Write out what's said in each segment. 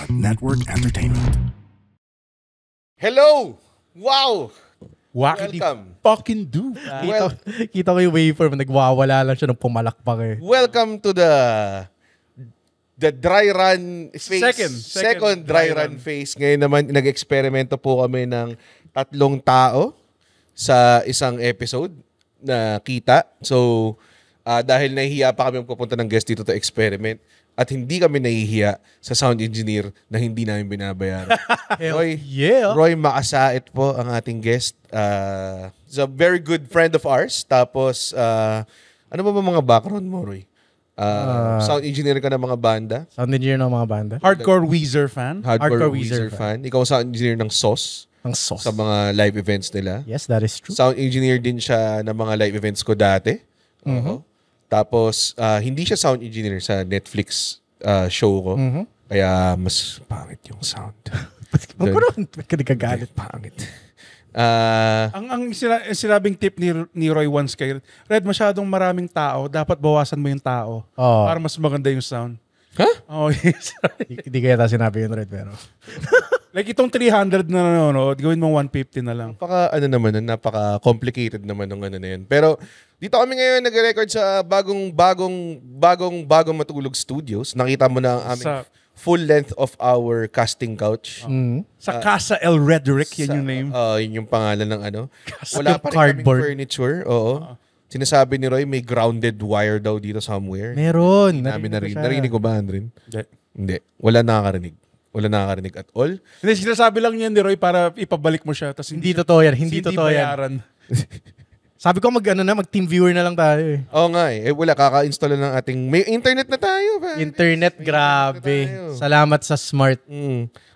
Network Entertainment. Hello! Wow! Wackity Welcome. fucking do. Kita ko yung waveform, nagwawala lang siya nung pumalakpak eh. Welcome to the dry run phase. Second dry run phase. Ngayon naman, nag-eksperimento po kami ng 3 tao sa isang episode na kita. So, dahil nahihiya pa kami pupunta ng guest dito to experiment at hindi kami nahihiya sa sound engineer na hindi namin binabayaran. Roy Makasait po ang ating guest. He's a very good friend of ours. Tapos, ano ba mga background mo, Roy? Sound engineer ka ng mga banda. Sound engineer ng mga banda. Hardcore Weezer fan. Hardcore Weezer fan. Ikaw sound engineer ng SOS. Ang sauce. Sa mga live events nila. Yes, that is true. Sound engineer din siya ng mga live events ko dati. Tapos, hindi siya sound engineer sa Netflix show ko. Kaya mas pangit yung sound. Huwag mo naman kagalit. Pangit. Ang sinabing tip ni Roy once kay Red, masyadong maraming tao. Dapat bawasan mo yung tao. Para mas maganda yung sound. Huh? Oh, yes. Hindi kaya ta sinabi yun, Red, pero... Like itong 300 na nanonood, gawin mo 150 na lang. Napaka-complicated naman ng ano na yun. Pero dito kami ngayon nag-record sa bagong matulog studios. Nakita mo na ang aming full length of our casting couch. Sa Casa El Redrick, yan yung name. Yun yung pangalan ng ano. Casa Wala pa rin cardboard. kaming furniture. Oo. Sinasabi ni Roy may grounded wire daw dito somewhere. Meron. Narinig ko ba, Andrin? Hindi. Wala nakakarinig at all. Hindi, sinasabi lang yan ni Roy para ipabalik mo siya. Tas Hindi totoo yan. Hindi totoo yan. bayaran. Sabi ko mag-team viewer na lang tayo eh. Oo nga eh. Wala, kaka-install na ng ating... May internet na tayo. Internet, grabe. Salamat sa smart.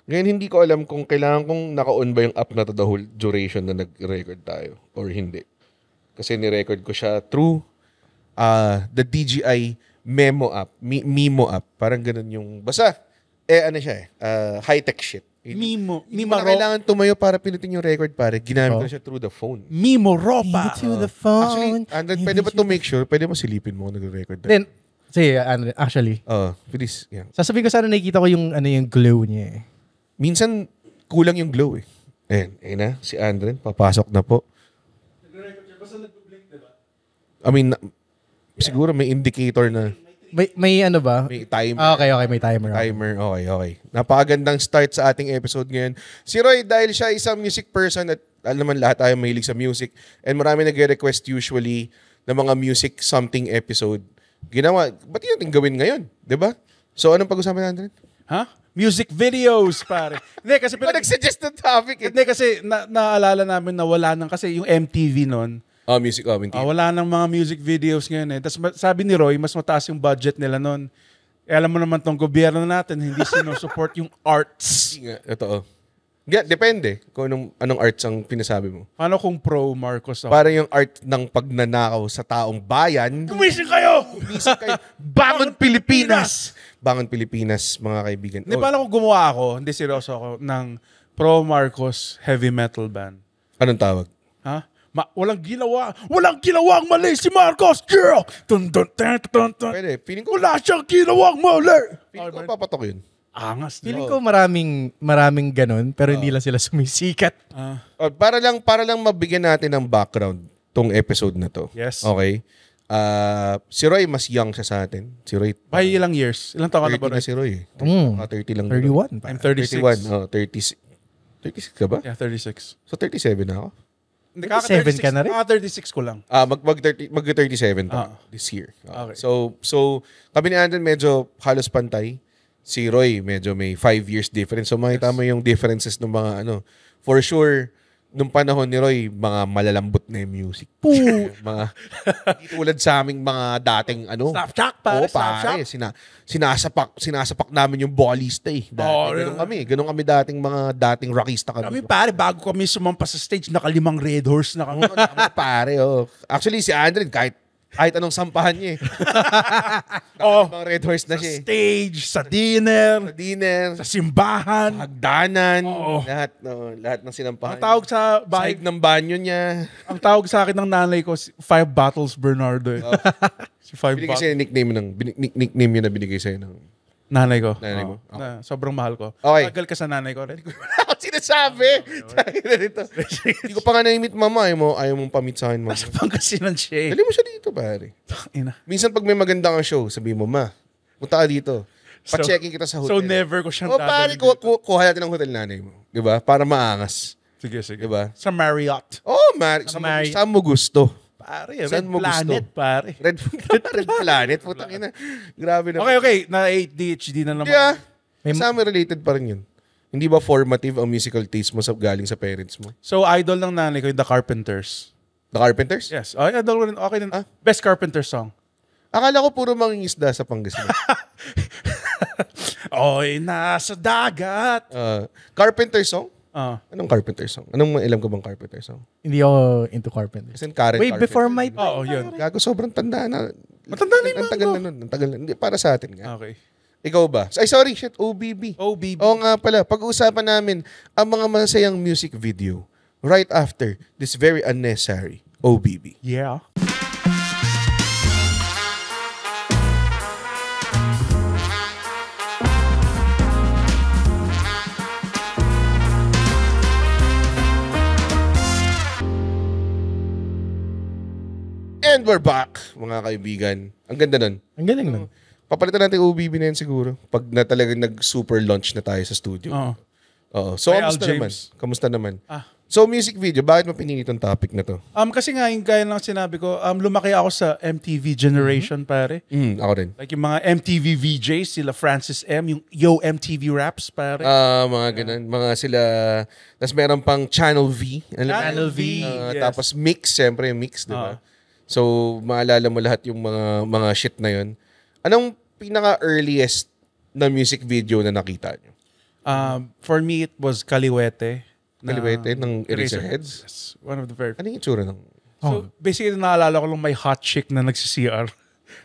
Ngayon, hindi ko alam kung kailangan kong naka-on ba yung app na to the whole duration na nag-record tayo or hindi. Kasi ni-record ko siya through the DJI Memo app. Mimo app. Parang ganun yung... Basta, high-tech shit. Mimo. Hindi mo na kailangan tumayo para pinutin yung record, pare. Ginamit ko na siya through the phone. Mimo Ropa. To the phone. Actually, Andren, pwede ba to make sure? Pwede mo silipin mo kung nag-record tayo? Then, Andre, actually. Please. Yeah. Sasabihin ko sana nakikita ko yung yung glow niya eh. Minsan, kulang yung glow eh. Ayun na, si Andren, papasok na po. Nag-record siya. Basta nag-blink, diba? I mean, siguro may indicator na. May ano ba? May timer. Okay, may timer. Okay. Napakagandang start sa ating episode ngayon. Si Roy, dahil siya isang music person at alam naman lahat tayo mahilig sa music and marami nag-request usually ng mga music something episode. Ba't yun natin gawin ngayon? Diba? So, anong pag-usapan natin? Ha? Music videos, pare. Hindi, kasi... nag-suggest ng topic eh. Hindi, kasi naalala namin na wala nang... Kasi yung MTV nun, music. wala nang mga music videos ngayon eh. Tapos sabi ni Roy, mas mataas yung budget nila nun. Alam mo naman tong gobyerno natin, hindi sinusupport yung arts. Totoo. Depende kung anong arts ang pinasabi mo. Paano kung pro Marcos ako? Parang yung art ng pagnanakaw sa taong bayan. Gumising kayo! Bangon Pilipinas! Bangon Pilipinas, mga kaibigan. Hindi, paano kung gumawa ako, hindi seryoso ako, ng pro Marcos heavy metal band? Anong tawag? Ha? Walang ginawang mali si Marcos! Yeah! Pwede. Feeling ko, Wala siyang ginawang mali! feeling ko papatok yun. Angas. Feeling ko maraming ganun, pero hindi lang sila sumisikat. Para lang mabigyan natin ng background tong episode na to. Yes. Okay. Si Roy, mas young siya sa atin. Si Roy, By ilang years? Ilang taon ka na 30 ba? na si Roy. 30 lang. 31. I'm 36. 36 ka ba? Yeah, 36. So 37 na ako? Hindi, 37 ka na rin? 36 ko lang. Mag-37 pa this year. Okay. So kami ni Andren medyo halos pantay. Si Roy medyo may 5 years difference. So makita mo yung differences ng mga for sure, nung panahon ni Roy, mga malalambot na yung music. Mga hindi tulad sa aming mga dating Snapchat, pare. pare. Sinasapak namin yung ballista eh. Ganun kami dating rockista kami. Kami pare, bago kami sumampas sa stage, naka-5 Red Horse na kami. Pare, Actually, si Andren, kahit anong sampahan niya eh. Mga Red Horse na siya eh. Stage, sa dinner, Sa sa simbahan. hagdanan, Oo. lahat ng sinampahan. Ang tawag sa Sahig bahay, ng banyo niya. ang tawag sa akin ng nanay ko, 5 Bottles Bernardo. Si 5 Binigay Bottles. sa'yo nickname yun na binigay sa'yo ng Nanay ko. Nanay mo? Na, sobrang mahal ko. Okay. Tagal ka sa nanay ko. Ako sinasabi. Hindi ko pa nga na-meet mama. Ayaw mong pa-meet sa akin, mama. Nasa Pangasinan siya eh. Dali mo siya dito, pare. Ina. Minsan pag may maganda kang show, sabi mo, ma, punta ka dito. Pa-checking kita sa hotel. So never ko siyang pare, kuha natin ang hotel nanay mo. Diba? Para maangas. Sige. Diba? Sa Marriott. Oh, saan mo gusto? Pare, Saan Red mo Planet, gusto? pare. Red Planet? Putang ina. Grabe na. Okay. Na ADHD na naman. Yeah. Kasama related pa rin yun. Hindi ba formative ang musical taste mo galing sa parents mo? So, idol ng nanay ko yung The Carpenters. The Carpenters? Yes. Idol ko rin. Okay din. Best Carpenter song. Akala ko puro mangingisda sa Pangasinan. Oy, nasa dagat. Carpenter song? Anong Carpenter song? Anong ilam ko bang Carpenter song? Hindi ako into Carpenter. Kasi Karen Wait, Carpenter. before my time. Oo, yun. Gago, sobrang tanda na. Matanda na yung Ang tagal na nun. Ang tagal na. Hindi, para sa atin nga. Okay. Ikaw ba? Ay, sorry, shit. OBB. OBB. Oo nga pala. Pag-uusapan namin ang mga masayang music video right after this very unnecessary OBB. Yeah. And we're back, mga kaibigan. Ang ganda nun. Ang galing nun. Papalitan natin OBB na yun siguro. Pag na talagang nag-super launch na tayo sa studio. Oo. So, By Al kamusta naman? James. Kamusta naman? So, music video, bakit mo pinili itong topic na to? Kasi nga, yung gaya lang sinabi ko, lumaki ako sa MTV generation, pare. Ako rin. Like yung mga MTV VJs, sila Francis M, yung Yo MTV Raps, pare. Mga ganun. Mga sila, tapos meron pang Channel V. Channel V, yes. Tapos Mix, siyempre yung Mix, di ba? So, maalala mo lahat yung mga shit na yun. Anong pinaka-earliest na music video na nakita nyo? For me, it was Kaliwete. Kaliwete ng Eraserheads? Yes. One of the very... Ano yung itsura ng... So, basically, naalala ko lang may hot chick na nagsi-CR.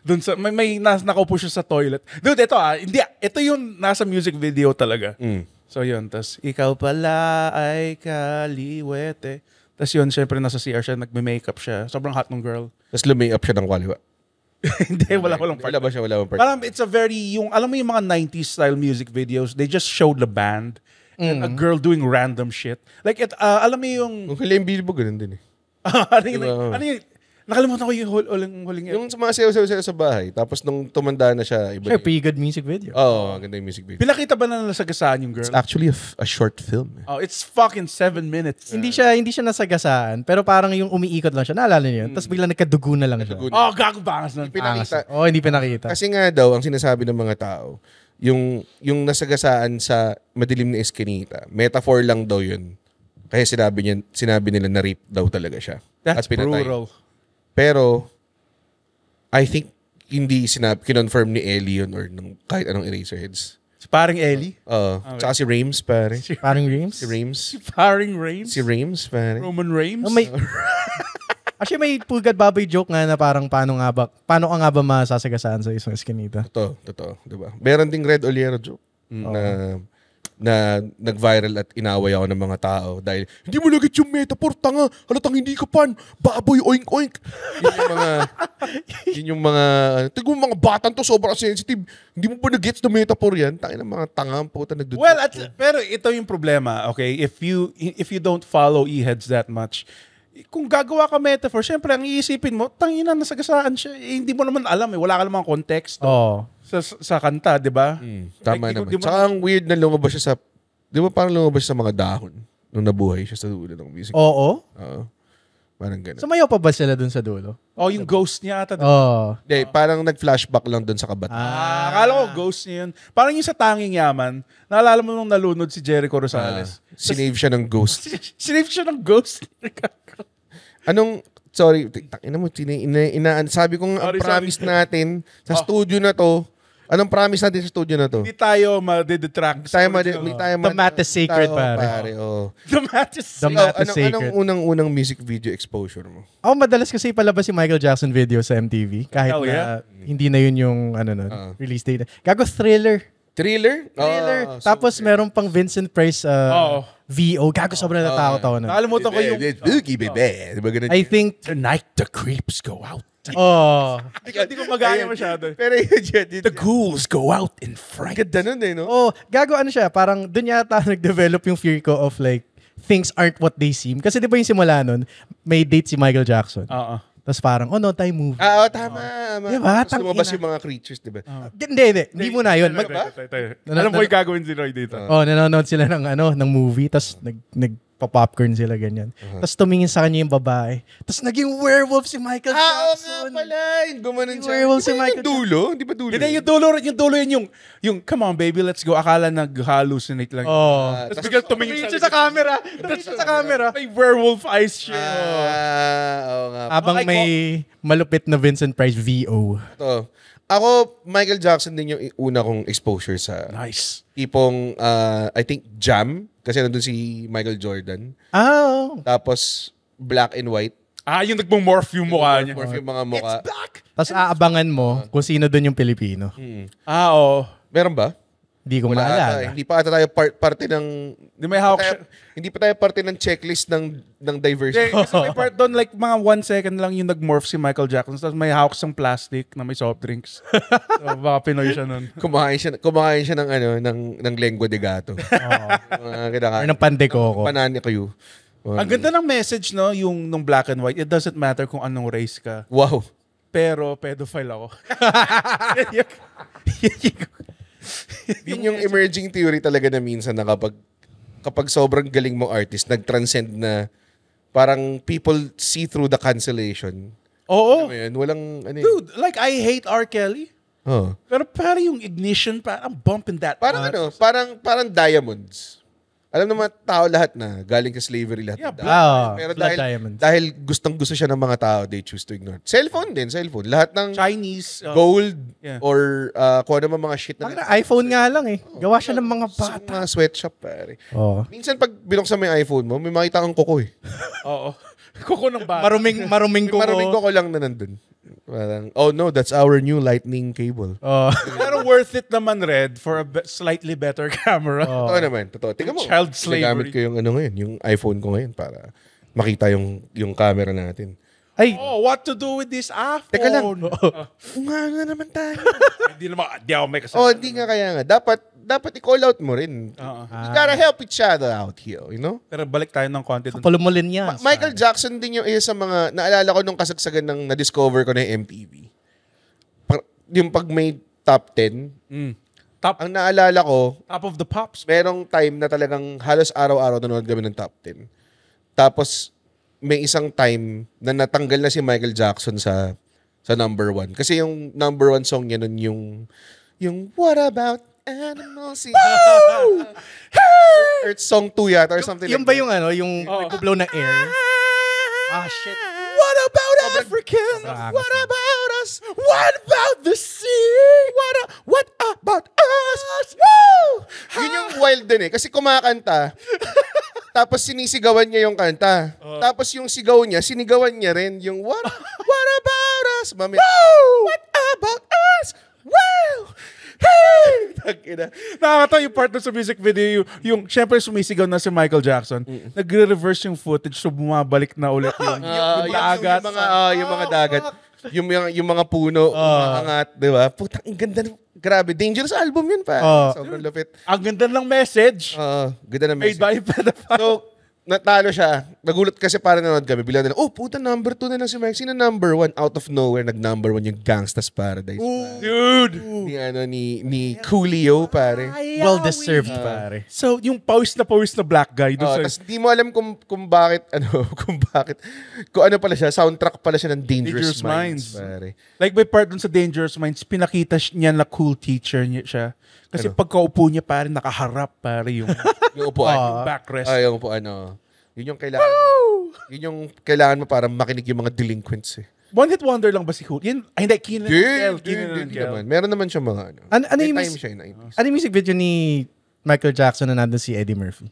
Doon sa, may nakaupo siya sa toilet. Dude, ito yung nasa music video talaga. So, yun. Tapos, ikaw pala ay Kaliwete. Tapos yun, syempre nasa CR siya, nagme-makeup siya. Sobrang hot ng girl. Tapos lumay up siya ng kaliwa. Hindi, walang part. Wala ba siya? Wala bang part? Parang it's a very, alam mo yung mga 90s style music videos, they just showed the band and a girl doing random shit. Like, alam mo yung... Kung Helen Bilbo, ganun din eh. ano yung... Nakalimutan ko yung huling... Yung sa mga sayo-sayo sa bahay, tapos nung tumanda na siya, iba Sure, pretty good music video. Oo, ganda yung music video. Pinakita ba na nasagasaan yung girl? It's actually a short film. Oh, it's fucking 7 minutes. Hindi siya nasagasaan, pero parang yung umiikot lang siya. Naalala niyo yun? Tapos biglang nagkadugo na lang siya. Oh, gago bangas nun. Pinakita. Hindi pinakita. Kasi nga daw, ang sinasabi ng mga tao, yung nasagasaan sa madilim na eskinita, metaphor lang daw yun. Kaya sinabi nila na rape daw talaga siya. That's at pinatay. brutal. Pero, I think, hindi kinonfirm ni Ellie yun or kahit anong Eraserheads. Si paring Ellie? Okay. Tsaka si Rames, pare. Parang Reams? Si Rames. Si paring Reigns? Si Rames, pare. Roman Reigns? Actually, may pugad baboy joke nga na parang paano ka nga ba masasagasaan sa isang eskinita? Totoo. Diba? Meron ding Red Oliero joke na nag-viral at inaway ako ng mga tao dahil hindi mo lagit yung metaphor, tanga, halatang hindi ka pan, baboy, oink oink. Yun yung mga tigong mga batang to sobrang sensitive, hindi mo ba nag-gets the metaphor yan? Tangin ng mga tanga ang puta nagduduk. Well, pero ito yung problema, okay? If you don't follow E-heads that much, kung gagawa ka metaphor, syempre ang iisipin mo, tangina nasagasaan siya. Hindi mo naman alam wala ka namang context. Sa kanta, di ba? Tama naman. Tsaka ang weird na lumabas siya sa, di ba parang lumabas siya sa mga dahon nung nabuhay siya sa dulo ng music. Oo. Parang gano'n. Sumayaw pa ba sila dun sa dulo? Yung ghost niya ata. Hindi, parang nag-flashback lang dun sa kabat. Akala ko ghost niya yun. Parang yung sa Tanging Yaman, naalala mo nung nalunod si Jericho Rosales. Sinave siya ng ghost. Sinave siya ng ghost? Sorry, ina mo, sabi ko ang promise natin sa studio na to, anong promise natin sa studio na to? Hindi tayo ma-detract. The math is sacred, pare. The math is The math is sacred. Anong unang music video exposure mo? Ako madalas kasi palabas si Michael Jackson video sa MTV. Kahit na hindi na yun yung release date. Gago Thriller. Thriller? Tapos meron pang Vincent Price VO. Gago sobrang natakot ako na. Nakalimutan ko yung... Boogie, baby. Diba ganun? I think Tonight the creeps go out. Hindi ko magaya masyado. Pero yun. The ghouls go out in fright. Ganda nun no? Gago ano siya, parang dun yata nag-develop yung fear ko of like, things aren't what they seem. Kasi di ba yung simula nun, may date si Michael Jackson. Tapos parang, no time movie. Tama. Diba? Tapos lumabas yung mga creatures, diba? Hindi muna yun. Alam mo yung gagawin si Roy dito. Nanonood sila ng movie, tapos nagpa-popcorn sila, ganyan. Tapos tumingin sa kanya yung babae. Tapos naging werewolf si Michael Jackson. Nga pala. Gumanon siya. Werewolf si Michael Jackson. Hindi ba dulo? Hindi, yung dulo yun yung come on baby, let's go. Akala nag-hallucinate lang. Tapos biglang tumingin siya sa camera. May werewolf eyes siya. Oo nga. Habang may malupit na Vincent Price VO. Ito. Ako, Michael Jackson din yung una kong exposure sa tipong, I think, Jam. Kasi nandun si Michael Jordan. Tapos, Black and White. Yung nagmong-morph yung mukha niya. Morph yung mga mukha. It's black! Tapos aabangan mo kung sino dun yung Pilipino. Oo. Meron ba? Hindi ko Wala maalala. ata. Hindi pa ata tayo parte ng... Hindi pa tayo parte ng checklist ng diversity. Kasi may part doon, like mga 1 second lang yung nag-morph si Michael Jackson. Tapos may hawak siyang plastic na may soft drinks. So, baka Pinoy siya nun. Kumain siya ng lengua de gato. Or ng pandekoko. Panani kayo. Ang ganda ng message, no, yung nung Black and White. It doesn't matter kung anong race ka. Wow. Pero pedophile ako. Yun yung emerging theory talaga na minsan na kapag sobrang galing mo artist, nag-transcend na parang people see through the cancellation. Oo. Walang Dude, like I hate R. Kelly. Pero parang yung ignition, parang bumping that. Parang parang diamonds. Alam naman tao lahat na galing sa slavery lahat. Pero dahil gustong-gusto siya ng mga tao, they choose to ignore. Cellphone. Lahat ng Chinese gold or kung ano mga shit na. iPhone nga lang eh. Gawa siya ng mga bata. Mga sweatshop pare. Minsan pag binuksan mo yung iPhone mo, may makita kang kuko eh. Oo. Kuko ng bata. Maruming kuko. Maruming kuko lang na nandun. Parang, oh no, that's our new lightning cable. Pero worth it naman, Red, for a slightly better camera. Totoo naman, totoo. Tingnan mo. Child slavery. Nagamit ko yung yung iPhone ko ngayon para makita yung camera natin. What to do with this iPhone? Teka lang. Nga naman tayo. Hindi ako may kasama. Hindi nga kaya nga. Dapat i-call out mo rin. You gotta help each other out here, you know? Pero balik tayo ng konti. Palumulin niya. Michael Jackson din yung isa sa mga, naalala ko nung kasagsagan ng na-discover ko na yung MTV. Yung pag may top 10, ang naalala ko, Top of the Pops. merong time na talagang halos araw-araw nanonood kami ng top 10. Tapos, may isang time na natanggal na si Michael Jackson sa number 1. Kasi yung number 1 song niya nun yung What About Animals? Earth Song 2 yata or something Yung like ba yung yung nag-blow na air? shit. What about Africans? What about us? What about the sea? What about us? Woo! Yun yung wild din eh. Kasi kumakanta. Tapos sinisigawan niya yung kanta. Tapos yung sigaw niya, sinigawan niya rin yung what about us? Mami, what about us? Wow! Hey! Nakakatawa yung part na sa music video, yung syempre sumisigaw na si Michael Jackson, nagre-reverse yung footage so bumabalik na ulit yung dagat. Yung mga dagat. Yung mga puno, umaangat, di ba? Putang, ang ganda. Grabe, dangerous album yun pa. Sobrang lupit. Ang ganda ng message. Ganda ng Made message. by pedophile. So, natalo siya. Nagulat kasi para nanood kami. Bigla na lang, puta, number 2 na lang si Mike. Sino number 1? Out of nowhere, nag-number 1 yung Gangsta's Paradise. Dude! Ni Coolio, pare. Well-deserved, pare. So, yung pawis na black guy. Tapos di mo alam kung bakit, kung ano pala siya, soundtrack pala siya ng Dangerous Minds. Pare. Like may part dun sa Dangerous Minds, pinakita niya na cool teacher niya siya. Kasi pagkaupo niya, pare, nakaharap, pare, yung upuan. yung backrest. Yung upuan, Yun yung kailangan. Yun yung kailangan mo para makinig yung mga delinquents eh. One hit wonder lang ba si Cool? Hindi, Keenan and Kel. Naman. Meron naman siya mga Ano yung time siya in 90s. ano yung music video ni Michael Jackson na nandun si Eddie Murphy?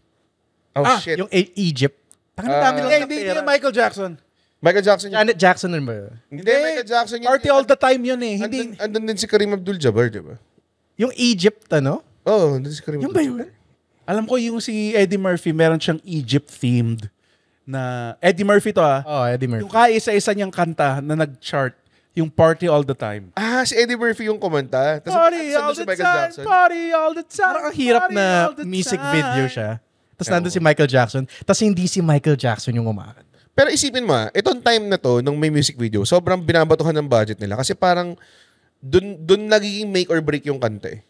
Shit. Yung Egypt. Dami lang Hindi Michael Jackson. Michael Jackson yun. Janet Jackson rin ba? Hindi, Michael Jackson yun. Party all the time yun eh. Hindi. Andun din si Kareem Abdul-Jabbar, di ba? Yung Egypt, Andun si Kareem Yung ba Abdul-Jabbar. yun? Alam ko yung si Eddie Murphy, meron siyang Egypt-themed na... Eddie Murphy to Eddie Murphy. Yung kaisa-isa niyang kanta na nag-chart. Yung Party All the Time. Si Eddie Murphy yung kumanta. Tas Party all si the Michael time, Jackson. party all the time. Parang ang hirap party na all the music time. video siya. Tapos nandun si Michael Jackson. Tapos hindi si Michael Jackson yung umakanta. Pero isipin mo, itong time na to, nung may music video, sobrang binabatuhan ng budget nila. Kasi parang, dun nagiging make or break yung kanta eh.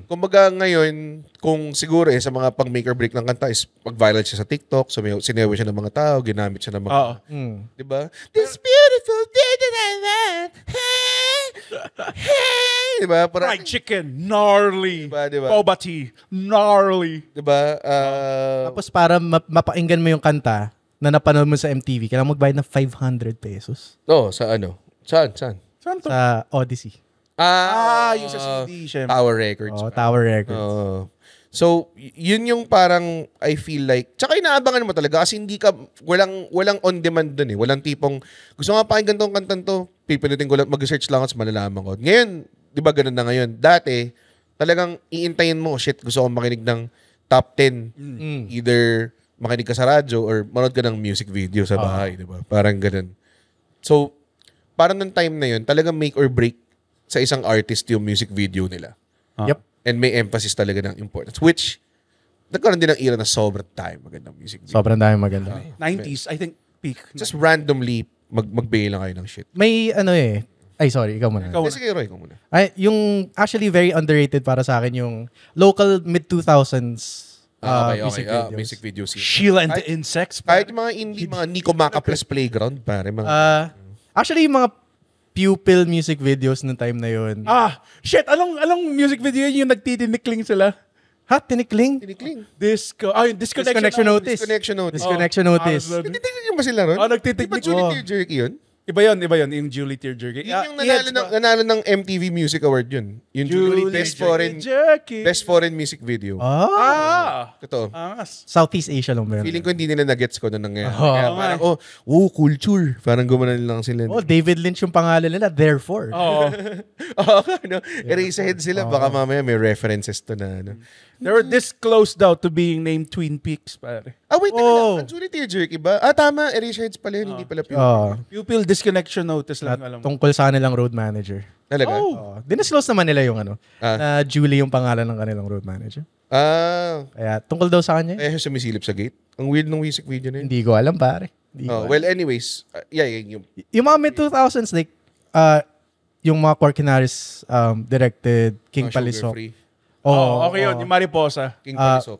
Kumbaga ngayon, kung siguro sa mga pang make or break ng kanta is pag-viral siya sa TikTok, sinewe siya ng mga tao, ginamit siya ng mga... Diba? This beautiful day that I met. Hey! Diba? Parang, Fried chicken, gnarly. Diba? Boba tea, gnarly. Diba? Tapos para mapakinggan mo yung kanta na napanood mo sa MTV, kailangan magbayad ng 500 pesos. Sa ano? Saan? Saan to? Sa Odyssey. Yung sa CD, syempre. Tower Records. Tower Records. So, yun yung parang I feel like, tsaka inaabangan mo talaga kasi hindi ka, walang on demand dun eh. Walang tipong, gusto nga pakinggan tong kantan to, pipilitin ko lang, mag-search lang at malalaman ko. Ngayon, di ba ganun na ngayon? Dati, talagang iintayin mo, shit, gusto kong makinig ng top 10. Either makinig ka sa radyo or manood ka ng music video sa bahay, di ba? Parang ganun. So, parang ng time na yun, talagang make or break sa isang artist yung music video nila. Yep. And may emphasis talaga ng importance. Which, nagkaroon din ng era na sobrang time magandang music video. Sobrang dami maganda. 90s, I think, peak. Just randomly, mag-bail lang kayo ng shit. May ay sorry, ikaw muna. Sige, Roy, ikaw muna. Ay, yung actually very underrated para sa akin yung local mid-2000s Music video scene. Sheila and the Insects. Kahit yung mga indie, mga Nico Maca plus Playground, pare. Actually, yung mga pupil music videos ng time na yun. Shit! Anong music video yun yung nagtitinikling sila? Tinikling. Yung Disconnection Notice. Disconnection Notice. Nagtitikling ba sila ron? Nagtitikling. Di ba Julie Tear Jerky yun? Iba yun, yung Julie Tear Jerky. Yun yung nanalo ng MTV Music Award yun. Yung Julie Best Foreign Music Video. Totoo. Southeast Asia lang ba yun? Feeling ko hindi nila na-gets ko na nangyayari. Kaya parang, culture. Parang gumanan lang sila. David Lynch yung pangalan nila, therefore. Eraserhead sila. Baka mamaya may references to na. They were this close daw to being named Twin Peaks, pare. Wait, teka lang. Ang Julie Tear Jerky ba? Tama. Eraserheads pala yun. Hindi pala pupil. Pupil Disconnection Notice lang alam mo. Tungkol sa kanilang road manager. Talaga? Dinisclose naman nila yung na Julie yung pangalan ng kanilang road manager. Kaya tungkol daw sa kanya. Siya sumisilip sa gate. Ang weird ng music video na yun. Hindi ko alam, pare. Well, anyways. Yung mga mid-2000s, like, yung mga Corkinaris directed King Palisok. Okay yun. Yung Mariposa. King Palisok.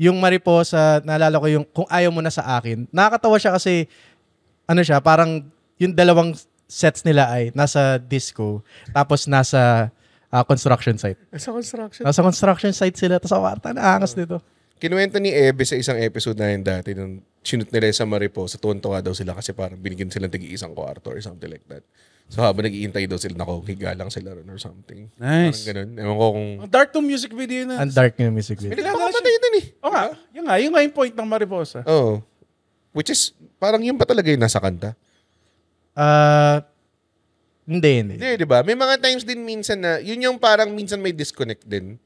Yung Mariposa, naalala ko yung Kung Ayaw Mo Na Sa Akin. Nakakatawa siya kasi, parang yung dalawang sets nila ay nasa disco, tapos nasa construction site. Nasa construction site sila, tapos awarta na angas dito. Kinuwento ni Ebe sa isang episode na yun dati, nung sinut nila sa Mariposa, tuwan-tuwa daw sila kasi parang binigyan silang tigi-isang kwarto or something like that. So habang nag-iintay daw sila, nakukiga lang sila ron or something. Nice. Parang ganun. Ewan ko kung... Ang dark tong music video na. Ang dark yung music video. Pinagpapatay na eh. Yun nga yung point ng Mariposa. Which is, parang yun pa talaga yung nasa kanta. Hindi. Hindi, di ba? May mga times din minsan na, yun yung parang minsan may disconnect din.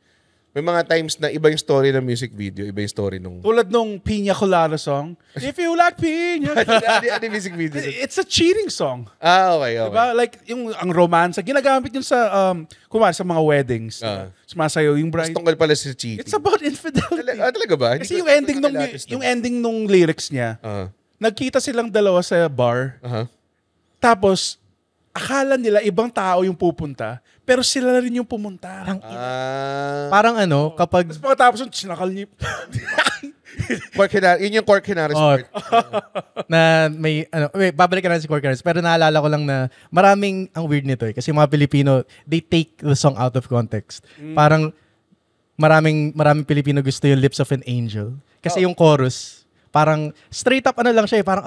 May mga times na iba yung story ng music video, iba yung story nung... Tulad nung Piña Colada song. If you like Piña Ano yung music video? It's a cheating song. Okay. Diba? Like, ang romance, ginagamit yun sa, sa mga weddings. Sumasayaw yung bride. Mas tungkol pala sa cheating. It's about infidelity. Talaga ba? Kasi yung ending nung lyrics niya, nagkita silang dalawa sa bar, tapos, akala nila ibang tao yung pupunta, pero sila rin yung pumunta. Parang kapag... Tapos pagkatapos yung sinakal niya. Yun yung Corkinaris part. Na may, babalikan natin si Corkinaris, pero naalala ko lang na maraming, ang weird nito kasi mga Pilipino, they take the song out of context. Parang maraming Pilipino gusto yung Lips of an Angel. Kasi yung chorus, parang straight up lang siya parang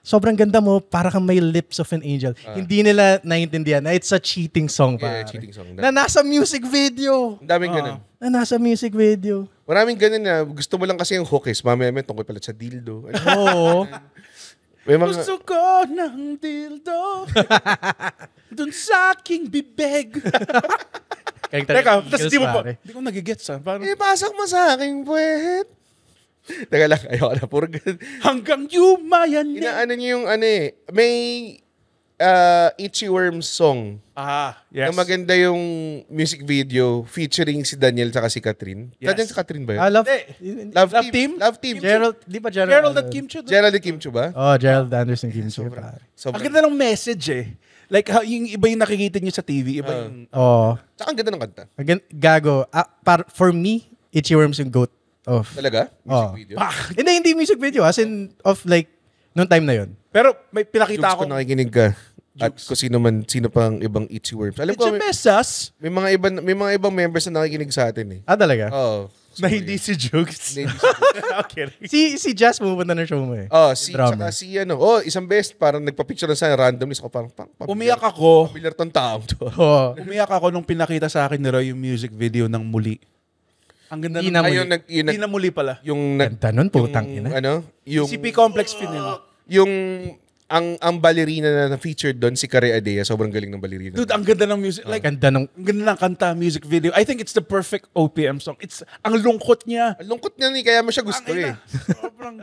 sobrang ganda mo, parang may lips of an angel. Hindi nila naiintindihan na it's a cheating song pa. Cheating song. Na nasa music video. Ang daming ganun. Na nasa music video. Maraming ganun na gusto mo lang kasi yung hook mamaya may tungkol pala sa dildo. Oo. Gusto ko ng dildo dun sa aking bibig. Teka, tapos di ko nagigets parang, pasok mo sa aking puwet. Teka lang, ayoko na. Hanggang yumayan inaano niyo yung may Itchy Worms song. Yes. Na maganda yung music video featuring si Daniel saka si Catherine. Yes. Daniel si Catherine ba yun? Love Team? Love Team. Gerald, di ba Gerald? Gerald at Kim Chiu. Gerald Kim Chu ba? Oh, Gerald Anderson Kim Chiu. Ang ganda ng message eh. Like, yung iba yung nakikita niyo sa TV, iba yung... Oh. Tsaka ang ganda ng kanta. Gago. For me, Itchy Worms yung GOAT of... Talaga? Music video? Hindi music video. As in, of like, noong time na yun. Pero may pinakita Jokes ako. ko nakikinig ka. At kung sino pang ibang Itchy Worms. Alam ko, may mga ibang members na nakikinig sa atin eh. Talaga? Oo. Na hindi si Jokes. Okay. Si Jazz pumunta ng show mo eh. Tsaka si isang best, parang nagpa-picture na sa randomly. So, parang Umiyak ako. Pamilyar tong taong to. Umiyak ako nung pinakita sa akin ni Roy yung music video ng Muli. Ang ganda Di na Muli. Hindi na Muli pala. Ganda nun, putang ina. Yung CP Complex Pinil. yung ang ballerina na featured doon si Care Adea, sobrang galing ng ballerina. Dude, ang ganda ng music. Like, ang ganda ng kanta, music video. I think it's the perfect OPM song. Ang lungkot niya. Ang lungkot niya kaya mo siya gusto eh. Sobrang...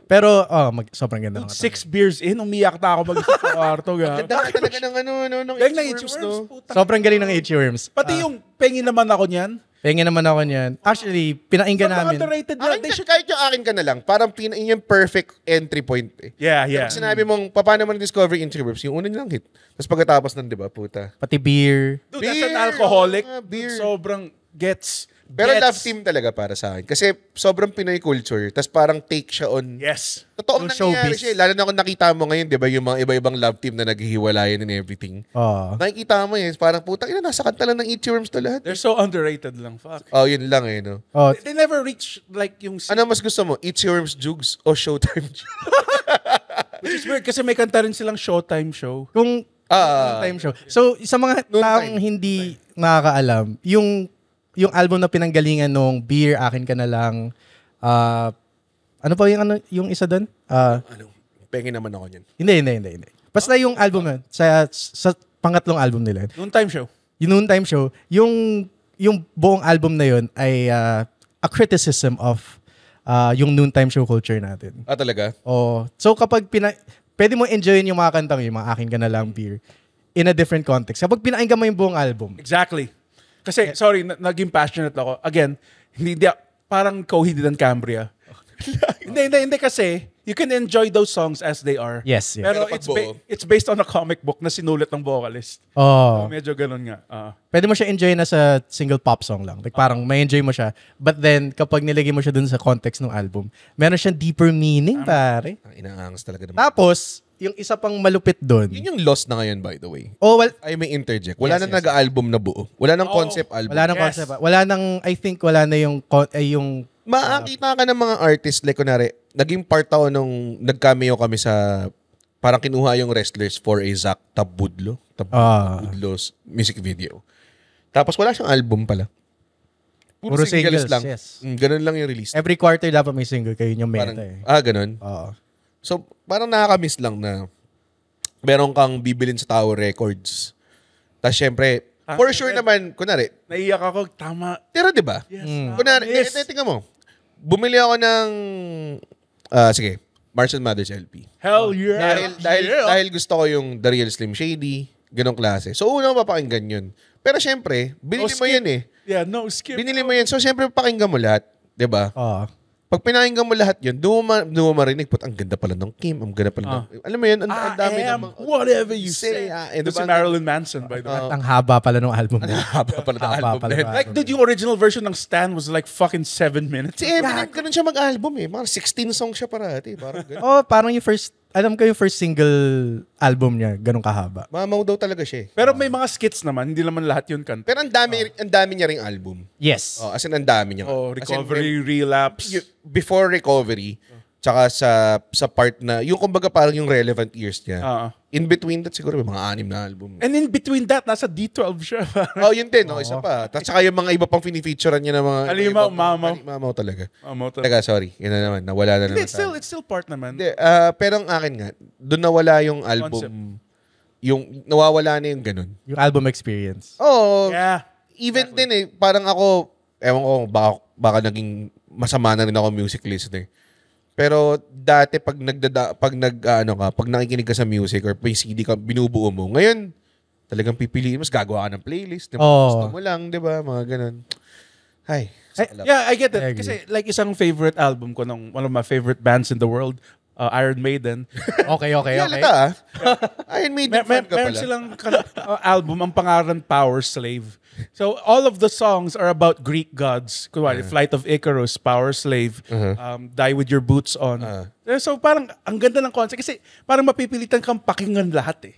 Pero, sobrang ganda. Dude, 6 beers in, umiyak na ako mag-isa sa kwarto. Ganda talaga ng Itchy Worms, no? Sobrang galing ng Itchy Worms. Pati yung pengi naman ako niyan. Pengen naman ako niyan. Actually, pinainggan namin. Underrated Akin kahit yung akin ka na lang, parang yun yung perfect entry point eh. Yeah. Kapag sinabi mong, paano mo na-discover Itchy Worms, yung una nilang hit. Tapos pagkatapos nun, di ba, puta. Pati beer. Dude, that's an alcoholic. Beer. Sobrang gets. Pero Love Team talaga para sa akin. Kasi sobrang Pinoy culture. Tapos parang take siya on... Yes. Totoong Yung nangyayari showbiz. siya. Lalo na kung nakita mo ngayon, di ba, yung mga iba-ibang Love Team na naghihiwalayan and everything. Nakikita mo yun. Parang putang ina, nasa kanta lang ng Itchy Worms to lahat. They're so underrated lang. Fuck. Yun lang eh, no? They never reach like yung... Ano mas gusto mo? Itchy Worms Jugs o Showtime Jugs? Which is weird kasi may kanta rin silang Showtime show. Kung time show. So, sa mga taong hindi nakakaalam, yung album na pinanggalingan nung Beer, Akin Ka Na Lang, ano pa yung isa doon? Pengen naman ako niyan. Hindi. Basta yung album na, sa pangatlong album nila. Noon time show. Yung Noon Time Show, yung buong album na yun ay a criticism of yung noontime show culture natin. Talaga? So kapag pwede mo enjoyin yung mga kantang yung mga Akin Ka Na Lang, Beer, in a different context. Kapag pinainggan mo yung buong album. Exactly. Kasi, sorry, naging passionate ako. Again, parang Coheed and Cambria. hindi kasi, you can enjoy those songs as they are. Yes. Pero it's based on a comic book na sinulat ng vocalist. So, medyo ganun nga. Pwede mo siya enjoy na sa single pop song lang. Like parang may enjoy mo siya. But then, kapag nilagay mo siya dun sa context ng album, meron siyang deeper meaning, pare. Inaangas talaga naman. Tapos, yung isa pang malupit dun. Yun yung lost na ngayon, by the way. I may interject. Wala nang nag-album na buo. Wala nang concept album. Wala nang concept. Wala na yung makakita ka ng mga artists, like kunwari, naging part ako nung nag-cameo kami sa, parang kinuha yung wrestlers for a Zach Tabudlo's music video. Tapos wala siyang album pala. Puro singles lang. Yes. Ganun lang yung release. Every quarter dapat may single kayo yung meta parang, ganun? So, parang nakaka-miss lang na meron kang bibilin sa Tower Records. Tapos syempre, for sure naman, kunwari, naiyak ako, tama. Pero di ba? Yes. Kunwari, tingnan mo, bumili ako ng, sige, Marshall Mathers LP. Hell yeah. Dahil gusto ko yung The Real Slim Shady, ganong klase. So, unang mapakinggan yun. Pero syempre, binili mo yun eh. Yeah, no skip. Binili mo yun. So, syempre, pakinggan mo lahat. Diba? Pag pinakinggan mo lahat yun, doon mo marinig, ang ganda pala ng Kim, ang ganda pala ng... Alam mo yun, ang dami ng... Whatever you say. Ito si Marilyn Manson, by the way. Ang haba pala ng album. Ang haba pala ng album. Like, dude, yung original version ng Stan was like fucking 7 minutes. Si Eminem, ganun siya mag-album eh. Mga 16 songs siya parati. Parang ganun. Parang yung first... Alam ko yung first single album niya, ganun kahaba. Mamaw daw talaga siya eh. Pero may mga skits naman, hindi naman lahat yun kanta. Pero ang dami niya ring album. Yes. As in, ang dami niya. Recovery, Relapse. Before Recovery, tsaka sa part na, yung kumbaga parang yung relevant years niya. In between that, siguro may mga 6 na album. And in between that, nasa D12 siya. Yun din. Isa pa. Tapos saka yung mga iba pang finifeaturean niya na mga... Alimaw, Mamaw. Mamaw talaga. Mamaw talaga. Teka, sorry. Yun na naman. Nawala na naman. It's still part naman. Hindi, pero ang akin nga, doon nawala yung album. Concept. Yung nawawala na yung ganun. Yung album experience. Yeah. Even din eh, parang ako, ewan ko, baka naging masama na rin ako music listener. Pero dati pag pag nakikinig ka sa music or may CD ka binubuo mo, ngayon talagang pipiliin mo, gagawa ka ng playlist, gusto mo lang, 'di ba? Mga ganun. Hi. I get it. Kasi like isang favorite album ko ng one of my favorite bands in the world, Iron Maiden. Okay. Iron Maiden fan ka Meron pala. silang album, ang pangalan Power Slave. So all of the songs are about Greek gods. Kunwari, Flight of Icarus, Power Slave, Die With Your Boots On. So parang ang ganda ng concept kasi parang mapipilitan kang pakinggan lahat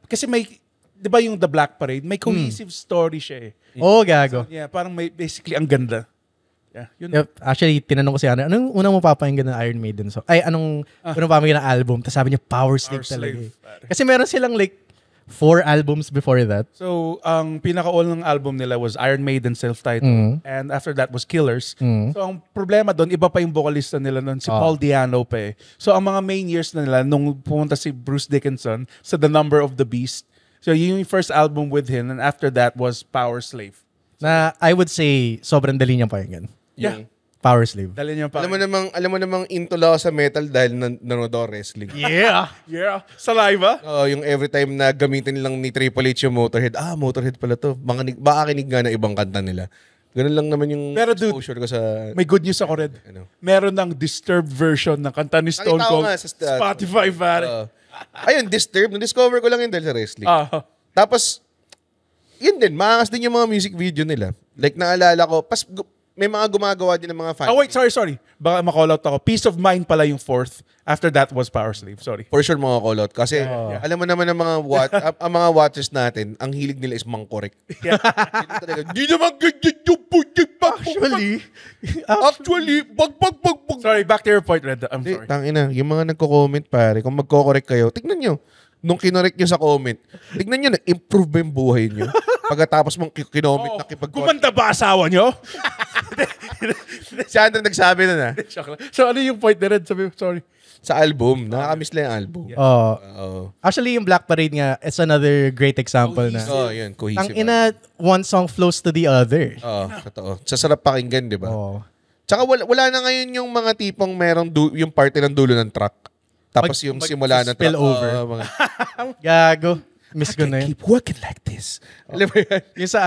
kasi may, di ba yung The Black Parade, may cohesive story siya Gago. So, parang may basically ang ganda. Yeah, yun. Yep. Actually, tinanong ko si Ana, anong unang mo papakinggan ng Iron Maiden? So, anong unang papakinggan ng album? Tapos sabi niya, Power Slave talaga. Kasi meron silang like 4 albums before that. So, ang pinaka-unang album nila was Iron Maiden self-titled. And after that was Killers. So, ang problema doon, iba pa yung vocalista nila noon, si Paul Di'Anno pa So, ang mga main years na nila, nung pumunta si Bruce Dickinson sa The Number of the Beast. So, yun yung first album with him. And after that was Power Slave. Na I would say, sobrang dali niyang pakinggan. Yeah. Power Slave. Dali niyo pa. Alam mo namang into lang ako sa metal dahil nanonood ako wrestling. Yeah. Saliva. Yung every time na gamitin lang ni Triple H yung Motorhead, Motorhead pala to. Baka kinig nga na ibang kanta nila. Ganun lang naman yung Pero dude, exposure ko sa... May good news ako, Red. Meron ng Disturbed version ng kanta ni Stone Nakita ko Cold nga sa Spotify, pare. Ayun, Disturbed. Na-discover ko lang yun dahil sa wrestling. Tapos, yun din, maangas din yung mga music video nila. Like, naalala ko, may mga gumagawa din ng mga fan. Wait, sorry. Baka ma-call out ako. Peace of Mind pala yung fourth. After that was Power Slave. Sorry. For sure mga call out. Kasi, alam mo naman ang mga ang mga watchers natin, ang hilig nila is mangkorek. Di naman ganyan yung Actually, bag. Sorry, back to your point, Red. I'm sorry. Tangina, yung mga nagko-comment pare, kung magko-correct kayo, tignan nyo. Nung kinorek nyo sa comment, tignan nyo, nag-improve ba yung buhay nyo? Pagkatapos mong kinoment na Gumanda ba asawa nyo? Si Andrew nagsabi na So ano yung point ni Red? Sorry. sa album, nakakamiss lang yung album. Actually, yung Black Parade nga, it's another great example na. Yun, cohesive. Ang ina, one song flows to the other. Totoo. Sasarap pakinggan, di ba? Tsaka wala na ngayon yung mga tipong merong yung parte ng dulo ng track. Tapos yung simula ng track. Spill over. Gago. Miss ko na yun. Keep working like this. Alam mo yan? Yung sa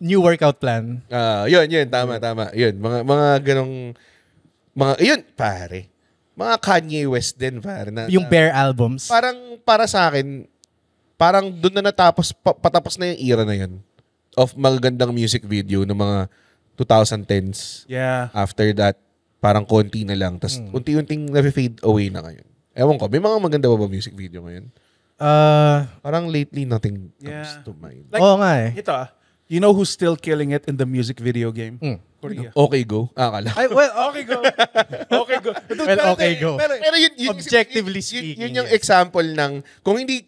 new workout plan. Yun. Tama. Yun. Mga ganong, yun, pare. Mga Kanye West din, pare. Yung Bear albums. Parang, para sa akin, parang doon na natapos, patapos na yung era na yun of magagandang music video ng mga 2010s. Yeah. After that, parang konti na lang. Tapos unti-unting na-fade away na ngayon. Ewan ko, may mga maganda ba music video ngayon? Parang lately, nothing comes to mind. Like, nga eh. Ito you know who's still killing it in the music video game? Korea. Okay, go. Akala. Okay, go. Okay, go. Pero yun Objectively speaking, yun yung example ng kung hindi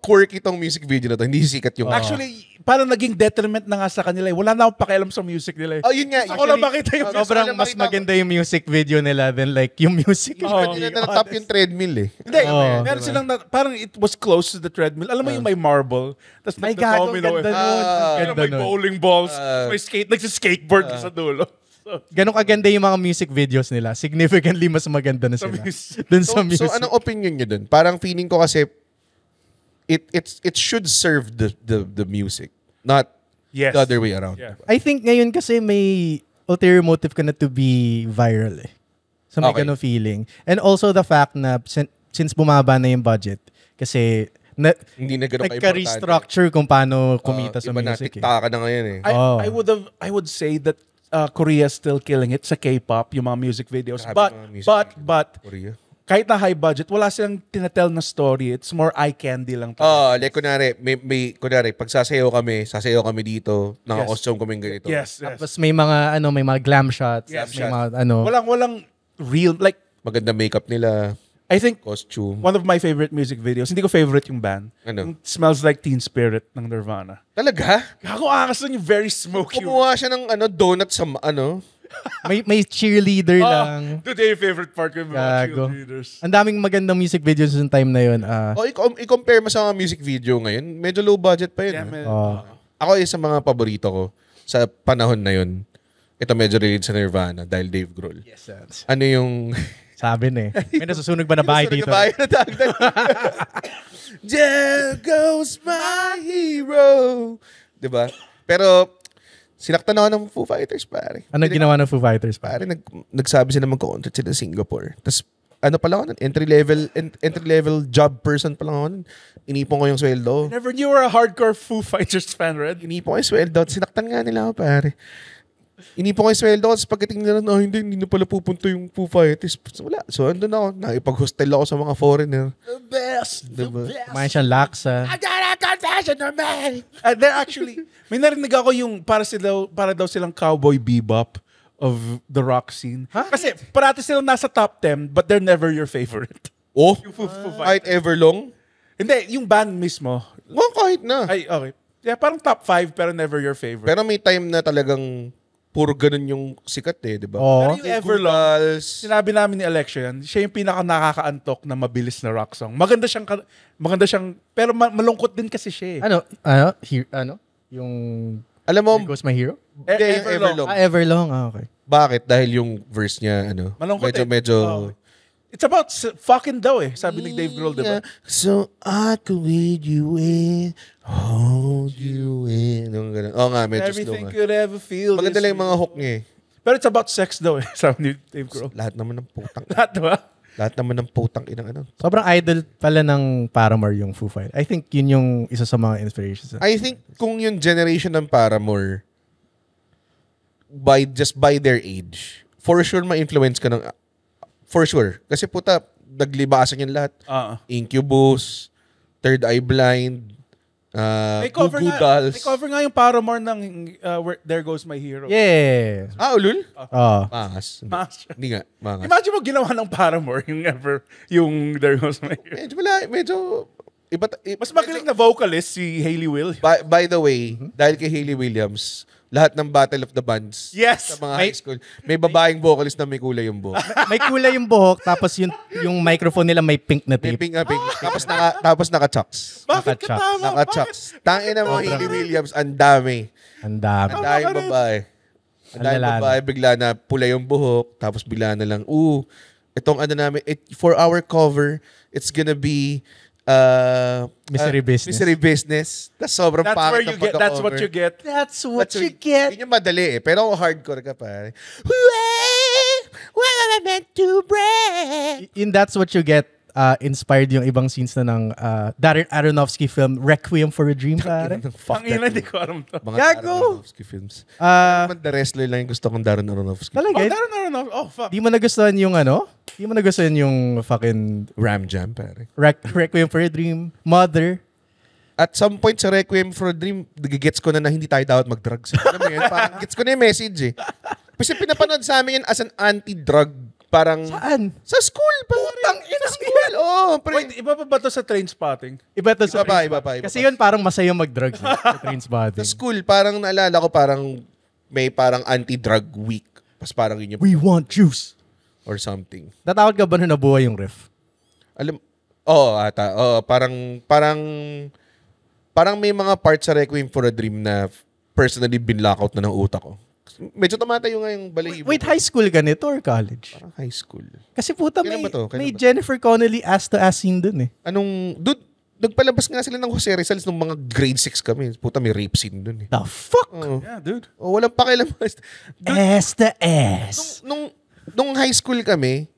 quirky tong music video na to, hindi sikat yung Actually, parang naging detriment na nga sa kanila. Wala na akong pakialam sa music nila. Yun nga. Ako lang makita yung Sobrang mas maganda yung music video nila than like yung music. Hindi na top yung treadmill eh. Hindi, meron silang parang it was close to the treadmill. Alam mo yung may marble, tapos May gago, ganda nun. Ganda may nun. bowling balls, may nagsiskateboard sa dulo. Ganun kaganda yung mga music videos nila. Significantly mas maganda na sila. Dun sa music. So anong opinion nyo dun? Parang feeling ko kasi it should serve the music, not Yes. the other way around. Yeah. I think ngayon kasi may ulterior motive ka na to be viral eh. So may ganun feeling. And also the fact na since bumaba na yung budget, kasi hindi na ganun ka-importante. nagka-restructure kung paano kumita sa iba music. Iba na, na ngayon eh. I would say that Korea is still killing it sa K-pop, yung mga music videos. Grabe But, mga but, Korea. kahit na high budget, wala silang tinatel na story. It's more eye candy lang. Like kunwari, pag sasayaw kami dito, naka-costume kami ganito. Yes. Tapos may mga glam shots. Yes, may mga Walang real, like, Maganda makeup nila, I think, costume. one of my favorite music videos, hindi ko favorite yung band. Ano? Yung Smells Like Teen Spirit ng Nirvana. Talaga? Ako angas nun yung very smoky. Kumuha siya ng donut sa may cheerleader lang. Dude, yung favorite part ko yung mga Gago. cheerleaders. Ang daming magandang music videos yung time na yun. I-compare mo sa mga music video ngayon, medyo low budget pa yun. Yeah, man. Ako isa mga paborito ko sa panahon na yun. ito medyo related sa Nirvana dahil Dave Grohl. Yes, sense. Ano yung... Sabi na eh. May nasusunog ba na bahay dito? Bahay na dagdag. There goes my hero. Diba? Pero, sinaktan ako ng Foo Fighters, pare. Ano ginawa ng Foo Fighters, pare? Nagsabi sila mag-contract sila sa Singapore. Tapos, ano pala ako nun? Entry-level job person pala ako nun. Inipon ko yung sweldo. I never knew you were a hardcore Foo Fighters fan, Red. Inipon ko yung sweldo. Sinaktan nga nila ako, pare. Inipon ko yung sweldo ko. Tapos pagdating nila, hindi na pala pupunta yung Foo Fighters. Wala. So, andun ako. Nakipag-hostel ako sa mga foreigner. The best. Diba? Kumain siyang laksa. I got a confession to make. They're actually, may narinig ako yung para daw silang Cowboy Bebop of the rock scene. Huh? Kasi parati silang nasa top 10 but they're never your favorite. Oh? Yung Foo Fighters. Kahit Everlong? Hindi, yung band mismo. Oh, kahit na. Ay, okay. Yeah, parang top 5 pero never your favorite. Pero may time na talagang puro ganun yung sikat eh, di ba? Oo. Pero yung Everlong, sinabi namin ni Alexia yan, siya yung pinaka nakakaantok na mabilis na rock song. Maganda siyang, pero malungkot din kasi siya eh. Yung alam mo, There Goes My Hero? hindi, yung Everlong. Everlong. Okay. Bakit? Dahil yung verse niya, Malungkot medyo... Oh. It's about fucking daw eh, sabi ni Dave Grohl, diba? So I could lead you in, hold you in. Oo nga, medyo slow Everything nga. could ever feel Maganda lang yung mga hook niya eh. Pero it's about sex daw eh, sabi ni Dave Grohl. Lahat naman ng putang. Lahat naman ng putang inang Sobrang idol pala ng Paramore yung Foo Fighters. I think yun yung isa sa mga inspirations. I think kung yung generation ng Paramore, just by their age, for sure ma-influence ka ng... For sure. Kasi puta, naglibasan yung lahat. Incubus, Third Eye Blind, Goo Goo Dolls. May cover nga yung Paramore ng There Goes My Hero. Yeah. Ulul? Oh. Mangas. Hindi nga, mangas. Imagine mo ginawa ng Paramore yung There Goes My Hero. Medyo iba. Mas magaling na vocalist si Hayley Williams. By the way, dahil kay Hayley Williams, lahat ng Battle of the Bands Yes. sa mga high school, may babaeng vocalist na may kulay yung buhok. May kulay yung buhok, tapos yung microphone nila may pink na May tape. pink. Tapos naka-chucks. Bakit ka tama? Naka-chucks. Tangin na mo, Hayley Williams, ang dami. Ang dami. Ang daming babae. Ang daming Ang babae, bigla na pula yung buhok, tapos bigla na lang, itong namin, for our cover, it's gonna be Misery Business. Misery Business. That's sobrang pangit ng pagka-cover. That's what you get. That's what you get. Yun yung madali eh. Pero kung hardcore ka pare. What am I meant to break? In That's What You Get, inspired yung ibang scenes na ng Darren Aronofsky film Requiem for a Dream, pare. Ang ina, hindi ko alam to. Mga Gago! Darren Aronofsky films. Naman The Wrestler lang yung gusto kong Darren Aronofsky. Talaga? Oh, fuck. Di mo nagustuhan yung Di mo nagustuhan yung fucking Ram Jam, pare. Requiem for a Dream, Mother. At some point sa Requiem for a Dream, gets ko na hindi tayo dapat mag-drugs. Alam mo yun? Parang gets ko na yung message eh. Kasi pinapanood sa amin yun as an anti-drug. Parang... Saan? Sa school, pare. Sa school, Wait, iba pa ba to sa Trainspotting? Iba to sa Iba pa. Kasi yun parang masaya mag-drugs. Sa Trainspotting. Sa school, parang naalala ko parang may parang anti-drug week. Pas parang yun yung... We want juice. Or something. Tatawag ka ba nung nabuhay yung ref? Parang may mga parts sa Requiem for a Dream na personally binlockout na ng utak ko. Medyo tumatayo nga yung balahibo. Wait, high school ka nito or college? Parang high school. Kasi puta, Kailan ba to? may Jennifer Connelly ass-to-ass scene dun eh. Dude, nagpalabas nga sila ng Jose Rizal nung mga grade 6 kami. Puta, may rape scene dun eh. The fuck? Yeah, dude. Walang pakialam. Ass-to-ass. Nung high school kami,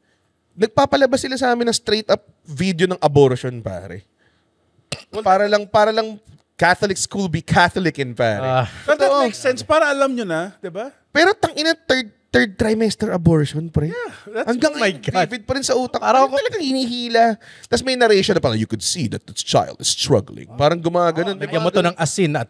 nagpapalabas sila sa amin ng straight up video ng abortion, pare. Para lang Catholic school be Catholic pare. But that makes sense. Para alam nyo na, di ba? Pero tangina third trimester abortion, pre. Yeah, Hanggang my ngayon, God. vivid pa rin sa utak. Parang talagang hinihila. Tapos may narration na parang, you could see that the child is struggling. Parang gumaganon. Lagyan mo to ng asin at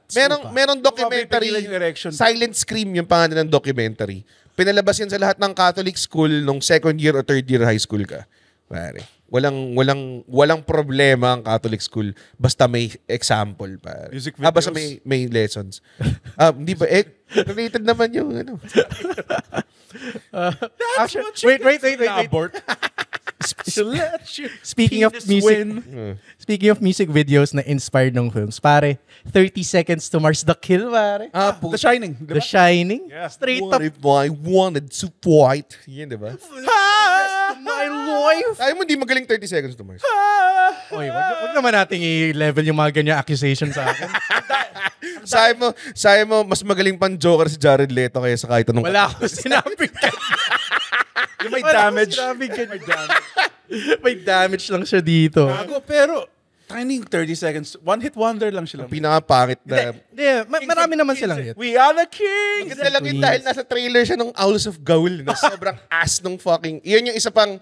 Merong documentary. Mapipigilan yung erection. Silent Scream yung pangalan ng documentary. Pinalabas yan sa lahat ng Catholic school nung second year o third year high school ka. Pare. Walang problema ang Catholic school basta may example, pare. Music videos. Basta may lessons. Hindi ba? Related naman yung That's what you wait. Na-abort. Speaking of music, speaking of music videos na inspired ng films, pare, 30 Seconds to Mars, The Kill, pare. The Shining. Diba? The Shining. Yeah. Straight What up. if I wanted to fight? Yan, diba? My life. Tayo mo, di magaling 30 seconds to Mars. Oy, wag naman nating i-level yung mga ganyan accusation sa akin. Sabi mo, mas magaling pang Joker si Jared Leto kaya sa kahit anong... Wala akong sinabing Yung may damage. May damage lang siya dito. Gago, pero tiny 30 seconds. One hit wonder lang sila. Pinakapangit na... Hindi, marami naman silang hit. We are the kings! Ganda lang yun dahil nasa trailer siya ng Owls of Gaul na sobrang ass nung fucking... Iyan yung isa pang...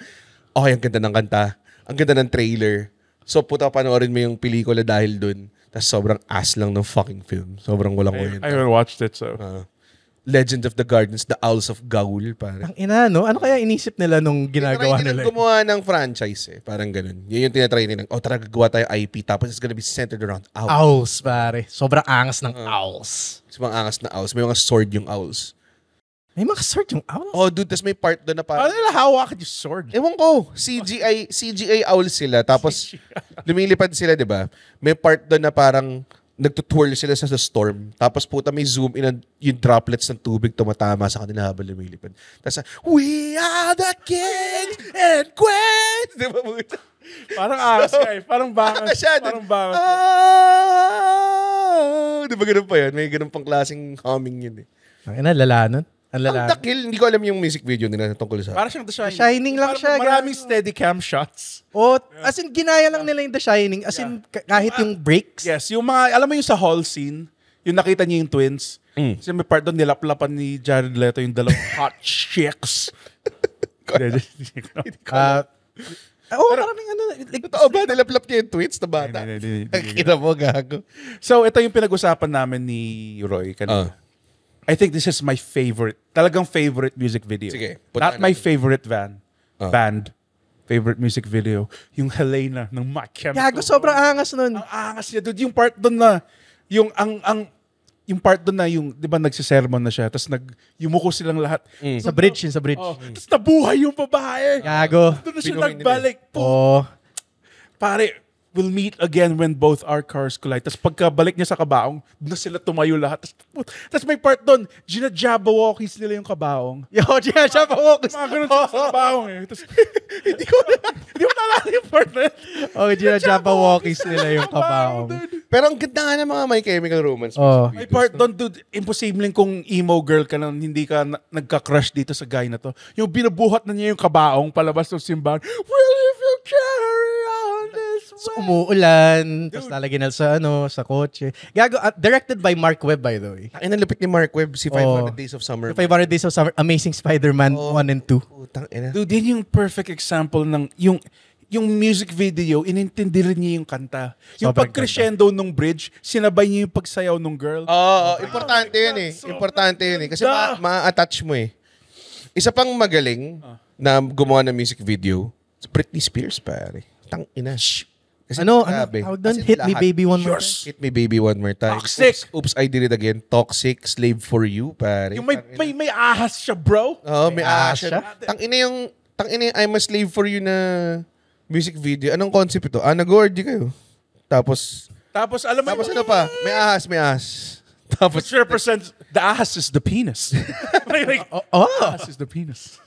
Okay, ang ganda ng kanta. Ang ganda ng trailer. So, puta, panoorin mo yung pelikula dahil dun. Tapos sobrang ass lang ng fucking film. Sobrang walang kwenta. I haven't watched it, so... Legend of the Gardens, The Owls of Gaul, pare. Ang ina, no? Ano kaya inisip nila nung ginagawa Tinatry nila? gumawa ng franchise eh. Parang ganun. Yun yung tinatry nila. Tara, gagawa tayo IP. Tapos it's gonna be centered around owls. Owls, pare. Sobrang angas ng owls. Mas mga angas na owls. May mga sword yung owls. May mga sword yung owls? Oh, dude, tas may part doon na Paano parang... nila hawakan yung sword? Ewan ko, CGI owls sila. Tapos lumilipad sila, di ba? May part doon na parang nagtutwirl sila sa storm. Tapos puta may zoom in yung droplets ng tubig tumatama sa kanila habang lumilipad. Tapos, we are the kings and queens! Di ba? Parang angas ka eh. Parang bangas. Parang bangas. Di ba ganun pa yan? May ganun pang klaseng humming yun eh. Ang ina, lala nun. Ang Ang lala. The Kill, hindi ko alam yung music video nila tungkol sa... Parang siyang The Shining. The Shining lang Parang siya, Maraming gago. steady cam shots. Oh, as in, ginaya lang nila yung The Shining. As in, kahit yung breaks. Yes, yung mga, alam mo yung sa hall scene, yung nakita niyo yung twins. Kasi may part doon, nilaplapan ni Jared Leto yung dalawang hot chicks. Maraming ano. Like, Totoo ba? Nilaplap niya yung tweets na bata? Kita mo, gago. So, ito yung pinag-usapan namin ni Roy kanina. I think this is my favorite, talagang favorite music video. Sige, Not my favorite band. Favorite music video. Yung Helena ng My Chemical gago, sobrang angas nun. Ang angas niya, dude. Yung part doon na, yung part doon na yung, di ba, nagsisermon na siya, tapos yumuko silang lahat. Sa bridge, yun sa bridge. Oh, tapos nabuhay yung babae. Gago. Doon na siya Binuhay nila. nagbalik. Oh. Pare, we'll meet again when both our cars collide. Tapos pagkabalik niya sa kabaong, doon na sila tumayo lahat. Tapos may part doon, ginajabawalkies nila yung kabaong. Yo, siya pa walk. Mga ganun sila sa kabaong eh. Tapos, hindi ko naalala yung part na yun. Okay, ginajaba walkies nila yung kabaong. Pero ang ganda nga ng mga My Chemical Romance Oh. music May videos, part no? doon, dude, imposibleng kung emo girl ka na hindi ka nagka-crush dito sa guy na to. Yung binubuhat na niya yung kabaong palabas ng simbahan. Will you carry on this way? So, umuulan, tapos lalagyan na sa kotse. Gago, directed by Mark Webb, by the way. Ay, nalupit ni Mark Webb, si 500 Days of Summer. 500 Days of Summer, Amazing Spider-Man 1 and 2. Putang ina. Dude, yun yung perfect example ng yung music video, inintindi rin niya yung kanta. Yung Sobrang pag-crescendo nung bridge, sinabay niya yung pagsayaw nung girl. Oo, importante yun eh. Importante yun eh. Kasi ma-attach mo eh. Isa pang magaling na gumawa ng music video, Britney Spears, pare. Tang ina. Kasi grabe. Tawag doon? As in Hit Me lahat. Baby One More Time. Hit Me Baby One More Time. Toxic. Oops, I Did It Again. Toxic. Slave for You, pare. Yung may ahas siya, bro. Oo, may ahas siya. siya. Tangina yung I'm a Slave for You na music video. Anong concept ito? Nag-orgy kayo. Tapos Alam mo, ano pa? May ahas. Tapos, which represents, the ahas is the penis. like, ahas is the penis.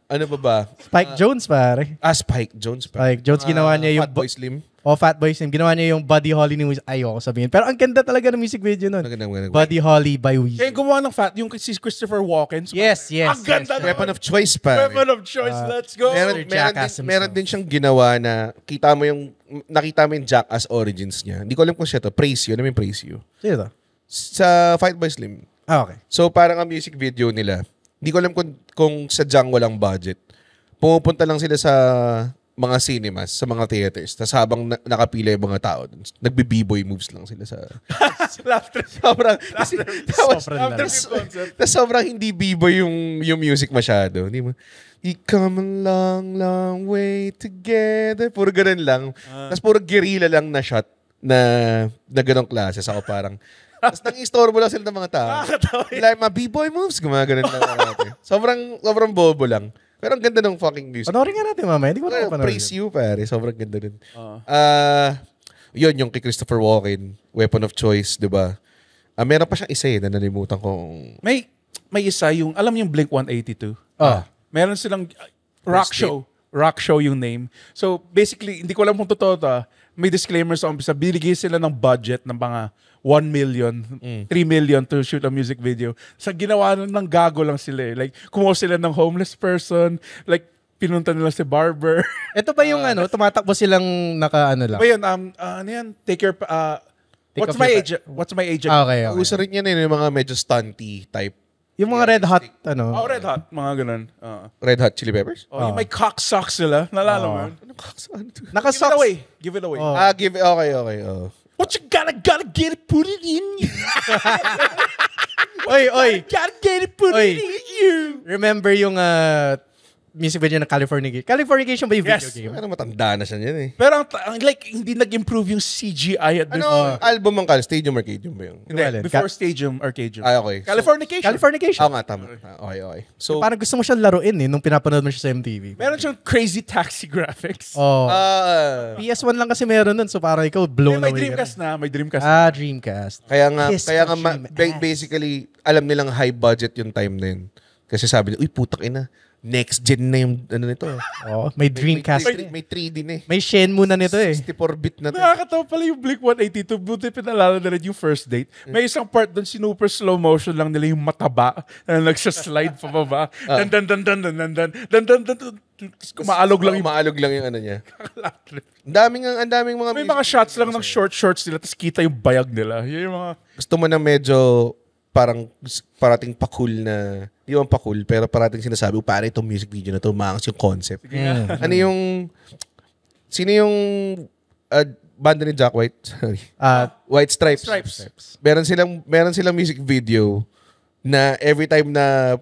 ano ba? Spike Jones, pare. Spike Jones pa. Spike Jones, ginawa niya yung... Fatboy Slim. Fatboy Slim. Ginawa niya yung Buddy Holly ni Wiz. Ayoko sabihin. Pero ang ganda talaga ng music video nun. Maganda. Buddy Holly by Wiz. Kaya gumawa ng yung si Christopher Walken. Yes. Ang ganda. Weapon of Choice pa. Weapon of choice. Let's go. Meron din siyang ginawa na nakita mo yung Jackass origins niya. Hindi ko alam kung siya to. Praise You. Ano yung Praise You? Sino to? Sa Fatboy Slim. Okay. So parang ang music video nila, hindi ko alam kung sadyang walang budget. Pumupunta lang sila sa mga cinemas, sa mga theaters. Tapos habang nakapila yung mga tao, nagbe-b-boy moves lang sila sa... sobrang hindi b-boy yung music masyado. Hindi mo, we come a long, long way together. Puro ganun lang. Tapos puro guerrilla lang na shot na ganong klase. Saka parang... Tapos nang-istorbo lang sila ng mga tao. Like, mga b-boy moves, gumaganon lang natin. Sobrang bobo lang. Pero ang ganda ng fucking music. Panoorin nga natin mamaya. Hindi ko na panoorin. Praise You, pare. Sobrang ganda din. Yun, yung kay Christopher Walken, Weapon of Choice, di ba? Meron pa siyang isa na nalimutan kong... May isa yung, alam yung Blink-182? Meron silang rock show. Rock show yung name. So basically, hindi ko alam kung totoo to. May disclaimer sa umpisa. Binigay sila ng budget ng mga 1 million, 3 million to shoot a music video. Sa ginawa ng gago lang sila. Like, kumuha sila ng homeless person. Like, pinunta nila si barber. Ito ba yung tumatakbo silang naka-ano lang? Ba yun, ano yan? Take your... What's my age? What's my age? Okay. Uso rin yan yung mga medyo stunty type. Yung mga red hot, Red hot. Mga ganun. Red Hot Chili Peppers? Yung may cock socks sila. Nalala mo yun? Anong kakasaan to? Naka-socks. Give it away. Okay. What you gotta get it, put it in you. Oy. Gotta get it, put it in you. Remember yung music video ng Californication? Californication ba yung video Yes. game? Ano, matanda na siya yan eh. Pero like, hindi nag-improve yung CGI at this. Ano album ang Stadium Arcadium ba yun? Hindi, Alin? before Stadium, Arcadium. Okay. Californication. Californication. Oo nga, tama. Okay. So, Parang gusto mo siyang laruin nung pinapanood mo siya sa MTV. Meron siyang crazy taxi graphics. Oh. ah, PS1 lang kasi meron nun, so parang ikaw blown May away. Dreamcast na. May Dreamcast. Dreamcast. kaya nga, Kiss ma- Dream basically, alam nilang high budget yung time na yun. Kasi sabi nila, uy, putak ina. Next gen na yung ano nito. Oh, may Dreamcast. May 3D na eh. May Shenmue na nito eh. 64-bit na to. Nakakatawa pala yung Blink-182. Buti pinalala na rin yung first date. May isang part doon, super slow motion lang nila yung mataba na nagsaslide pa baba. Kumaalog lang yung... Maalog lang yung ano niya. Ang daming mga May music mga shots lang ng shorts nila tapos kita yung bayag nila. Yun yung mga... gusto mo na medyo parang parating pa-cool na, di man pa-cool, pero parating sinasabi, pare itong music video na to, maangas yung concept. Ano yung, sino yung banda ni Jack White? Sorry. White Stripes. Meron silang music video na every time na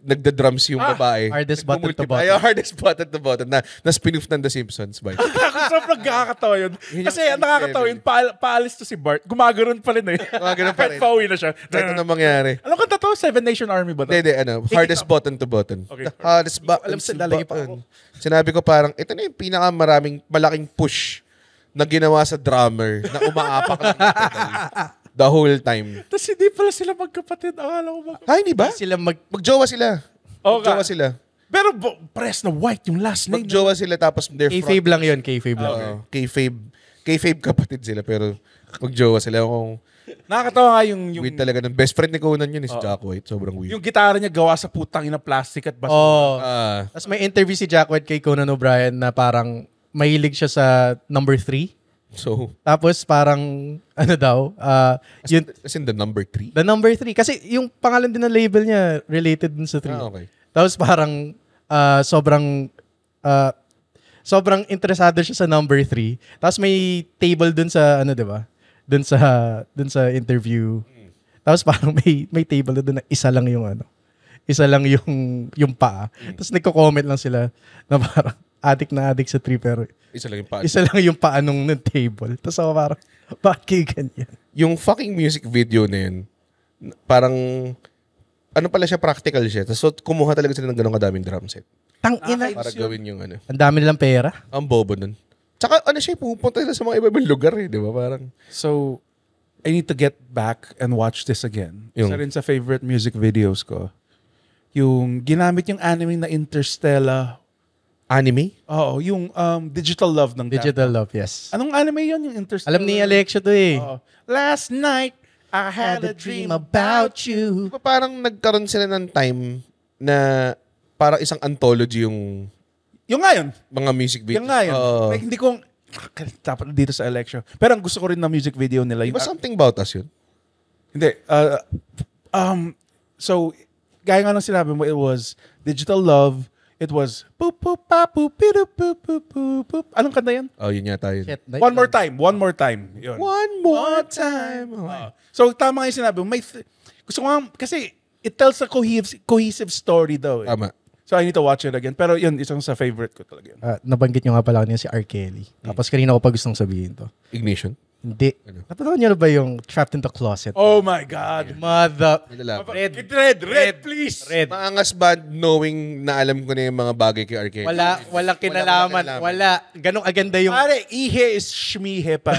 nagda-drums yung babae. Hardest button to Ay, button. hardest button to button na spin-off ng The Simpsons. By Sobrang nakakatawa yun. Kasi ang nakakatawa yun, paalis to si Bart, gumaganon pa rin eh. Gumaganon pa rin. Kahit pauwi na siya. Ito na mangyari. Alam ko to, Seven Nation Army ba to? Hindi, hardest button to button. Okay. The hardest button Alam to lalagay pa button. Sinabi ko parang, ito na yung malaking push na ginawa sa drummer na umaapak lang ng pedal the whole time. Tapos hindi pala sila magkapatid. Akala ko ba? Ay, hindi ba? Sila Magjowa sila. Magjowa sila. Pero press na white yung last name. Magjowa sila tapos they're K-Fave lang yun. K-Fave lang. K-Fave kapatid sila pero magjowa sila. Kung Nakakatawa nga yung weird talaga ng best friend ni Conan yun si Jack White. Sobrang weird. yung gitara niya gawa sa putang ina plastic at basura. Oh. Ah, Tapos may interview si Jack White kay Conan O'Brien na parang mahilig siya sa number 3. so, Tapos parang, ano daw, yun, as in the number 3? the number 3. Kasi yung pangalan din ng label niya related dun sa 3. Okay. Tapos parang sobrang interesado siya sa number 3. Tapos may table dun sa ano, 'di ba? Dun sa interview. Tapos parang may table doon na isa lang yung paa. Tapos nagko-comment lang sila na parang addict sa 3 pero Isa lang yung paa. isa lang yung paa nung table. Tapos ako parang, bakit kayo ganyan? Yung fucking music video na yun, parang, ano pala siya, practical siya. Tapos so, kumuha talaga sila ng ganun kadaming drum set. Tangina. Para gawin yung ano. Ang dami nilang pera. Ang bobo nun. Tsaka ano siya, pupunta sila sa mga iba-ibang lugar eh, di ba? Parang, So, I need to get back and watch this again. Yung- Isa rin sa favorite music videos ko. Yung ginamit yung anime na Interstellar. anime? Oo, yung Digital Love ng Digital Daft. Love, yes. Anong anime yun? Yung Interstellar? Alam ni Alexia to eh. Oo. Last night, I had a dream about you. Di ba parang nagkaroon sila ng time na parang isang anthology yung Yung nga yun. mga music video. Yung nga yun. Oo. Like, hindi ko, dapat dito sa election. Pero ang gusto ko rin na music video nila. Di ba something about us yun? Hindi. So, gaya nga nang sinabi mo, it was Digital Love. It was poop poop pa poop pidu poop poop poop poop. Anong kanta yan? Oh, yun yata yun. Shit, One more time. Yun. One more time. So, tama nga yung sinabi mo. Gusto ko nga, kasi it tells a cohesive story daw. Eh. Tama. So, I need to watch it again. Pero yun, isang sa favorite ko talaga yun. Nabanggit nyo nga pala kanina si R. Kelly. Tapos kanina ko pa gustong sabihin to. Ignition. Hindi. Napanood niyo na ba yung Trapped in the Closet? Oh my God. Red, please. Red. Maangas ba knowing na alam ko na yung mga bagay kay R. Kelly? Walang kinalaman. Wala. Ganong aganda yung... Pare, ihe is shmihe pa.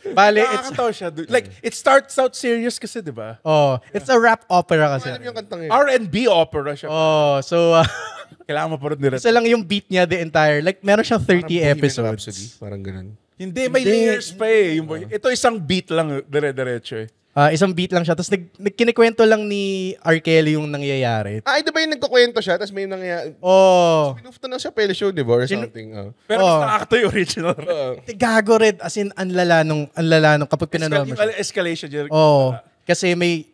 Bale, Nakakatawa siya. Dude. Like, it starts out serious kasi, di ba? it's a rap opera kasi. Alam yung kantang yun. R&B opera siya. So, Kailangan mo pa rin direct. isa lang yung beat niya the entire, like, meron siyang 30 Bohemian episodes. Rhapsody, parang ganun. Hindi, may layers pa eh. Ito isang beat lang, dire-diretso eh. Isang beat lang siya. Tapos kinikwento lang ni R. Kelly yung nangyayari. Ay, di ba yung nagkukwento siya, tapos may nangyayari. Pinufto na siya pele show, di ba? Or something. Pero mas nakakatawa yung original. Gago red. As in, ang lala nung kapag pinanood mo siya. Escalation dyan. Kasi may,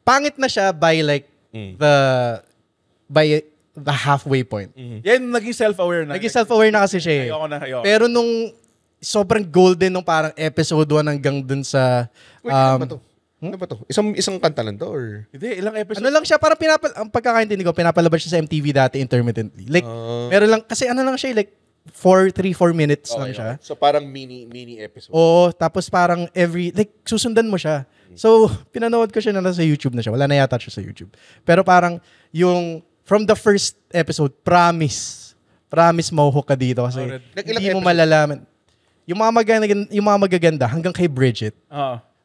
pangit na siya by like, the halfway point. Yan, naging self-aware na. Naging self-aware na kasi siya eh. Ayoko. Pero nung sobrang golden nung parang episode 1 hanggang dun sa... Wait, ano ba to? Ano ba to? Isang kanta lang to? Or? Hindi, ilang episode? Ano lang siya, parang ang pagkakaintindi ko, pinapalabas siya sa MTV dati intermittently. Like, meron lang, kasi ano lang siya, like, 4 minutes lang siya. So parang mini episode. Oo, tapos parang susundan mo siya. So, pinanood ko siya na sa YouTube na siya. Wala na yata siya sa YouTube. Pero parang, from the first episode, promise mauhook ka dito kasi hindi mo malalaman. Yung mga magaganda hanggang kay Bridget.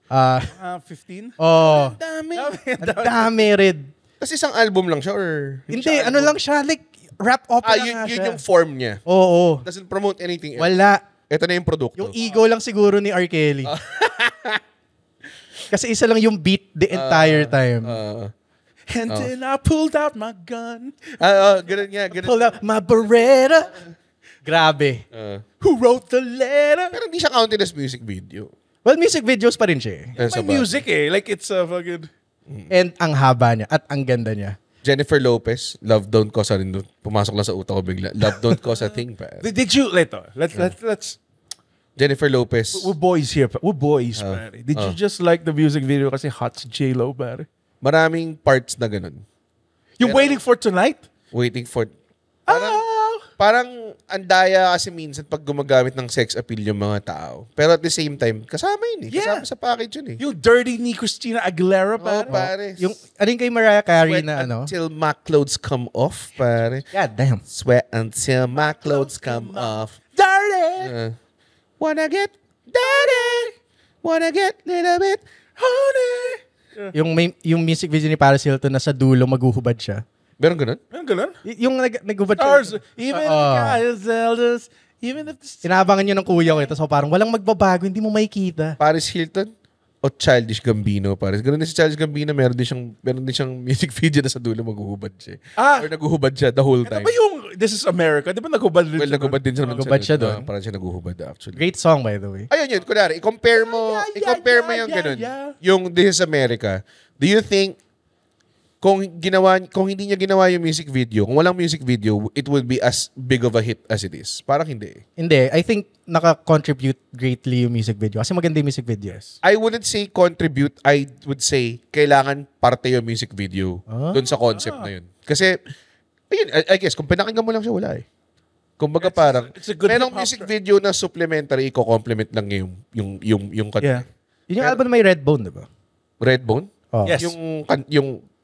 15? Oh. Ang dami red. Tapos isang album lang siya or? Hindi, ano lang siya, like rap opera nga siya. Yun yung form niya. Oo. Doesn't promote anything else. Wala. Ito na yung produkto. Yung ego lang siguro ni R. Kelly. Kasi isa lang yung beat the entire time. And then I pulled out my gun. Ganun nga. Pulled out my Beretta. Grabe. Who wrote the letter? Pero hindi siya counted as music video. Well, music videos pa rin siya eh. May music eh. Like it's a fucking... And ang haba niya at ang ganda niya. Jennifer Lopez, Love Don't Cause a... Pumasok lang sa utak ko bigla. Love Don't Cause a Thing, pa. Did you... Let's... Jennifer Lopez. We're boys here. We're boys, pare. Did you just like the music video kasi hot si J-Lo, pare? Maraming parts na ganun. Yung Waiting for Tonight? Waiting for... Parang andaya kasi minsan pag gumagamit ng sex appeal yung mga tao. Pero at the same time, kasama yun eh. Kasama sa package yun eh. Yung Dirty ni Christina Aguilera, pare. Pare. Yung, alin kay Mariah Carey Sweat na ano? until my clothes come off, pare. God damn. Sweat until my clothes come off. Dirty! Wanna get dirty. Wanna get little bit honey. Yung music video ni Paris Hilton na sa dulo maghuhubad siya. Meron ganun? Anong ganun? Yung naghubad Stars, siya. even the guys, elders, even if the... Inabangan yun ng kuya ko. Tapos parang walang magbabago, hindi mo makikita. Paris Hilton o Childish Gambino, Paris. Ganun din si Childish Gambino, meron din siyang music video na sa dulo maghuhubad siya. Or naghuhubad siya the whole time. Ano ba yung This is America? Di ba naghubad rin Well, naghubad din siya. Naghubad siya doon. Parang siya naghuhubad actually. Great song, by the way. Ayun yun, kunwari, i-compare mo yung ganun. Yung This is America. Do you think kung hindi niya ginawa yung music video, kung walang music video, it would be as big of a hit as it is? Parang hindi. Hindi. I think naka-contribute greatly yung music video. Kasi maganda yung music video. I wouldn't say contribute. I would say kailangan parte yung music video doon sa concept na yun. Kasi, ayun, I guess, kung pinakinggan mo lang siya, wala eh. Kumbaga parang, merong music video na supplementary, i-complement lang yung kanta. Yeah. Yun yung album na may Redbone, di ba? Redbone? Oh. Yes.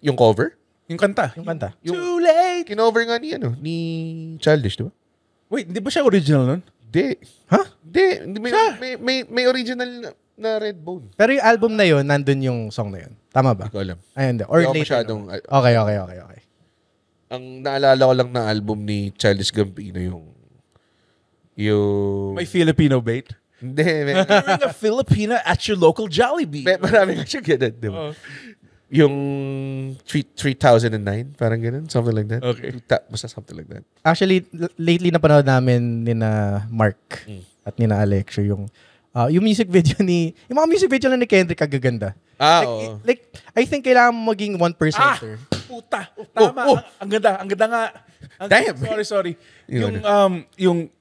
Yung cover? Yung kanta. Yung kanta. Too late! Kinover nga ni Childish, di ba? Wait, hindi ba siya original nun? Hindi. Ha? Hindi. May original na Redbone. Pero yung album na yun, nandun yung song na yun. Tama ba? Hindi ko alam. Ayun, or Hindi ako later. masyadong... Okay. Ang naalala ko lang na album ni Childish Gambino yung... May Filipino bait? Hindi. Bring a Filipina at your local Jollibee. Marami nga siya ganun, di ba? Yung 3009, parang ganun. Something like that. Okay. Basta something like that. Actually, lately napanood namin ni na Mark at ni na Alexio yung music video yung mga music video lang ni Kendrick kagaganda. Oo. Like, I think kailangan mo maging 1%er. Puta. Tama. Ang ganda nga. Damn. Sorry. Yung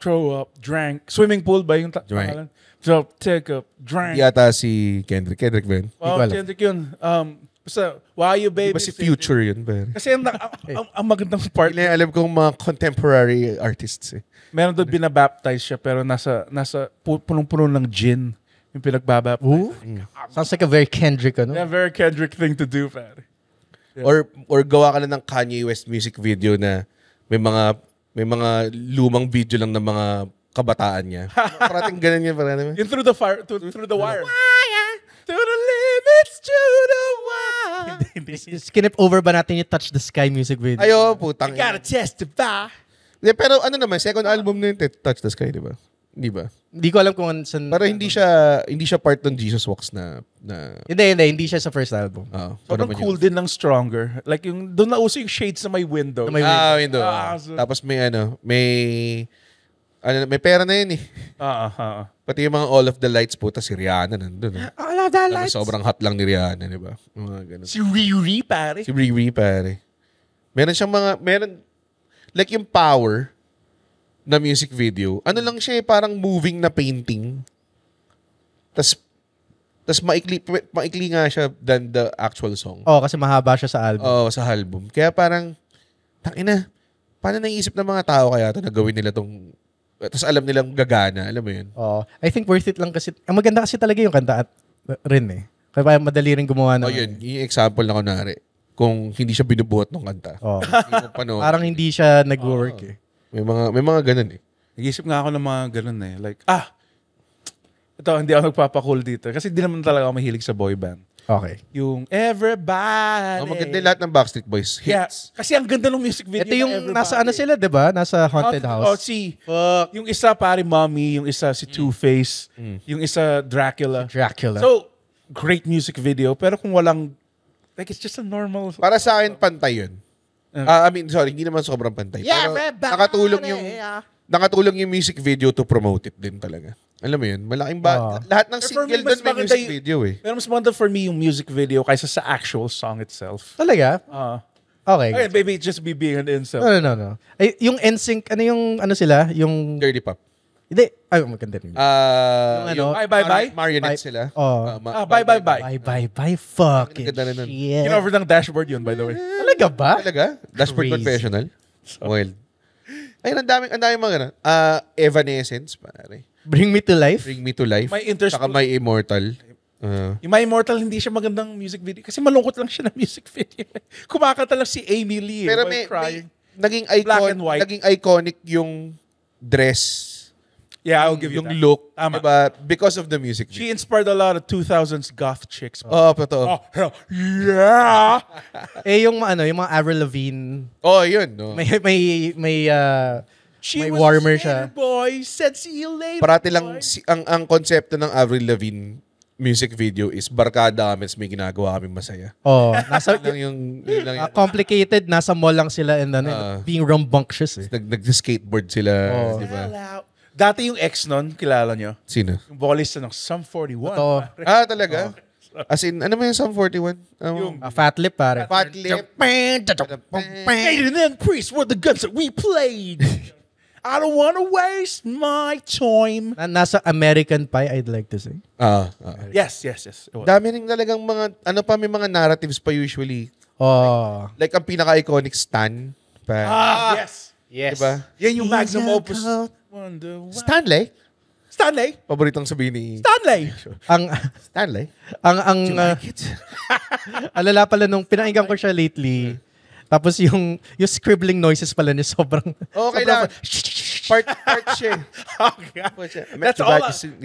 throw up, drank, swimming pool ba yung pangalan? So, take up, drank. Yata si Kendrick. Kendrick ba yun? Kendrick yun. Basta, why you baby? Di ba si Future yun? Ba? Kasi ang magandang part. Hindi alam kong mga contemporary artists eh. Meron doon binabaptize siya pero nasa punong-puno ng gin yung pinagbabaptize. Sounds like a very Kendrick, ano? Yeah, very Kendrick thing to do, pare. Or gawa ka na ng Kanye West music video na may mga lumang video lang ng mga kabataan niya. Parating ganun yun. Yung through the fire, through the wire. To the limits, to the wire. Skinip over ba natin yung Touch the Sky music video? Ayo, putang. Gotta testify. Pero ano naman, second album na yun, Touch the Sky, di ba? Hindi ba? Hindi ko alam kung saan. Pero hindi siya part ng Jesus Walks na Hindi siya sa first album. Sobrang cool din ng Stronger. Like yung, doon na uso yung shades na may window. window. So, Tapos may pera na yun eh. Pati yung mga All of the Lights po, si Rihanna nandun. All of the lights. Sobrang hot lang ni Rihanna, di ba? Mga ganun. Si Riri, pare. Si Riri, pare. Meron like yung Power na music video, ano lang siya parang moving na painting. Tas maikli nga siya than the actual song. Kasi mahaba siya sa album. Sa album. Kaya parang, tangina, paano naisip ng mga tao kaya ito na gawin nila tong, tapos alam nilang gagana, alam mo yun? I think worth it lang kasi, ang maganda kasi talaga yung kanta at rin eh. Kaya parang madali rin gumawa ng... yun. Yung example na kunwari, kung hindi siya binubuhat ng kanta. Parang hindi siya nag-work eh. May mga ganun eh. Nag-isip nga ako ng mga ganun eh. Like, ito, hindi ako nagpapacool dito. Kasi di naman talaga ako mahilig sa boy band. Okay. Yung Everybody. Maganda lahat ng Backstreet Boys hits. Yeah, kasi ang ganda ng music video. Ito yung nasa ano sila, di ba? Nasa Haunted House. Yung isa pare Mommy, yung isa si Two-Face, yung isa Dracula. So, great music video. Pero kung walang, like it's just a normal... Para sa akin, pantay yun. Hindi naman sobrang pantay. Pero nakatulong yung music video to promote it din talaga. Alam mo yun, malaking lahat ng single doon may music video eh. Pero mas maganda for me yung music video kaysa sa actual song itself. Talaga? Okay. Okay, maybe just be being an incel. No. Ay, yung NSYNC, ano sila? Yung... Girly Pop. Hindi. Ay, maganda rin. Yung Bye. Marionette sila. Bye. Bye. Fuck it. Shit. Over ng dashboard yun, by the way. Talaga ba? Talaga? Dashboard Confessional? Wild. Ayun, ang daming mga ganun. Evanescence, pare. Bring Me to Life? Bring Me to Life. Saka My Immortal. Yung My Immortal, hindi siya magandang music video. Kasi malungkot lang siya na music video. Kumakanta lang si Amy Lee. Pero may naging iconic yung dress. Yeah, I'll give you yung that. Look. Diba? Because of the music video. She inspired a lot of 2000s goth chicks. Totoo. Yeah! Yung mga Avril Lavigne. Yun. No. May warmer siya. Boy said see you later. Parati lang ang konsepto ng Avril Lavigne music video is barkada kami, may ginagawa kami masaya. Nasa yun lang yung complicated, nasa mall lang sila and being rambunctious eh. Nag-skateboard sila, di ba? Dati yung ex nun, kilala nyo? Sino? Yung vocalist ng Sum 41. Talaga? As in, ano mo yung Sum 41? Fat Lip, pare. Fat Lip. Hated and Priest were the guns that we played. I don't want to waste my time. Nasa American Pie, I'd like to say. Yes. Dami rin talagang mga, may mga narratives pa usually. Like ang pinaka-iconic Stan. Yes. Diba? Yan yung magnum opus. Stanley? Paboritong sabihin ni... Stanley? Alala pala nung pinakinggan ko siya lately. Tapos yung scribbling noises pala niya sobrang... Okay lang. Part siya.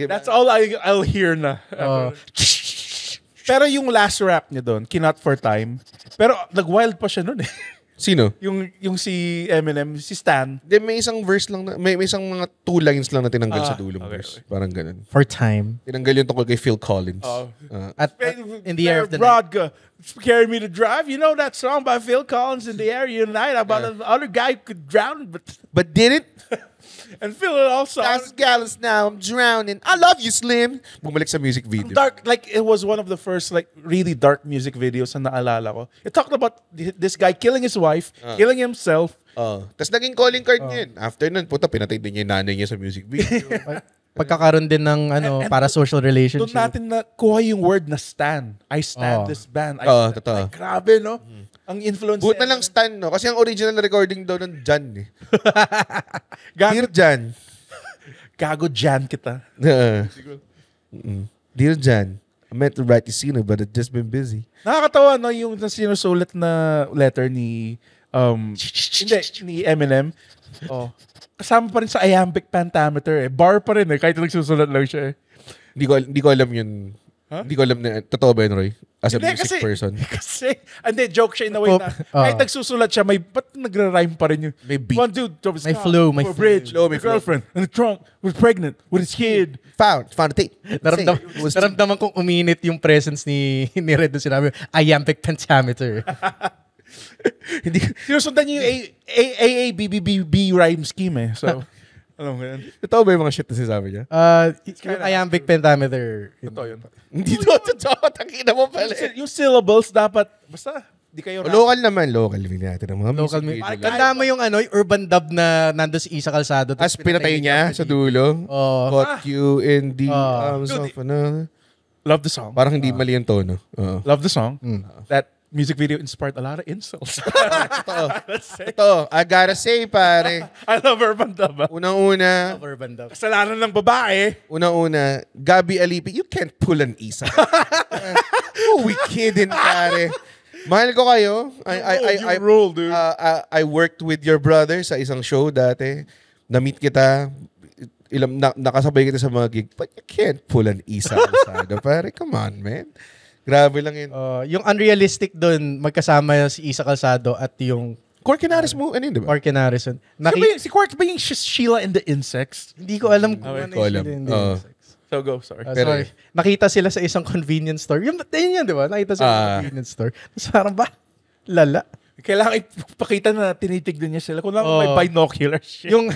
That's all I'll hear na. Pero yung last rap niya doon, Cannot for Time. Pero nag-wild pa siya noon eh. Sino? Yung si Eminem, si Stan. May isang verse lang, may isang mga 2 lines lang na tinanggal sa dulong verse. Parang ganun. For Time. Tinanggal yung tungkol kay Phil Collins. At In the Air of the Night. Carry Me to Drive. You know that song by Phil Collins, In the Air of the Night, about the other guy who could drown, but didn't? And Phil also... That's gallus now, I'm drowning. I love you, Slim. Bumalik sa music video. Dark, like it was one of the first like really dark music videos na naalala ko. It talked about this guy killing his wife, killing himself. Tapos naging calling card niya yun. After nun, pinatay din niya yung nanay niya sa music video. pagkakaroon din ng para-social relationship. Doon natin na kuha yung word na stan. I stand this band. Totoo. Ay, grabe, no? Ang influence. Buti na lang Stan, no? Kasi ang original na recording daw ng Jan, eh. Dear Jan. Gago Jan kita. Dear Jan, I meant to write you sooner, but I've just been busy. Nakakatawa, no? Yung sinusulat na letter ni ni Eminem. Oh. Kasama pa rin sa iambic pentameter eh. Bar pa rin eh, kahit nagsusulat lang siya eh. Hindi ko alam yun. Huh? Hindi ko alam na, totoo ba yun, Roy? As a music person. Kasi, joke siya in a way na, kahit nagsusulat siya, ba't nagra-rhyme pa rin yun? May beat. One dude drove his May car flow, over a bridge, flow. with a girlfriend, in the trunk, was pregnant, with his kid. Found the tape. Naramdaman kong uminit yung presence ni Red doon sinabi, iambic pentameter. Hindi sinusundan niyo yung AABBB rhyme scheme eh. So, alam mo yan. Totoo ba yung mga shit na sinasabi niya? Yung iambic pentameter. Totoo yun. Hindi totoo. Tangina mo pala. Yung syllables dapat, basta, di kayo local naman. Local din natin ang mga Local music video. Tanda mo yung yung urban dub na nando si Isa Calzado. As pinatay niya sa dulo. Caught you in the arms of another. Love the song. Parang hindi mali yung tono. Love the song. That music video inspired a lot of insults. Ito, I gotta say, pare. I love urban dub. Unang-una, Urban dub. Kasalanan ng babae. unang-una, Gabi Alipi, you can't pull an Isa. Who we kidding, pare? Mahal ko kayo. I rule, dude. I worked with your brother sa isang show dati. Na-meet kita. Nakasabay kita sa mga gig. But you can't pull an Isa. Pare, come on, man. Grabe lang yun. Yung unrealistic doon, magkasama si Isa Calzado at yung Corkinaris mo, ano yun, di ba? Quark and Harrison. Si Quark ba yung Sheila and the Insects? Hindi ko alam kung Ko alam. So go, sorry. Sorry. Nakita sila sa isang convenience store. Yun yan, di ba? Nakita sila sa convenience store. Tapos parang ba? Lala. Kailangan ipakita na tinitignan niya sila. Kung lang may binoculars siya. Yung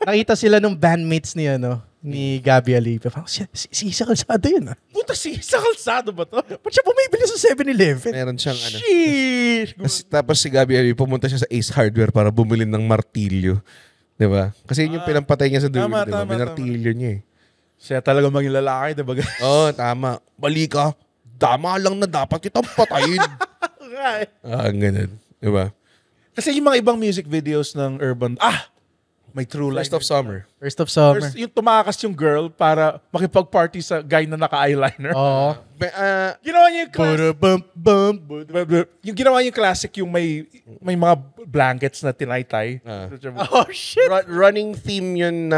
nakita sila nung bandmates ni Gabi Alipi. Si Isa Calzado yun ah. Puta, si Isa Calzado ba to? Ba't siya bumibili sa 7-Eleven? Meron siyang ano. Sheesh! Tapos si Gabi Ali, pumunta siya sa Ace Hardware para bumili ng martilyo. Di ba? Kasi yun yung pinampatay niya sa dulo. Di ba? Minartilyo niya eh. Siya talaga maging lalaki, di ba? Oo, tama. Bali ka. Dama lang na dapat kitang patayin. Ang ganun. Di ba? Kasi yung mga ibang music videos ng urban... May True Life. First of Summer. First of Summer. Yung tumakas yung girl para makipag-party sa guy na naka-eyeliner. Oo. Ginawa niya yung classic. Yung ginawa niya yung classic, yung may mga blankets na tinaytay. Oh, shit! Running theme yun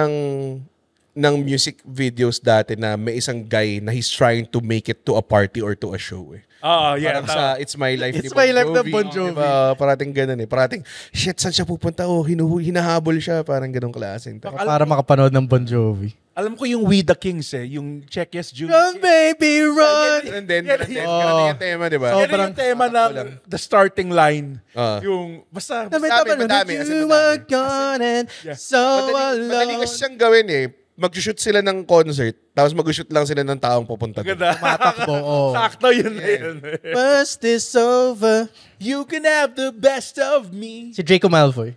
ng music videos dati na may isang guy na he's trying to make it to a party or to a show eh. Yeah. Parang sa It's My Life It's My Life ng Bon Jovi. Diba? Parating ganun eh. Parating, shit, saan siya pupunta? Hinahabol siya. Parang ganung klaseng. Para makapanood ng Bon Jovi. Alam ko yung We the Kings yung Check Yes June. Run, baby, run! And then, ganun yung tema, di ba? Yan yung tema na the starting line. Yung, basta, madami. You were gone and so alone. Madali kasi siyang gawin eh. Mag-shoot sila ng concert, tapos mag-shoot lang sila ng taong pupunta doon. Tumatakbo, Sakto yun na yun. Bust is over. You can have the best of me. Si Draco Malfoy.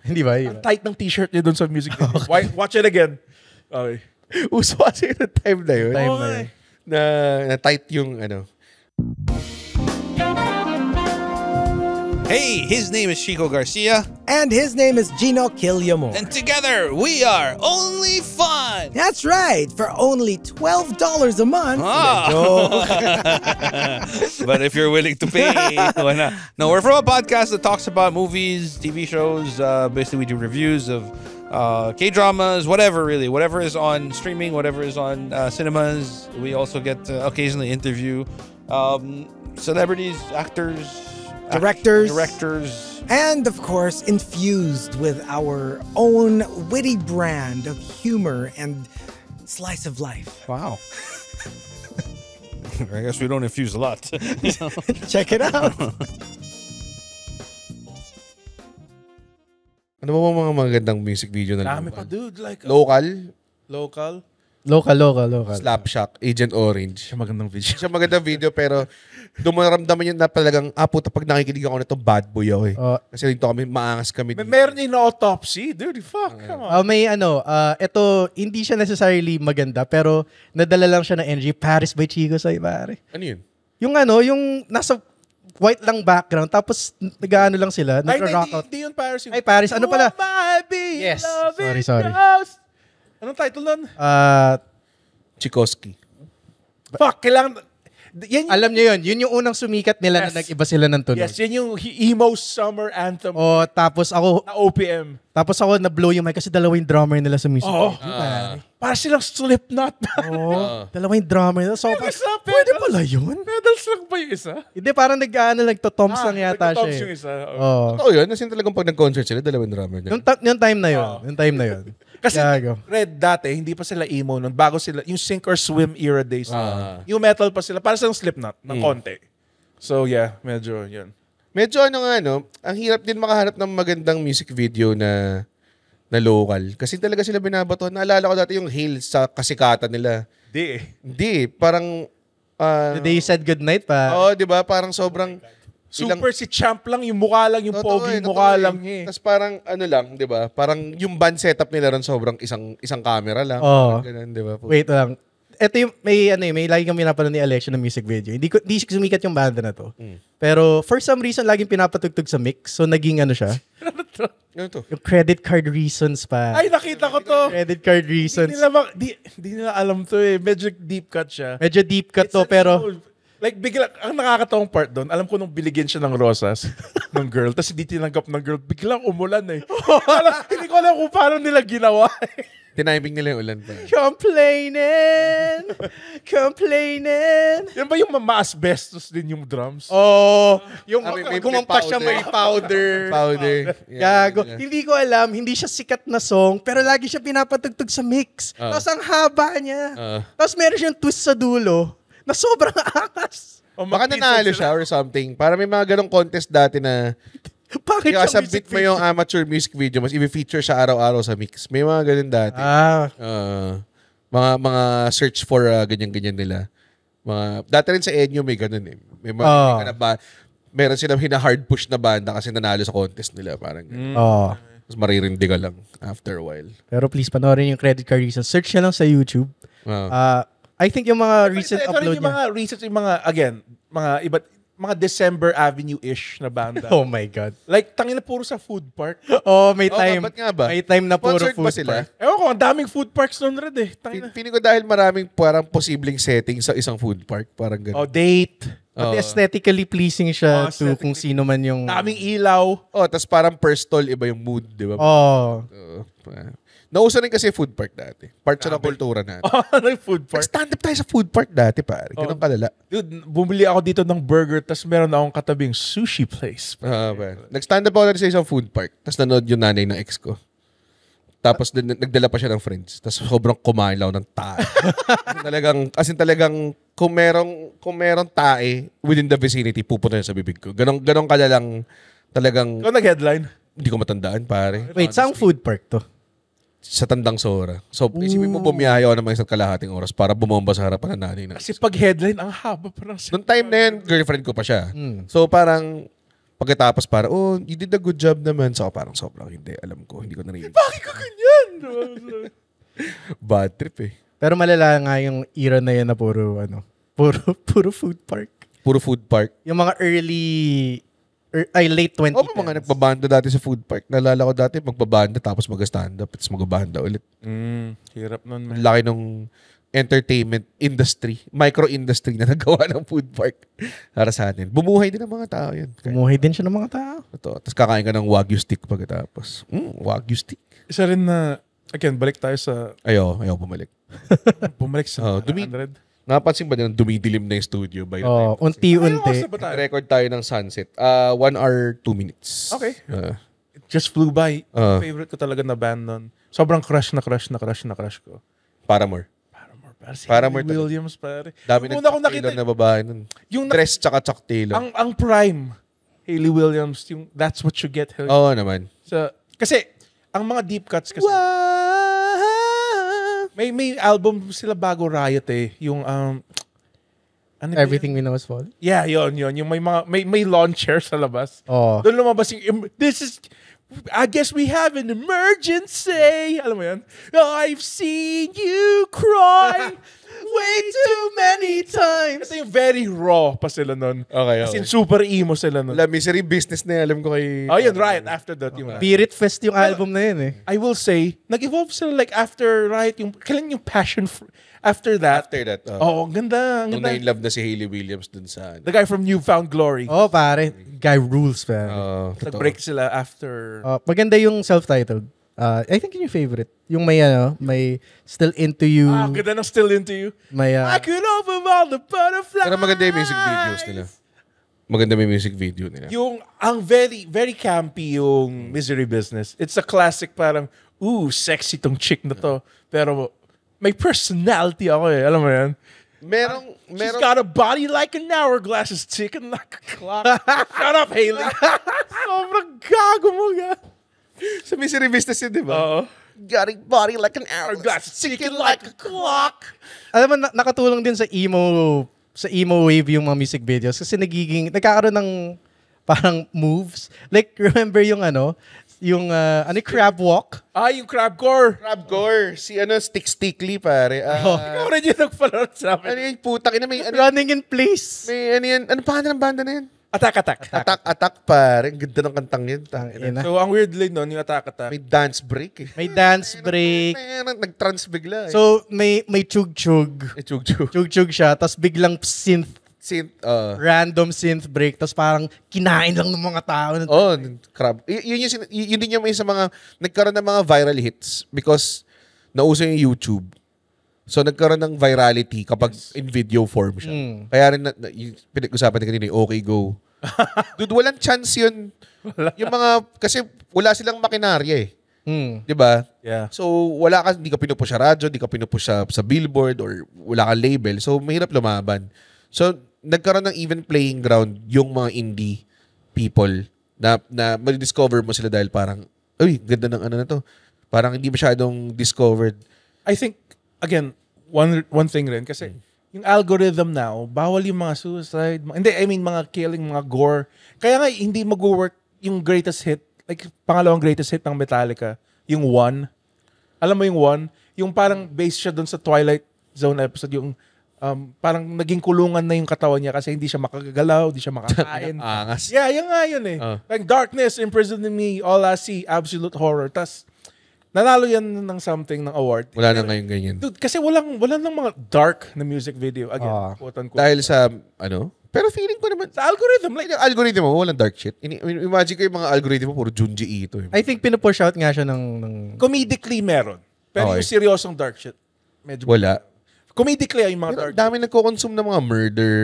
Hindi ba? Ang tight ng t-shirt niya doon sa music video. Watch it again. Okay. Uso kasi yung time na yun. Time na yun. Na tight yung ano. Hey, his name is Chico Garcia. And his name is Gino Killiamore. And together, we are Only Fun. That's right, for only $12 a month. But if you're willing to pay, why not? No, we're from a podcast that talks about movies, TV shows. Basically, we do reviews of K-dramas, whatever really. Whatever is on streaming, whatever is on cinemas. We also get to occasionally interview celebrities, actors, directors, and of course infused with our own witty brand of humor and slice of life. Wow. I guess we don't infuse a lot. Check it out. Ano ba mga magandang music video na Dami pa, dude. Like, local? Local. Slapshot, Agent Orange. Siya magandang video. Siya magandang video pero dumaramdaman yun na talagang, puta, pag nakikinig ako nito, bad boy ako eh. Kasi dito kami, maangas kami. Meron din na autopsy. Dude, fuck. Come on. May ito, hindi siya necessarily maganda, pero nadala lang siya ng energy. Paris by Chico Soy, pare. Ano yun? Yung nasa white lang background, tapos nag-ano lang sila, nag-rock out. Hindi yun Paris. Ay, Paris. Ano pala? Yes. Sorry. Anong title nun? Chikoski. Fuck, kailangan... Yan yung, Alam niyo yun. Yun yung unang sumikat nila na nag-iba sila ng tunog. yes, yan yung emo summer anthem Tapos ako na OPM. na-blow yung mic kasi dalawa yung drummer nila sa music. Oo. Para silang Slipknot. Dalawa yung drummer nila. So, pwede pala yun? Pedals lang ba yung isa? Hindi, parang nag-toms lang yata siya. nagtotoms yung isa. Oo yun. Kasi talagang pag nag-concert sila, dalawang drummer na. Yung time na yun. Kasi Gago. Red dati, hindi pa sila emo nun. Bago sila, yung Sink or Swim era days. Yung metal pa sila. Para silang Slipknot ng konti. So yeah, medyo yun. Medyo ang hirap din makahanap ng magandang music video na local. Kasi talaga sila binabato. Naalala ko dati yung Hail sa kasikatan nila. Hindi, parang... The Day You Said Goodnight pa. Oo, di ba? Parang sobrang... Super si Champ lang, yung mukha lang, yung pogi, Totoo mukha lang niya. Tapos parang lang, di ba? Parang yung band setup nila ron sobrang isang camera lang. Oo. Ganun, di ba? Wait lang. Ito yung, may lagi kami napanood ni Alex ng music video. Hindi sumikat yung banda na to. Pero for some reason, laging pinapatugtog sa mix. So naging siya. Ano to? Yung credit card reasons pa. Ay, nakita ko to. Credit card reasons. Hindi nila alam to eh. Medyo deep cut siya. Medyo deep cut to, pero... Like, bigla, ang nakakatawang part doon, alam ko nung biligyan siya ng rosas ng girl, tapos hindi tinanggap ng girl, biglang umulan eh. Hindi ko alam kung paano nila ginawa eh. Tiniming nila yung ulan pa. Complaining. Yan ba yung ma-asbestos din yung drums? Yung may gumampas siya powder. may powder. Powder. Gago. Hindi ko alam, hindi siya sikat na song, pero lagi siya pinapatugtog sa mix. Tapos ang haba niya. Tapos meron siyang twist sa dulo na sobrang angas. Baka nanalo siya or something. Para may mga ganong contest dati na Bakit yung siya submit mo yung amateur music video, mas i-feature siya araw-araw sa mix. May mga ganon dati. Mga search for ganyan-ganyan nila. Dati rin sa Enyo may ganon eh. May mga meron silang hina-hard push na banda kasi nanalo sa contest nila. Parang Tapos maririndi ka lang after a while. Pero please, panoorin yung credit card reasons. Search niya lang sa YouTube. I think yung mga recent upload yung mga recent, yung mga, again, mga December Avenue-ish na banda. Oh my God. Like, tangin na puro sa food park. May time. Ba't nga ba? May time na puro Sponsored food ba sila? park. Ewan ko, ang daming food parks doon red eh. Feeling ko dahil maraming parang posibleng setting sa isang food park. Parang gano'n. Date. Pati aesthetically pleasing siya to kung sino man yung... Daming ilaw. Tapos parang per stall, iba yung mood, di ba? Nauso rin kasi food park dati. Part siya ng kultura natin. Food park. Nag-stand up tayo sa food park dati, pare. Ganun kalala. Dude, bumili ako dito ng burger tapos meron akong katabing sushi place. Nag-stand up ako sa isang food park. Tapos nanood yung nanay ng ex ko. Tapos nagdala pa siya ng friends. Tapos sobrang kumain lang ng tae. talagang kung merong tae within the vicinity, pupunta yun sa bibig ko. Ganon kalalang talagang... Ikaw nag-headline? Hindi ko matandaan, pare. Wait, saang food park to? Sa Tandang Sora. So, isipin mo bumiyahe ako naman isang kalahating oras para bumomba sa harapan ng nanay na. Kasi pag headline, ang haba pa ng... Noong time na yun, girlfriend ko pa siya. So, parang pagkatapos you did a good job naman. So, parang sobrang hindi. Alam ko, hindi ko narinig. Bakit ka ganyan? Bad trip eh. Pero malala nga yung era na yun na puro food park. Puro food park. Yung mga late 20s. Mga nagbabanda dati sa food park. Nalala ko dati, magbabanda tapos mag-stand up. Tapos magbabanda ulit. Hirap nun, man. Laki nung entertainment industry, micro-industry na nagawa ng food park para sa atin. Bumuhay din ang mga tao yun. Bumuhay din siya ng mga tao. Ito. Tapos kakain ka ng Wagyu stick pagkatapos. Wagyu stick. Isa rin na, again, balik tayo sa... Ayaw bumalik. Bumalik sa 100. Napansin ba na dumidilim na yung studio by the time? Unti-unti. Record tayo ng sunset. 1 hour, 2 minutes. Okay. It just flew by. Favorite ko talaga na band nun. Sobrang crush ko. Paramore. Paramore Williams, pare. Dami Una ko nakita na babae nun. Yung dress tsaka Chuck Taylor. Ang prime, Hayley Williams, yung That's What You Get. Oo naman. Kasi, ang mga deep cuts kasi, May album sila bago Riot eh. Yung ano Everything We Know Is Fall. Yeah, yun. Yung may launcher sa labas. Oh. Doon lumabas yung I guess we have an emergency. Alam mo yun? I've seen you cry way too many times. Ito yung very raw pa sila nun. Okay. As in super emo sila nun. La Misery Business na alam ko kay... Oh, yun, Riot. After that, yung Beat It Fest yung album na yun eh. I will say, nag-evolve sila like after Riot, kailan yung Passion after that. After that. Oh, ang ganda. Nung na-in-love na si Hayley Williams dun sa... The guy from New Found Glory. Oh, pare. Guy rules, man. Nag-break sila after... Maganda yung self-titled. I think yun yung favorite. Yung may Still Into You. Ganda ng Still Into You. May, I could open all the butterflies. Pero maganda yung music videos nila. Maganda may music video nila. Yung, ang very, very campy yung Misery Business. It's a classic parang, sexy tong chick na to. Pero may personality ako eh. Alam mo yan? She's got a body like an hourglass, is ticking like a clock. Shut up, Hayley. Sobrang gago mo ga. Sa Misery Business yun, di ba? Oo. Got a body like an hourglass, ticking like a clock. Alam mo, nakatulong din sa emo wave yung mga music videos kasi nagkakaroon ng parang moves. Like, remember yung crab walk? Yung crabcore. Crabcore. Si Stickly, pare. Ikaw rin yung nagpalaro sa amin. Ano yung putang ina? May Running in Place. May ano yan? Ano pangalan ng banda na yan? Attack. Pare. Ang ganda ng kantang yun. Ina. So, ang weird line nun, yung Attack. May dance break eh. May dance break. Nag-trance bigla eh. So, may chug-chug. Chug-chug. Chug-chug siya, tapos biglang synth. Random synth break, tapos parang kinain lang ng mga tao. Crab. Yun din yung isa mga, nagkaroon ng mga viral hits because nauso yung YouTube. So, nagkaroon ng virality kapag in video form siya. Kaya rin, yung pinag-usapan na kanina, okay, go. Dude, walang chance yun. Yung mga, kasi wala silang makinarya eh. Diba? Yeah. So, hindi ka pinupush sa radyo, hindi ka pinupush sa billboard, or wala kang label. So, mahirap lumaban. So, nagkaroon ng even playing ground yung mga indie people na ma-discover mo sila dahil parang, ganda ng ano na to. Parang hindi masyadong discovered. I think, again, one thing rin, kasi yung algorithm now, bawal yung mga suicide, mga killing, mga gore. Kaya nga, hindi mag-work yung greatest hit, like, pangalawang greatest hit ng Metallica, yung One. Alam mo yung One? Yung parang based siya dun sa Twilight Zone episode, yung parang naging kulungan na yung katawan niya kasi hindi siya makagalaw, hindi siya makakain. Angas. Yeah, yan nga yun eh. Like, darkness imprisoned in me, all I see, absolute horror. Tas, nanalo yan ng something, ng award. Wala na ngayon ganyan. Dude, kasi walang ng mga dark na music video. Again, quote-unquote. Dahil sa, pero feeling ko naman, Sa algorithm, like, yung algorithm mo, walang dark shit. Imagine ko yung mga algorithm mo, puro Junji Ito. I think pinupush out nga siya ng... comedically meron. Pero yung seryosong dark shit, medyo... Wala. Comedically yung mga Pero dark. dami nagko-consume ng mga murder,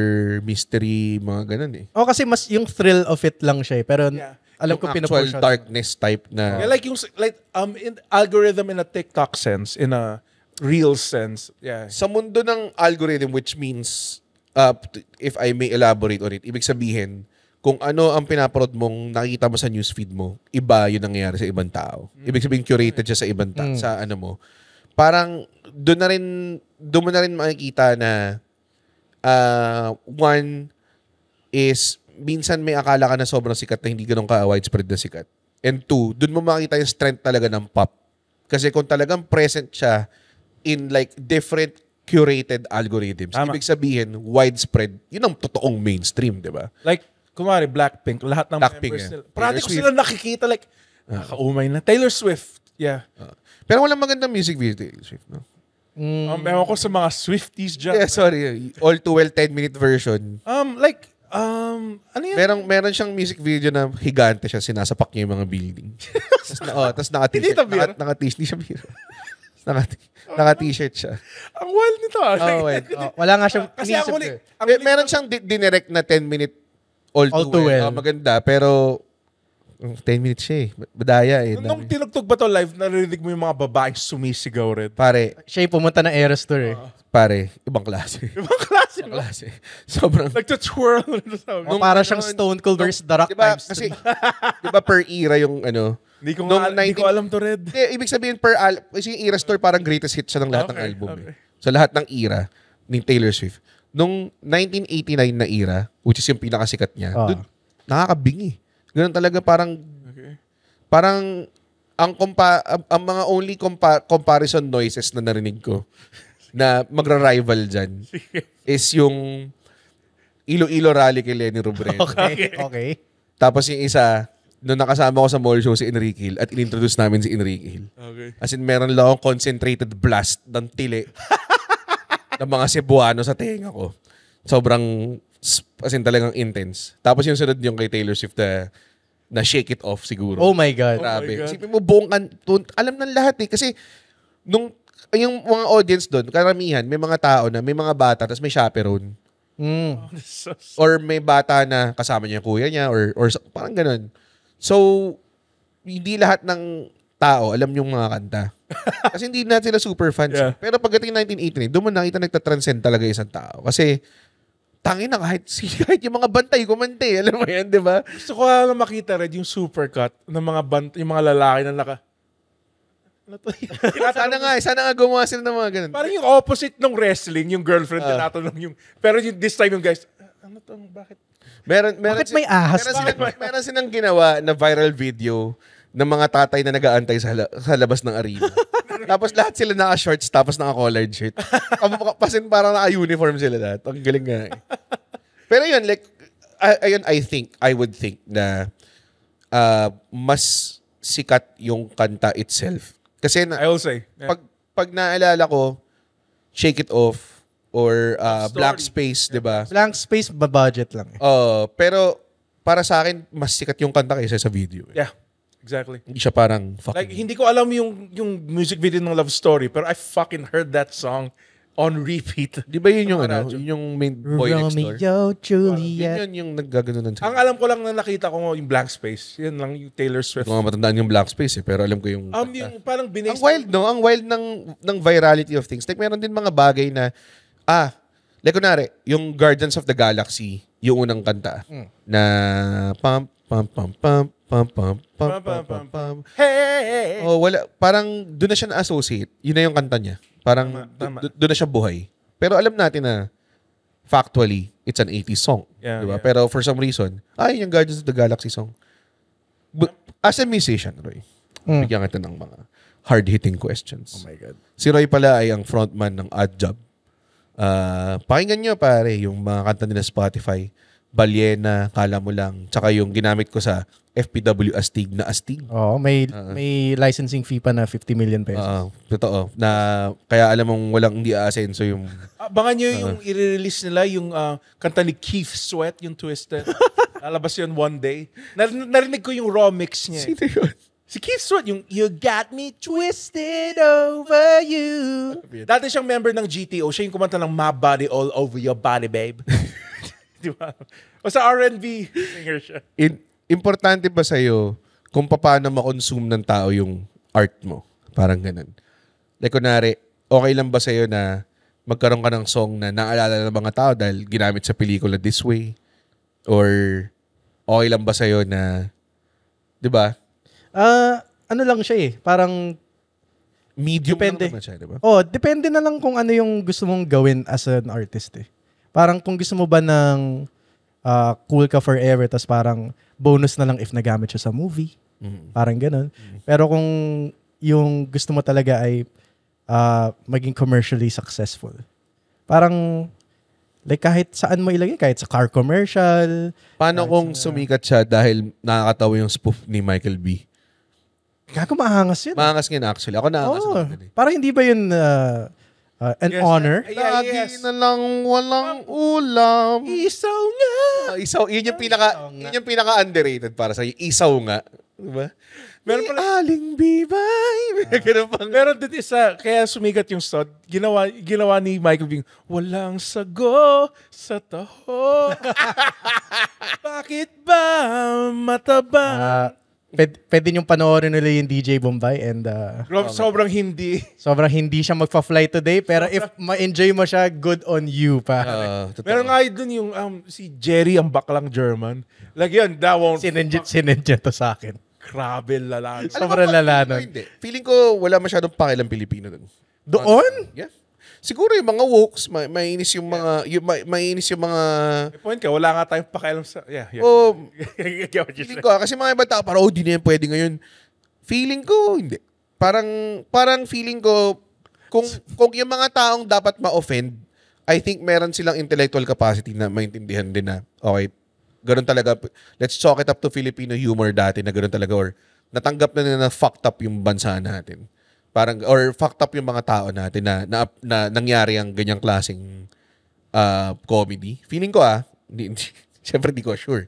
mystery, mga ganun eh. kasi mas yung thrill of it lang siya eh. Pero alam ko Yung pinupush actual out. darkness type na... Yeah, in algorithm in a TikTok sense, in a real sense. Yeah. Sa mundo ng algorithm, which means, if I may elaborate on it, ibig sabihin, kung ano ang pinaparod mong nakikita mo sa newsfeed mo, iba yun nangyayari sa ibang tao. Ibig sabihin, curated siya sa ibang tao, sa ano mo. Parang, doon mo na rin makikita na, one is, minsan may akala ka na sobrang sikat na hindi ganun ka-widespread na sikat. And two, doon mo makikita yung strength talaga ng pop. Kasi kung talagang present siya in like different curated algorithms, ibig sabihin, widespread, yun ang totoong mainstream, di ba? Like, kumari, Blackpink, lahat ng Blackpink, members yeah. nila. Parati ko sila nakikita, like, nakaumay na. Taylor Swift, yeah. Pero walang magandang music video, Taylor Swift, no? Ewan ko sa mga Swifties dyan. Yeah, sorry. All too well 10-minute version. Ano yan? Meron siyang music video na higante siya, sinasapak niya yung mga building. Tapos Hindi ito beer? naka-t-shirt. Hindi siya beer. Naka-t-shirt siya. Ang wild nito. Wala nga siyang Kasi inisip Meron siyang dinirect na 10-minute all too well. Maganda, pero 10 minutes siya eh. Badaya eh. Nung tinugtog ba to live, narinig mo yung mga babaeng sumisigaw rin. Pare, siya yung pumunta ng Eras Tour eh. pare, ibang klase. Ibang klase. Sobrang... Nagtutwirl. Para siyang Stone Cold versus The Rock diba, times. kasi, diba per era yung ano, Hindi ko alam to, Red. Ibig sabihin kasi yung Era Store parang greatest hit siya ng lahat ng album. Okay. So lahat ng era ni Taylor Swift. Nung 1989 na era, which is yung pinakasikat niya, dude, nakakabingi. Ganun talaga parang ang mga only comparison noises na narinig ko na magra-rival dyan is yung Iloilo Rally kay Lenny Robredo. Okay. Tapos yung isa, nung nakasama ko sa mall show si Enrique Hill at inintroduce namin si Enrique Hill. Okay. As in, meron lang akong concentrated blast ng tili ng mga Cebuano sa tenga ko. Sobrang, as in talagang intense. Tapos yung sunod yung kay Taylor Swift na Shake It Off siguro. Oh my God. Grabe. Isipin mo buong alam ng lahat eh. Kasi yung mga audience doon, karamihan, may mga tao na may mga bata tapos may chaperone. Or may bata na kasama niya yung kuya niya or parang ganun. So, hindi lahat ng tao alam yung mga kanta. Kasi hindi na sila super fans. Yeah. Pero pagdating 1989, doon mo nakita nagtatranscend talaga isang tao. Kasi, tangin na kahit yung mga bantay kumante. Alam mo yan, di ba? Gusto ko na makita, Red, yung supercut ng mga yung mga lalaki na Sana nga gumawa sila ng mga ganun. Parang yung opposite ng wrestling, yung girlfriend tinatanong yung... Pero this time yung guys, ano to, bakit? Bakit may ahas? Meron silang ginawa na viral video ng mga tatay na nag-aantay sa labas ng arena. Tapos lahat sila naka-shorts tapos naka-collared shirt. Pasin parang naka-uniform sila lahat. Ang galing nga eh. Pero yun, like, I would think na mas sikat yung kanta itself. Kasi I will say. Yeah. Pag naalala ko, Shake It Off or Blank Space, di ba? Blank Space, budget lang eh. Pero para sa akin, mas sikat yung kanta kaysa sa video. Yeah. Exactly. Hindi siya parang fucking... Like, hindi ko alam yung music video ng Love Story, pero I fucking heard that song on repeat. Di ba yun yung yung main boy next door? Romeo, Juliet. Yun yung naggaganon Ang alam ko lang na nakita ko yung Blank Space. Yan lang yung Taylor Swift. Hindi ko nga matandaan yung Blank Space pero alam ko yung... Yung parang ang wild, no? Ang wild ng virality of things. Like, meron din mga bagay na... like, kunwari, yung Guardians of the Galaxy, yung unang kanta, na pam, pam, pam, pam, pam, pam, pam, pam, pam, pam. Hey! Wala. Parang doon na siya na-associate. Yun na yung kanta niya. Parang doon na siya buhay. Pero alam natin na factually, it's an 80s song. Yeah, diba? yeah. Pero for some reason, yung Guardians of the Galaxy song. But as a musician, Roy, bigyan kita ng mga hard-hitting questions. Oh my God. Si Roy pala ay ang frontman ng Odd Job. Pakinggan nyo pare yung mga kanta nila Spotify. Balyena, Kala Mo Lang. Tsaka yung ginamit ko sa FPW Astig na Astig. Oo, may licensing fee pa na 50 million pesos. Totoo. Na kaya alam mong walang hindi aasenso yung... Abangan nyo yung i-release nila, yung kanta ni Keith Sweat, yung Twisted. Lalabas yun one day. Narinig ko yung raw mix niya. Sino yun? Si Keith Sweat, yung You Got Me Twisted Over You. Dati siyang member ng GTO. Siya yung kumanta ng My Body All Over Your Body, Babe. Di ba? O sa R&B singer siya. Importante ba sa'yo kung paano ma-consume ng tao yung art mo? Parang ganun. Like, kunwari, okay lang ba sa'yo na magkaroon ka ng song na naalala ng mga tao dahil ginamit sa pelikula this way? Or okay lang ba sa'yo na, di ba? Ano lang siya eh. Parang medium depende. lang naman siya, di ba? Depende na lang kung ano yung gusto mong gawin as an artist eh. Parang kung gusto mo ba ng cool ka forever, tas parang bonus na lang if nagamit siya sa movie. Parang ganun. Pero kung yung gusto mo talaga ay maging commercially successful, parang like kahit saan mo ilagay, kahit sa car commercial. Paano kung sumikat siya dahil nakakatawa yung spoof ni Michael B? Gago, mahangas yun. Mahangas ngayon actually. Ako nahangas naman. Parang hindi ba yun an honor? Lagi na lang walang ulam. Isaw nga. Isaw, yun yung pinaka underrated para sa isaw nga. Diba? Meron pala, aling bibay. meron din isa, kaya sumikat yung sod. Ginawa ni Michael Bing, walang sago sa taho. Bakit ba mataba? Pwede niyong panoorin nila yung DJ Bombay and sobrang hindi. sobrang hindi siya magpa-fly today pero if ma-enjoy mo siya, good on you pa. Meron nga dun yung si Jerry ang baklang German. Like yun, that won't... Sinendya to sa akin. Grabe lala. Sobrang lala nun. Hindi. Feeling ko wala masyadong pakialam Pilipino dun. Doon? Yeah. Siguro yung mga wokes, mainis yung mga, mainis yung mga... May point ka, wala nga tayong pakialam sa... Yeah. Oh, I get what you're feeling saying. ko, kasi mga ibang tao, parang, di na yan pwede ngayon. Feeling ko, hindi. Parang feeling ko, kung yung mga taong dapat ma-offend, I think meron silang intellectual capacity na maintindihan din na, okay, ganun talaga, let's chalk it up to Filipino humor dati na ganun talaga, or natanggap na nila na fucked up yung bansa natin. Parang, or fucked up yung mga tao natin na nangyari ang ganyang klaseng comedy. Feeling ko siyempre di ko sure.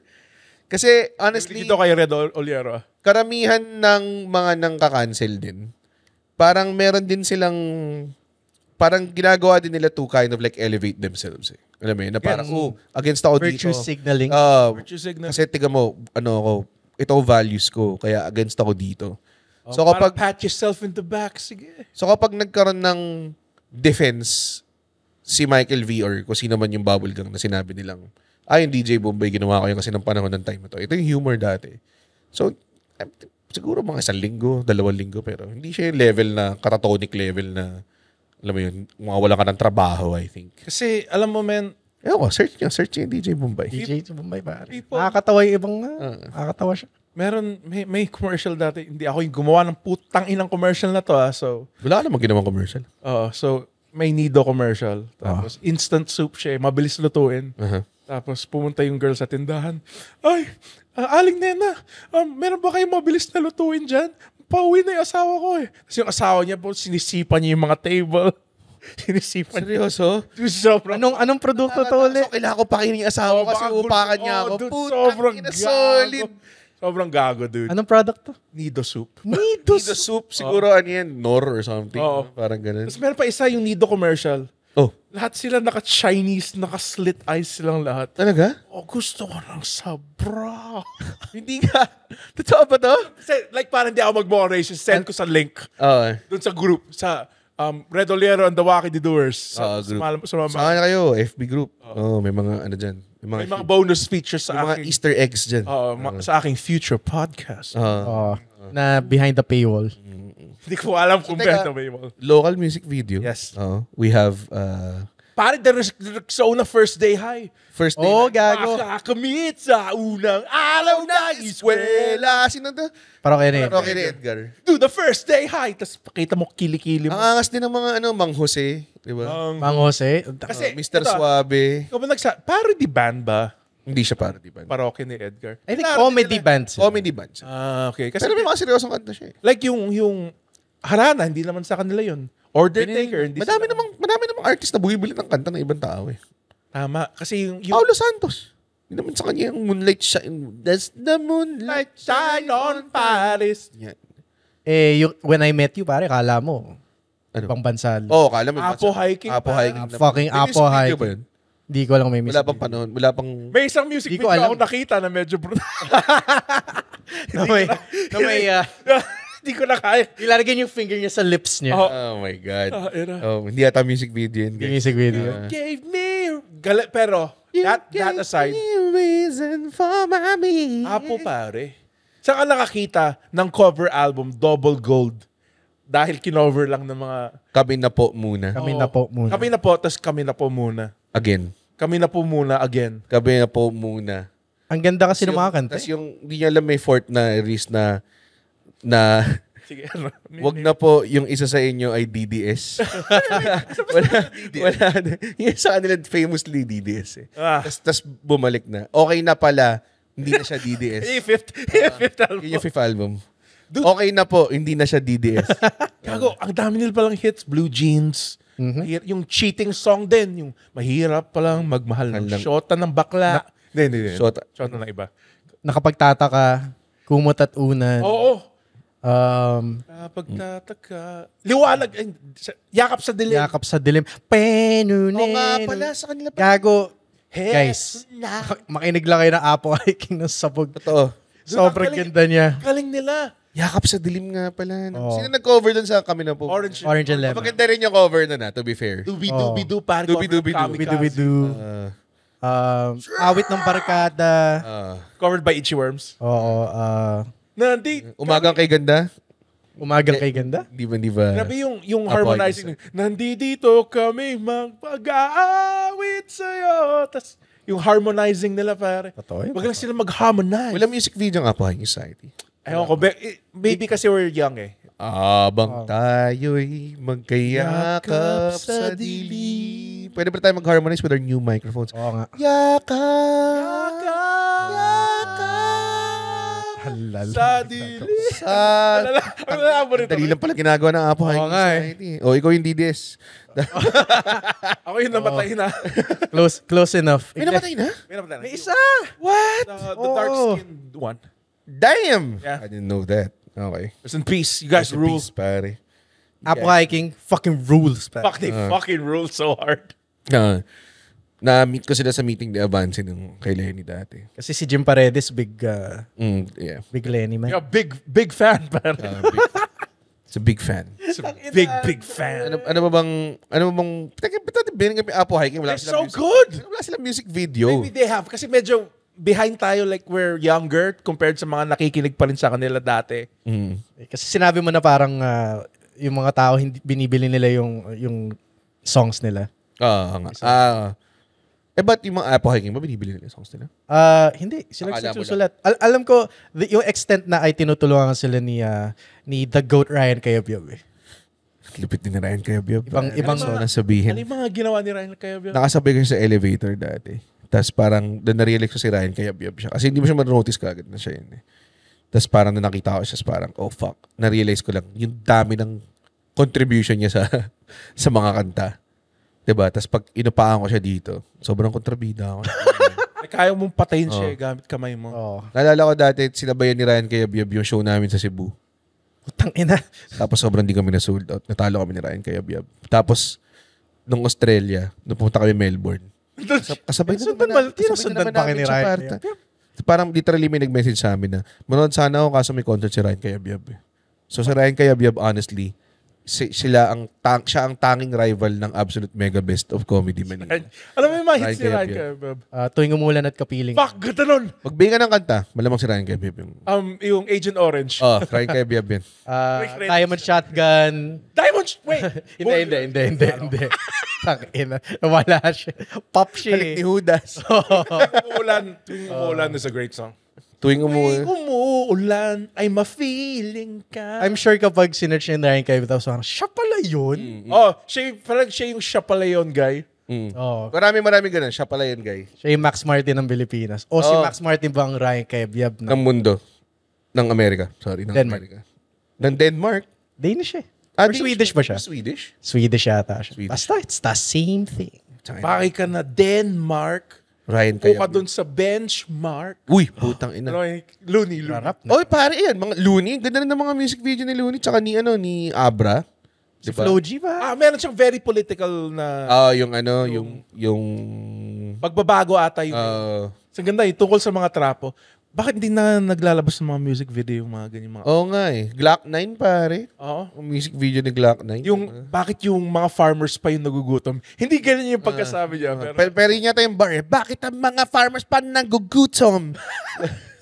Kasi honestly, Dito kay Red Oliero. karamihan ng mga nangka-cancel din, parang meron din silang, parang ginagawa din nila to kind of like elevate themselves. Alam mo yun, na parang, against ako dito. Virtue signaling. Virtue signal. Kasi tiga mo, ito values ko, kaya against ako dito. So Parang kapag pat yourself in the back, sige. So kapag nagkaroon ng defense si Michael V or kung sino man yung bubblegum na sinabi nilang, yung DJ Bombay, ginawa ko yun kasi ng panahon ng time na to. Ito yung humor dati. So, siguro mga 1 linggo, 2 linggo, pero hindi siya yung level na, katatonic level na, alam mo yun, mawawala ka ng trabaho, I think. Kasi, alam mo, men, Search yung DJ Bombay. DJ sa Bombay, pare. People- Nakakatawa yung ibang, nakakatawa siya. may commercial dati. Hindi ako yung gumawa ng putang inang commercial na to, So, Wala ka namang ginawang commercial. so may Nido commercial. Tapos, instant soup siya. Mabilis lutuin. Uh-huh. Tapos, pumunta yung girl sa tindahan. Ay, Aling Nena, meron ba kayong mabilis na lutuin dyan? Pauwi na yung asawa ko eh. Tapos yung asawa niya po, sinisipan niya yung mga table. Sinisipan niya. Seryoso? Sobrang Anong produkto to ulit? So, kailangan ko pakinin yung asawa ko kasi upakan niya ako. Dude, Putang sobrang ina, gago. solid. Sobrang gago, dude. Anong product to? Nido soup. Nido soup. Siguro ano yan, Nor or something. Oo. Parang ganun. Tapos meron pa isa yung Nido commercial. Oh, Lahat sila naka-Chinese, naka-slit eyes silang lahat. talaga? Gusto ko ng sabra. Hindi ka. Totoo ba to? Kasi, like, parang hindi ako mag-racist. Send ko sa link. Oo. Doon sa group. Sa Red Oliero and the Wacky the Doers. Group. Sa Saan kayo? FB group. May mga ano dyan. may mga bonus features sa mga aking Easter eggs dyan. sa aking future podcast. Na behind the paywall. Hindi ko alam kung teka, beto may mga. Local music video. Yes. We have Pare, sa una first day high. first day. Gago. Makakamit sa unang araw ng eskwela. Sino to? Parang kayo na yun. Rocky ni Edgar. Do the first day high. Tapos pakita mo kilikili mo. Ang angas din ng mga Mang Jose. Diba? Mang Jose. Kasi, Mr. ito, Suave. ikaw ba parody band ba? Hindi siya parody band. Parokya ni Edgar. I think comedy bands. Comedy band siya. Okay. Kasi Pero may mga seryosong kanta siya. like yung Harana, hindi naman sa kanila yun. Order Taker, hindi Madami sila- namang artist na bumibili ng kanta ng ibang tao eh. Tama. Kasi yung Paulo Santos. Hindi naman sa kanya yung Moonlight Shine. That's the moonlight shine on Paris. Yan. Yung When I Met You, pare, kala mo. Ano? Ibang bansa. Kala mo. Apo hiking Apo pa. hiking. Fucking May music Apo video hiking. ba yun? Hindi ko lang may miss. Wala pang panahon. Wala pang... May isang music Di video ko alam. ako nakita na medyo brutal. na may, Hindi ko na kaya. ilalagyan yung finger niya sa lips niya. Oh my God. Hindi yata music video yun. Yung music video. Gave me... Pero, that aside, reason for mommy. Apo pare. Saan ka nakakita ng cover album Double Gold? Dahil kinover lang ng mga... Kami na po muna. Kami na po muna. Kami na po, tas kami na po muna. Again. Kami na po muna again. Kami na po muna. Ang ganda kasi ng mga kanta. Tapos yung, hindi niya alam may fourth na Reese na Sige, ano? wag na po yung isa sa inyo ay DDS. wala na. Yung sa kanila famously DDS eh. Tapos bumalik na. Okay na pala, hindi na siya DDS. Fifth album. Yun yung fifth album. Okay na po, hindi na siya DDS. Gago, ang dami nila palang hits. Blue Jeans. Yung cheating song din. Yung mahirap palang magmahal ng shota ng bakla. Hindi. Shota. Shota ng iba. Nakapagtataka, kumot at unan. Oo. Pagtataka. Liwanag. Yakap sa dilim. Yakap sa dilim. Penunin. Oo nga pala, sa kanila pa. Gago. Guys, makinig lang kayo ng Apo hiking ng sabog. Totoo. Sobrang ganda niya. Galing nila. Yakap sa dilim nga pala. Oo. Sino nag-cover dun sa Kami na po? Orange and Lemon. Maganda rin yung cover na, to be fair. Dubi-dubi-du. Parang Dubi-dubi-du. Bidu-bidu. Awit ng barkada. Covered by Itchy Worms. Oo. Umagang kay ganda. Umagang kay ganda. Di ba? Grabe yung harmonizing. Nandito kami mag-aawit sa'yo. Tapos yung harmonizing nila, pare. Totoo yun. Magaling sila mag-harmonize. Wala music video ang Apo Hiking Society. Ewan ko, maybe kasi we're young eh. Abang tayo'y magkayakap sa dilim. Pwede ba tayo mag-harmonize with our new microphones? Oo nga. Yakap. Halal. Sa dilim. Dali lang pala ginagawa ng Apo Hiking Society. O, ikaw yung DDS. Ako yung namatay na. Close enough. May namatay na? May isa. What? The dark-skinned one. Damn! Yeah. I didn't know that. Okay. Rest in peace. You guys rule. Peace, pare. Apo Hiking fucking rules. Fuck, they fucking rule so hard. Na-meet ko sila sa meeting ni Avance nung kay Lenny dati. Kasi si Jim Paredes, big Yeah. big Lenny man. You're a big fan, pare. It's a big fan. Big fan. Ano ba bang Teka, binigyan kami Apo Hiking. Wala They're silang so music- good. Wala silang music video. Maybe they have. Kasi medyo behind tayo like we're younger compared sa mga nakikinig pa rin sa kanila dati. Kasi sinabi mo na parang yung mga tao hindi binibili nila yung songs nila. Ba't yung mga Apo Hiking ba binibili nila yung songs nila? Hindi, sila Akala mo nagsusulat. Alam ko yung extent na ay tinutulungan sila ni The Goat Ryan Cayabyab eh. Lupit din na Ryan Cayabyab. Ibang so nasabihin. Ano yung mga ginawa ni Ryan Cayabyab? Nakasabay ko siya sa elevator dati. Tapos parang doon na-realize ko si Ryan Cayabyab siya. Kasi hindi mo siya ma-notice kagad na siya yun eh. Tapos parang nung nakita ko siya, parang, oh fuck. Na-realize ko lang yung dami ng contribution niya sa mga kanta. Diba? Tapos pag inupaan ko siya dito, sobrang kontrabida ako. Kaya mong patayin siya gamit kamay mo. Oh. Naalala ko dati, sinabayan ni Ryan Cayabyab yung show namin sa Cebu. Utang ina. Tapos sobrang di kami na-sold out. Natalo kami ni Ryan Cayabyab. Tapos, nung Australia, nung pumunta kami Melbourne, kasabay na naman Sinusundan pa kayo ni Ryan Cayabyab. Parang literally may nag-message sa amin na manood sana ako kaso may concert si Ryan Cayabyab. So sa Ryan Cayabyab, honestly, siya ang tanging rival ng Absolute Mega Best of Comedy Manila. Alam mo yung mga hits Ryan ni Ryan Cayabyab. Cayabyab? Tuwing umulan at kapiling. Fuck, ganda nun. Magbigay ka ng kanta, malamang si Ryan Cayabyab yung... Yung Agent Orange. Ryan Cayabyab yan. Diamond Shotgun. Wait. Hindi. Tang ina. Nawala siya. Pop siya Halik eh. ni Judas. Tuwing umuulan is a great song. Tuwing umuwi. Umuulan ay ma-feeling ka. I'm sure kapag sinerch niya yung Ryan Cayabyab, tapos parang, siya pala yun? Siya yung siya pala yun, guy. Oh. Marami ganun. Siya pala yun, guy. Siya yung Max Martin ng Pilipinas. O si Max Martin ba ang Ryan Cayabyab Ng mundo. Ng Amerika. Sorry, ng Denmark. Amerika. Ng Denmark. Danish eh. Or Swedish ba siya? Swedish? Swedish yata siya. Swedish. Basta, it's the same thing. Bakit ka na Denmark? Ryan Upo ka Cayabyab. dun sa benchmark. Uy, putang ina. Looney. Harap na. Oy, pare yan. Mga Looney. Ganda rin ng mga music video ni Looney. Tsaka ni Abra. Si Flo G ba? Meron siyang very political na yung pagbabago ata yung... Sa ganda tungkol sa mga trapo. Bakit hindi na naglalabas ng mga music video yung mga ganyan mga... Oo nga eh. Glock 9, pare. Oo. Yung music video ni Glock 9. Bakit yung mga farmers pa yung nagugutom? Hindi ganyan yung pagkasabi niya. Pero yun yata yung bar eh. Bakit ang mga farmers pa nagugutom?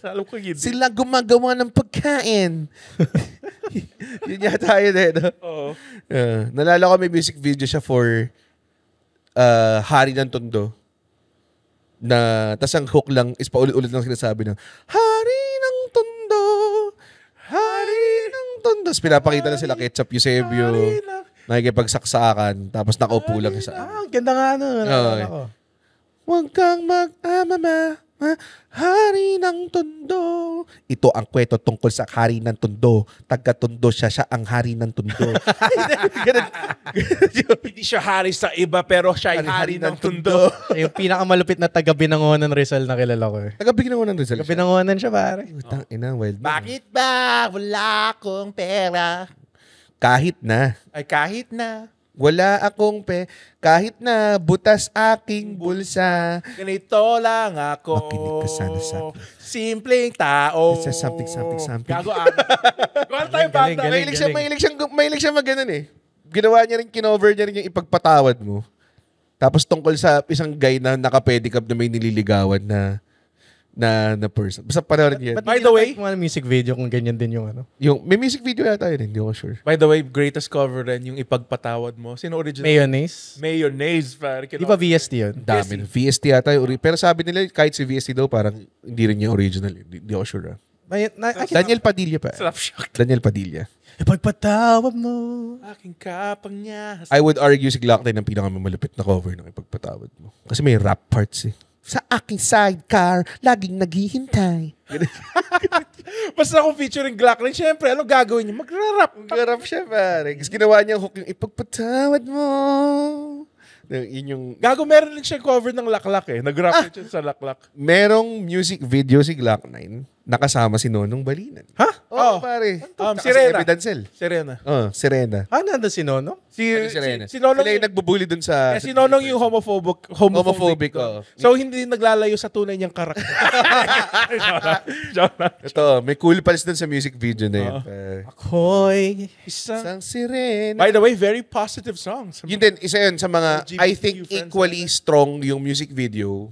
Alam ko hindi. Sila gumagawa ng pagkain. Yun yata yun eh. No? Oo. Nalala ko may music video siya for Hari ng Tondo. Tas ang hook lang is paulit-ulit lang sinasabi ng Hari ng Tondo, Hari ng Tondo. Tapos pinapakita na sila Ketchup Eusebio, nakikipagsaksakan, tapos nakaupo lang isa. Ganda nga ano. Huwag kang mag-amama, Hari ng Tondo. Ito ang kwento tungkol sa Hari ng Tondo. Taga-Tondo siya ang Hari ng Tondo. Hindi siya hari sa iba pero siya ay hari ng Tondo. Yung pinakamalupit na taga-Binangonan Rizal na kilala ko eh. Taga-Binangonan Rizal siya. Taga-Binangonan siya pare. Utang ina, wild. Bakit ba wala akong pera? Kahit na. Ay kahit na. Wala akong kahit na butas aking bulsa. Ganito lang ako. Makinig ka sana sa akin. Simpleng tao. It's a something. Gago Gawa tayo banda. Mahilig siya mag-ganon eh. Ginawa niya rin, kinover niya rin yung ipagpatawad mo. Tapos tungkol sa isang guy na naka-pedicab na may nililigawan na na person. Basta panoorin niyo. By the way, mga music video kung ganyan din yung ano. Yung, may music video yata yun, hindi ko sure. by the way, greatest cover rin yung Ipagpatawad Mo. Sino original? Mayonnaise. Mayonnaise, pare. Di ba VST yun? Dami. VST yata yung pero sabi nila, kahit si VST daw, parang hindi rin yung original. Hindi ko sure. Daniel Padilla pa. Slap shock. Daniel Padilla. Ipagpatawad mo. Aking kapangyas. I would argue si Glock 9 ang pinakamalupit na cover ng Ipagpatawad Mo. Kasi may rap parts eh. Sa aking sidecar, laging naghihintay. Basta kung featuring Glock 9, syempre, ano gagawin niya? Magra-rap. Mag-rap siya, pare. Kasi ginawa niya hook yung Ipagpatawad Mo. Yun yung... Gago, meron din siya cover ng Laklak eh. Nag-rap siya sa Laklak. Merong music video si Glock 9 nakasama si Nonong Balinan. Ha? Oo, pare. Sirena. Evidencel. Sirena. Sirena. Nandun si Nono? Si Sirena. si Nonong, Sila yung nagbubuli dun sa... si Nonong yung homophobic. oo. So, hindi naglalayo sa tunay niyang karakter. Ito, may cool pals dun sa music video na yun. Ako'y Isang sirena. By the way, very positive songs. Yun din, isa yun sa mga, LGBTQ I think friends equally strong yung music video.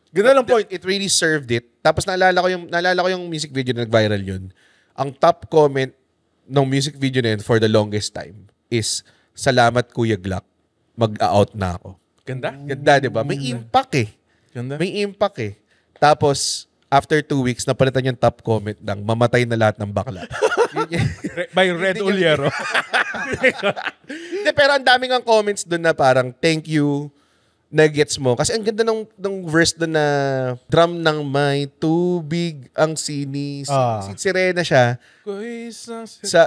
Ganda lang point. It really served it. Tapos naalala ko yung music video na nag-viral yun. Ang top comment ng music video na yun for the longest time is, "Salamat Kuya Glock, mag-out na ako." Ganda. Ganda, di ba? May impact eh. Ganda. May impact eh. Tapos, after 2 weeks, napalitan yung top comment ng "Mamatay na lahat ng bakla." By Red Oliero. Hindi, pero ang daming ang comments doon na parang, "Thank you, na-gets mo." Kasi ang ganda ng verse doon na drum ng may tubig ang sinis. Si Sirena siya.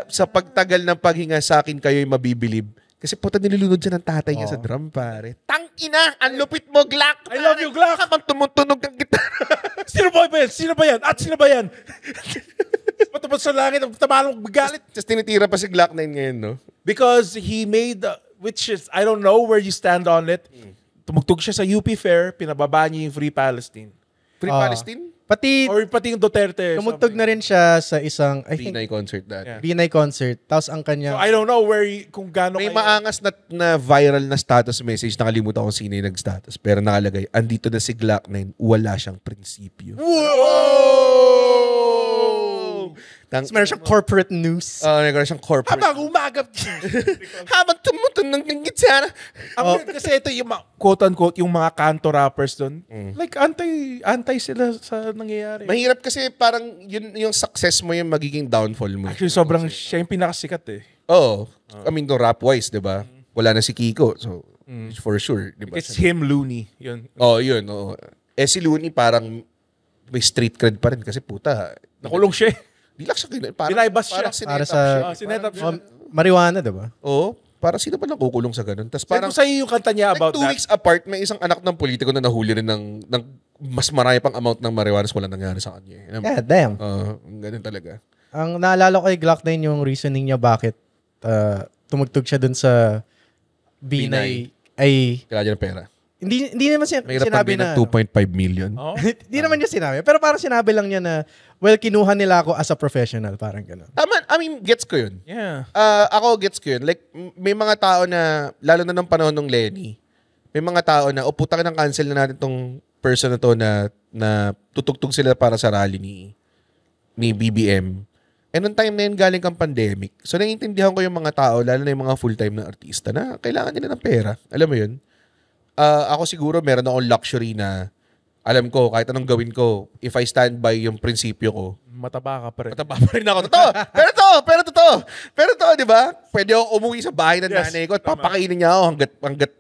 Sa pagtagal ng paghinga sa akin kayo'y mabibilib. Kasi puta nilulunod siya ng tatay niya sa drum, pare. Tangina! Ang lupit mo, Glock! I love you, Glock! Habang tumutunog ng gitara. Sino ba yan? Sino ba yan? At sino ba yan? Patupad sa langit, tamalong magalit. Just tinitira pa si Glock 9 ngayon, no? Because he made, which is, I don't know where you stand on it. Tumugtog siya sa UP Fair, pinababa niya yung Free Palestine. Free Palestine? Or pati yung Duterte. tumugtog na rin siya sa isang, I think, Binay concert dati. Yeah. Binay concert. Tapos ang kanya... So I don't know kung gaano May maangas na viral na status message. Nakalimutan ko sino yung nag-status. Pero nakalagay, andito na si Glock 9, wala siyang prinsipyo. Whoa! Meron siyang corporate news. Meron siyang corporate. Habang umagap. Habang tumutunog ng gitara. Kasi ito yung quote-unquote, yung mga kanto rappers doon. Like, anti sila sa nangyayari. Mahirap kasi parang yung success mo yung magiging downfall mo. Actually, sobrang siya yung pinakasikat eh. Oo. I mean, rap-wise, di ba? Wala na si Kiko. So, for sure. Di ba? It's him, Looney. Yun. Yun. Oo. Si Looney parang may street cred pa rin kasi puta. Nakulong siya eh. Di lang siya. Binaibas siya. Para sa... Sinetap siya. Marijuana, diba? Oo. Para sino ba nakukulong sa ganun? Tapos Parang parang sa'yo yung kanta niya about 2 that. weeks apart, may isang anak ng politiko na nahuli rin ng mas marami pang amount ng marijuana wala nangyari sa kanya. Yeah, damn. Ganun talaga. Ang naalala ko kay Glock 9 yung reasoning niya bakit tumugtog siya dun sa Binay ay... Kailangan niya ng pera. Hindi naman Mahirap sinabi na na... 2.5 million. Oh. Hindi naman niya sinabi. Pero parang sinabi lang niya na, well, kinuha nila ako as a professional. Parang gano'n. Tama, I mean, gets ko yun. Yeah. Ako gets ko yun. Like, may mga tao na, lalo na ng panahon ng Lenny, may mga tao na, putang ng cancel na natin tong person na to na tutugtog sila para sa rally ni BBM. And nung time na yun, galing kang pandemic. So, naiintindihan ko yung mga tao, lalo na yung mga full-time na artista na kailangan nila ng pera. Alam mo yun? Ako siguro meron akong luxury na alam ko, kahit anong gawin ko, if I stand by yung prinsipyo ko, Mataba ka pa rin. mataba pa rin ako. Totoo! Pero totoo, di ba? Pwede ako umuwi sa bahay ng nanay ko at papakainin niya ako hanggat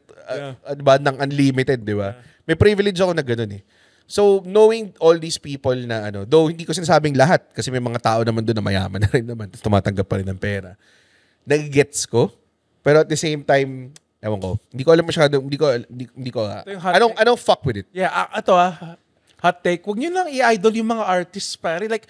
diba, ng unlimited, di ba? May privilege ako na gano'n eh. So, knowing all these people na though hindi ko sinasabing lahat kasi may mga tao naman doon na mayaman na rin naman tapos tumatanggap pa rin ng pera. Nag-gets ko. Pero at the same time, ewan ko, hindi ko alam masyado, hindi ko anong fuck with it? Yeah, hot take. Huwag niyo lang i-idol yung mga artists, pare. Like,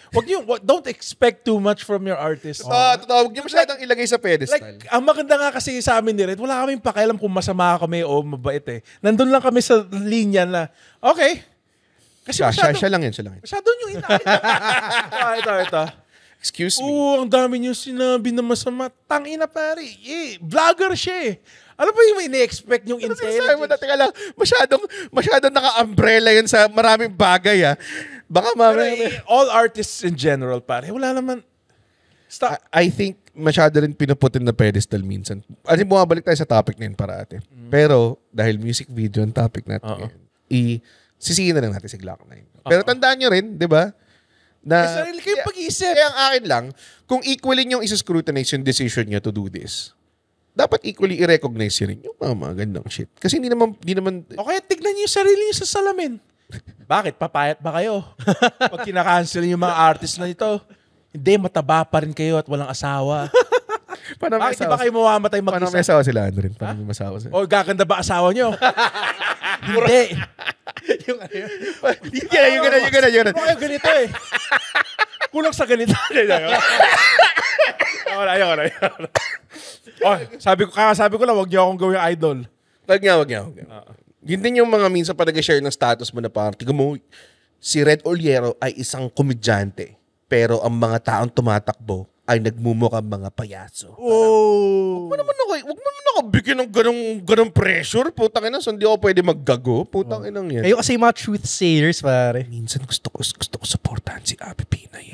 don't expect too much from your artist. Totoo, huwag niyo masyadong ilagay sa pedestal. Like, ang maganda nga kasi sa amin ni Red, wala kaming pakialam kung masama kami o mabait eh. Nandun lang kami sa linya na, okay. Kasi siya lang yan. Masyado yung ito. Excuse me. Oo, ang dami niyo sinabi na masama. Tangina, pare. Vlogger siya eh. Ano ba yung ini-expect yung intelligence? Teka lang, masyadong naka-umbrella yun sa maraming bagay ah. Baka Pero mamaya. all artists in general, pare, wala naman. I think masyado rin pinuputin na pedestal minsan. Kasi bumabalik tayo sa topic na yun parate. Pero dahil music video ang topic natin ngayon, sisihin na lang natin si Glock 9. Pero tandaan nyo rin, di ba? Na, sarili kayo pag-iisip. Kaya ang akin lang, kung equally yung isa-scrutinize yung decision niya to do this, dapat equally i-recognize yun yung mga magandang shit. Kasi hindi naman Okay, tignan niyo yung sarili niyo sa salamin. Bakit? Papayat ba kayo? Pag kinakancel yung mga artist na ito, hindi, mataba pa rin kayo at walang asawa. Bakit ba kayo mamamatay Paano mag-isa? may asawa sila, ano rin? Paano may asawa sila? O, gaganda ba asawa nyo? Hindi. Yung gano'n. Ano kayo ganito eh? Kulang sa ganito. Ayoko na. Oh, sabi ko lang, wag niyo akong gawing idol. Wag nga. Yun din yung mga minsan pa nag-share ng status mo na parang, tiga mo, si Red Oliero ay isang komedyante. Pero ang mga taong tumatakbo ay nagmumukhang mga payaso. Oh. Wag mo naman nakabigyan ng ganong pressure. Putang ina, so hindi ako pwede maggago. Putang ina yan. Kayo kasi yung mga truth sayers, pare. Minsan gusto ko supportahan si Abi Pinay.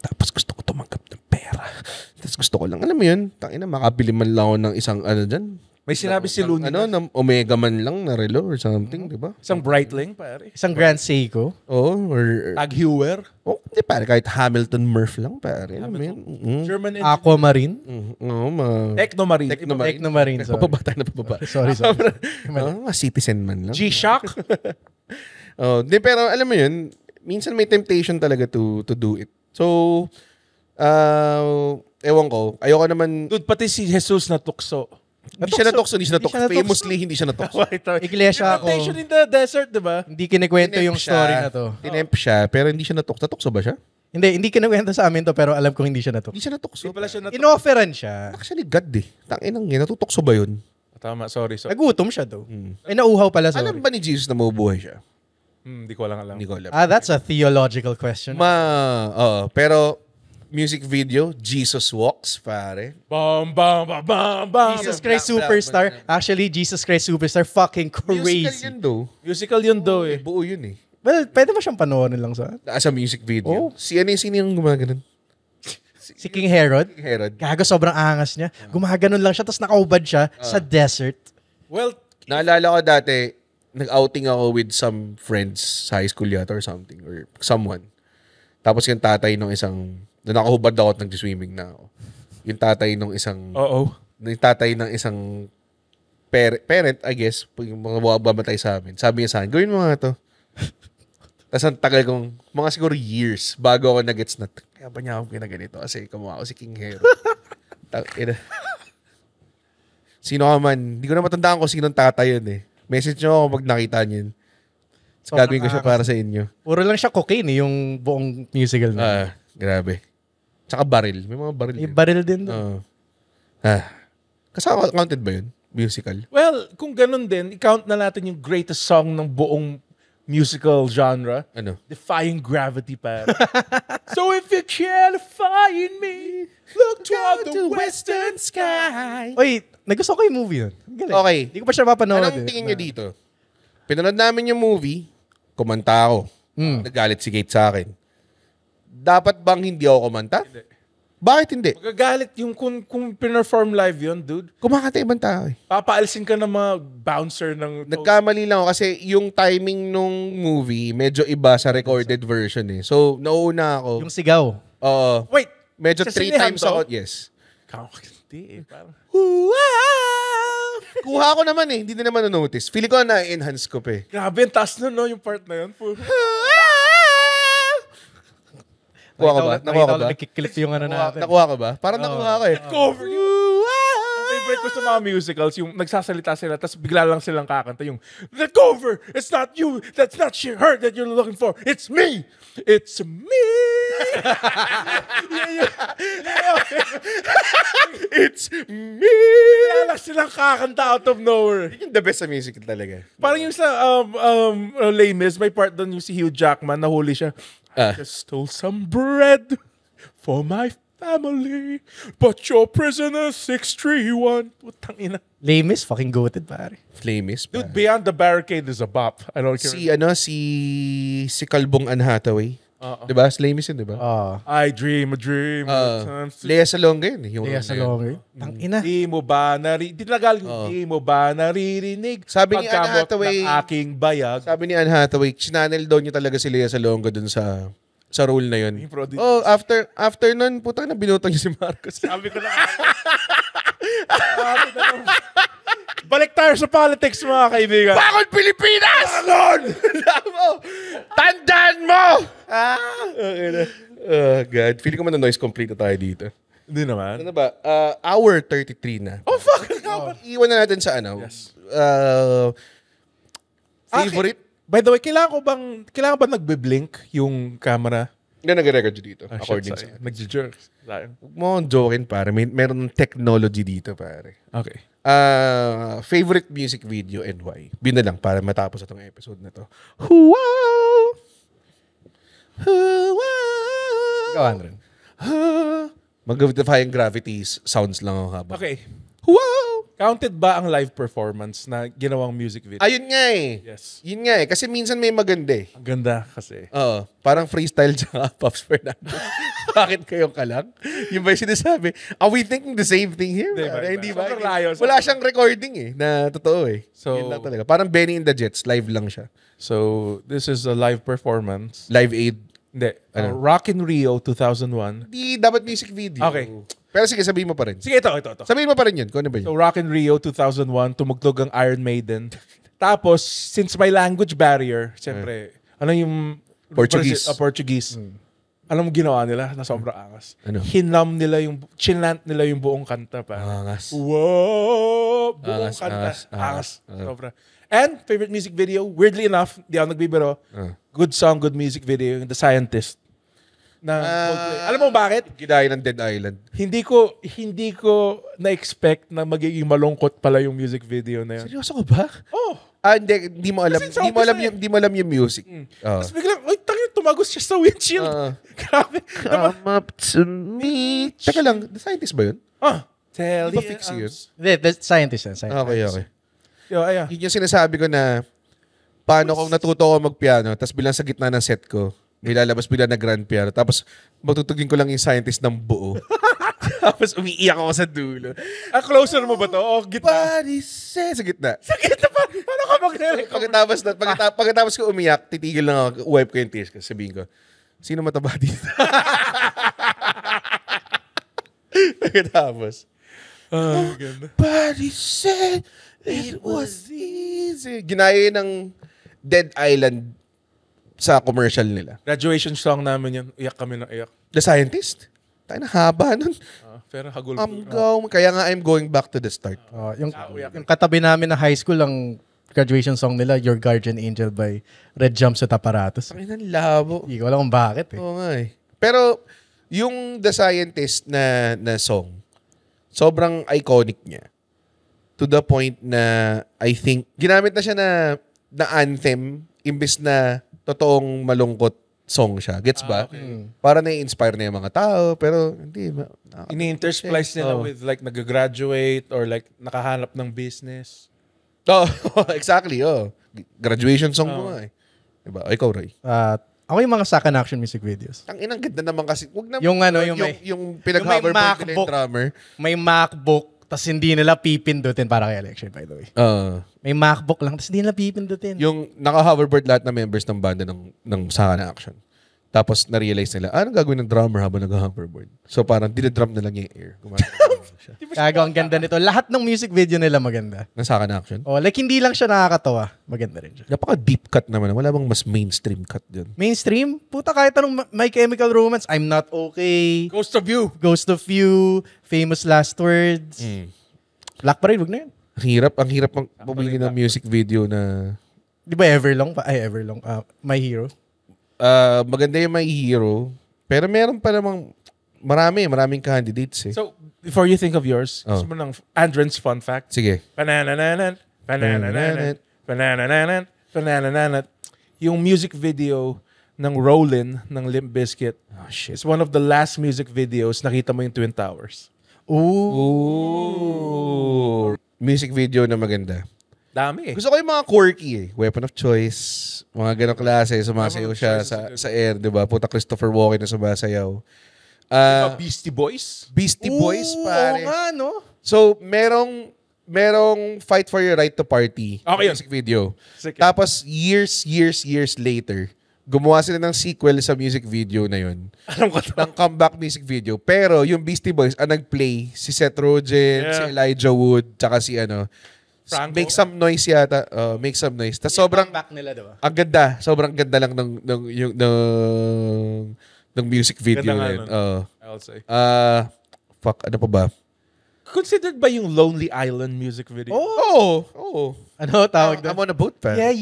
Tapos gusto ko tumanggap ng pera. Tapos gusto ko lang, alam mo yun, tangina, makabili man lang ako ng isang dyan. May sinabi si Looney. Ng Omega man lang na relo or something, di ba? Isang Breitling, pare. Isang Grand Seiko. Oo, or Tag Heuer. hindi pare, kahit Hamilton Murph lang, pare. Alam mo yun? German engineer. Aquamarine. Oo, Technomarine. Technomarine. Sorry. Pababa tayo na pababa. Sorry. Citizen man lang. G-Shock. Pero alam mo yun, minsan may temptation talaga to do it. So, ewan ko, ayoko naman, Dude, pati si Jesus na tukso. hindi siya natukso. Hindi siya natukso. Famously, hindi siya natukso. Iglesia ako. Temptation in the desert, di ba? Hindi kinikwento yung story na to. Tinemp siya, pero hindi siya natukso. Natukso ba siya? Hindi kinikwento sa amin to, pero alam ko hindi siya nato. Hindi siya natukso. Hindi pala siya Inofferan siya. Actually, God eh. Tanginang yun. Natutukso ba yun? Tama, sorry. Nagutom siya daw. Ay, nauuhaw pala, sorry. Alam ba ni Jesus na mabubuhay siya? Hindi ko alam. Hindi ko alam. That's a theological question. Pero, music video, Jesus Walks, pare. Bam, bam, bam, bam, bam. Jesus Christ Superstar. Actually, Jesus Christ Superstar, fucking Musical crazy. yun though. Musical yun daw eh. Buo yun eh. Well, pwede mo siyang panoorin lang sa... As a music video. Oh. Sino yung gumaganon? Si King Herod. Herod. Gago, sobrang angas niya. Gumaganon lang siya, tapos nakaubad siya sa desert. Well, Naalala ko dati, nag-outing ako with some friends sa high school yata or something, or someone. Tapos yung tatay nung isang, na nakahubad ako at nag-swimming na ako. Yung tatay nung isang, yung tatay ng isang parent, I guess, yung mga babatay sa amin. Sabi niya sa akin, gawin mo nga to. Tapos ang tagal kong, mga siguro years, bago ako nag-gets na, kaya ba niya ako ginaganito? Kasi kumuha ako si King Hero. Sino ka man, hindi ko na matandaan kung sinong tatay yun eh. Message nyo ako pag nakita niyo yun. Gagawin ko siya para sa inyo. Puro lang siya cocaine yung buong musical na. Grabe. Tsaka baril. May mga baril. May baril din doon. Kasama, counted ba yun? Musical? well, kung ganun din, i-count na natin yung greatest song ng buong musical genre. Ano? Defying Gravity, pa. So if you can't find me, look toward the western sky. Oy, nagusto ko yung movie yun. Galing. Okay. Hindi ko pa siya mapanood. Anong tingin nyo dito? Pinanood namin yung movie, kumanta ako. Nagalit si Kate sa akin. Dapat bang hindi ako kumanta? Hindi. Bakit hindi? Magagalit yung kung pinerform live yun, dude. Kumakanta ibang tao eh. Papaalisin ka ng mga bouncer ng... Nagkamali lang ako kasi yung timing nung movie medyo iba sa recorded version eh. So, nauuna ako. Yung sigaw. Wait! Medyo sa 3 sinihan times to? ako. Yes. Hindi eh. Parang... Kuha ko naman eh. Hindi na naman na-notice. Feeling ko na-enhance ko pa eh. Grabe, ang taas nun, no? Yung part na yun. Nakuha ka ba? Nakuha ka ba? Nagkiklik yung ano natin. Nakuha ka ba? Parang nakuha ka eh. Cover yung... Ang favorite ko sa mga musicals, yung nagsasalita sila, tapos bigla lang silang kakanta yung, "Let go over! It's not you! That's not her that you're looking for! It's me! It's me!" It's me! Bigla lang silang kakanta out of nowhere. Yung the best sa music talaga. Parang yung sa Les Mis, may part doon yung si Hugh Jackman, nahuli siya. Ah. I just stole some bread for my family, but your prisoner 631. Putang ina. Lamis, fucking goated, pare. Flamis. Dude, Beyond the Barricade is a bop. I don't care. Si Kalbong Anne Hathaway. Diba? Flamis yun, diba? I dream a dream. Lea Salonga yun. Yung Lea Salonga. Tangina. Di mo ba di mo ba naririnig? Sabi ni Anne pagkamot Hathaway- ng aking bayag. Sabi ni Anne Hathaway, sinanel daw niya talaga si Lea Salonga dun sa role na yun. Oh, after nun, putang na binutang niya si Marcos. Sabi ko na. Balik tayo sa politics, mga kaibigan. Bakit Pilipinas? Bakit? Tandaan mo! Okay na. Oh, God. Feeling ko man na noise complete na tayo dito. Hindi naman. Ano ba? Hour 33 na. Oh, fuck! Iwan na natin sa ano. Yes. Favorite? By the way, kailangan ba nagbe-blink yung camera? Hindi nag-record dito. According sa... Nag-jerk. Huwag mo akong jokin, pare. Meron technology dito, pare. Okay. Favorite music video and why? Bina lang para matapos itong episode na to. Wow! Wow! Ikaw, Andren. Mag-defying gravities sounds lang ako habang. Okay. Wow! Counted ba ang live performance na ginawang music video? Ayun nga eh. Yes. Yun nga eh. Kasi minsan may maganda eh. Ang ganda kasi. Oo. Parang freestyle dyan Pops Fernando. Bakit kayong kalang? Yung ba yung sinasabi? Are we thinking the same thing here? Hindi ba? Sobrang layo. Wala siyang recording eh. Na totoo eh. So, yun lang talaga. Parang Benny and the Jets. Live lang siya. So, this is a live performance. Live Aid. Hindi. Rock in Rio 2001. Hindi dapat music video. Okay. Pero sige, sabihin mo pa rin. Sige, ito. Sabihin mo pa rin yun. Kung ano ba yun? So, Rock in Rio 2001, tumugtog ang Iron Maiden. Tapos, since may language barrier, siyempre, ano yung... Portuguese. Portuguese. Alam mo ginawa nila na sobrang angas. Ano? Chinant nila yung buong kanta pa. Angas. Wow! Buong Angas, kanta. angas. Sobra. And, favorite music video, weirdly enough, di ako nagbibiro, good song, good music video, The Scientist. Alam mo bakit? Gidaya ng Dead Island. Hindi ko na-expect na magiging malungkot pala yung music video na yun. Seryoso ka ba? Oh! Hindi mo alam. Kasi Hindi mo alam yung music. Tapos biglang, ay, tangin, tumagos siya sa windshield. Grabe. Come up to me. Teka lang, The Scientist ba yun? Tell Di ba fix yun? Hindi, the scientist yan. Okay. Yo, ayan. Yun yung sinasabi ko na paano kung natuto ko magpiano tapos bilang sa gitna ng set ko, may lalabas bigla na grand piano tapos magtutugin ko lang yung Scientist ng buo. Tapos umiiyak ako sa dulo. Closer mo ba to? O gitna? Sa gitna. Sa gitna pa? Paano ka mag-record? Pagkatapos ko umiyak, titigil lang ako, wipe ko yung tears ko. Sabihin ko, sino mataba dito? Pagkatapos, Ganda. Buddy said it was easy. Ginaya ng Dead Island sa commercial nila. Graduation song namin yan. Iyak kami ng iyak. The Scientist? Tayo na haba nun. Pero hagul. Kaya nga I'm going back to the start. Yung katabi namin na high school, ang graduation song nila, Your Guardian Angel by Red Jumpsuit Apparatus. Ang inang labo. Hindi ko alam kung bakit eh. Oo nga eh. Pero yung The Scientist na song, sobrang iconic niya. To the point na I think, ginamit na siya na anthem imbes na totoong malungkot song siya. Gets ba? Okay. Para na-inspire na yung mga tao, pero hindi. Ini-intersplice nila with like nag-graduate or like nakahanap ng business. Oh, exactly. Oh. Graduation song mo nga eh. Diba? O, ikaw, Roy. Ako yung mga second action music videos. Ang inang ganda naman kasi. Wag na, Yung ano, yung pinag-hoverboard nila yung MacBook. drummer. May MacBook, tas hindi nila pipindutin para kay election, by the way. May MacBook lang, tas hindi nila pipindutin. Yung naka-hoverboard lahat ng members ng banda ng Saka na Action. Tapos na-realize nila, anong gagawin ng drummer habang nag-hoverboard? So parang dinadrum na lang yung air. Siya. Kago, ang ganda nito. Lahat ng music video nila maganda. Ng Saka na Action? Oh, like hindi lang siya nakakatawa. Maganda rin siya. Napaka-deep cut naman. Wala bang mas mainstream cut dyan? Mainstream? Puta, kahit anong My Chemical Romance, I'm Not Okay, Ghost of You. Ghost of You, Famous Last Words. Black Parade, wag na yun. Ang hirap pumili ng music video na... Di ba Everlong? Everlong. My Hero. Maganda yung My Hero. Pero meron pa namang maraming candidates eh. So, before you think of yours, gusto mo ng Andren's fun fact? Sige. Pananananan, pananananan, pananananan, pananananan. Yung music video ng Rollin' ng Limp Bizkit. Oh, shit. It's one of the last music videos. Nakita mo yung Twin Towers. Ooh. Music video na maganda. Dami eh. Gusto ko yung mga quirky eh. Weapon of Choice. Mga ganong klase. Sumasayaw siya sa air, di ba? Puta Christopher Walken na sumasayaw. Beastie Boys? Beastie Boys, pare. Oo nga, no? So, merong Fight for Your Right to Party. Okay yun. Music video. Sige. Tapos, years later, gumawa sila ng sequel sa music video na yun. Alam ko to. Ng comeback music video. Pero, yung Beastie Boys, ang nag-play, si Seth Rogen, si Elijah Wood, tsaka si Franco? Make Some Noise yata. Make Some Noise. Tapos sobrang, Back nila, diba? ang ganda. Sobrang ganda lang ng music video Ganda nga na yun. nun. I'll say. Fuck, ano pa ba? Considered ba yung Lonely Island music video? Oo. Ano tawag doon? I'm on a boat, pa. Ito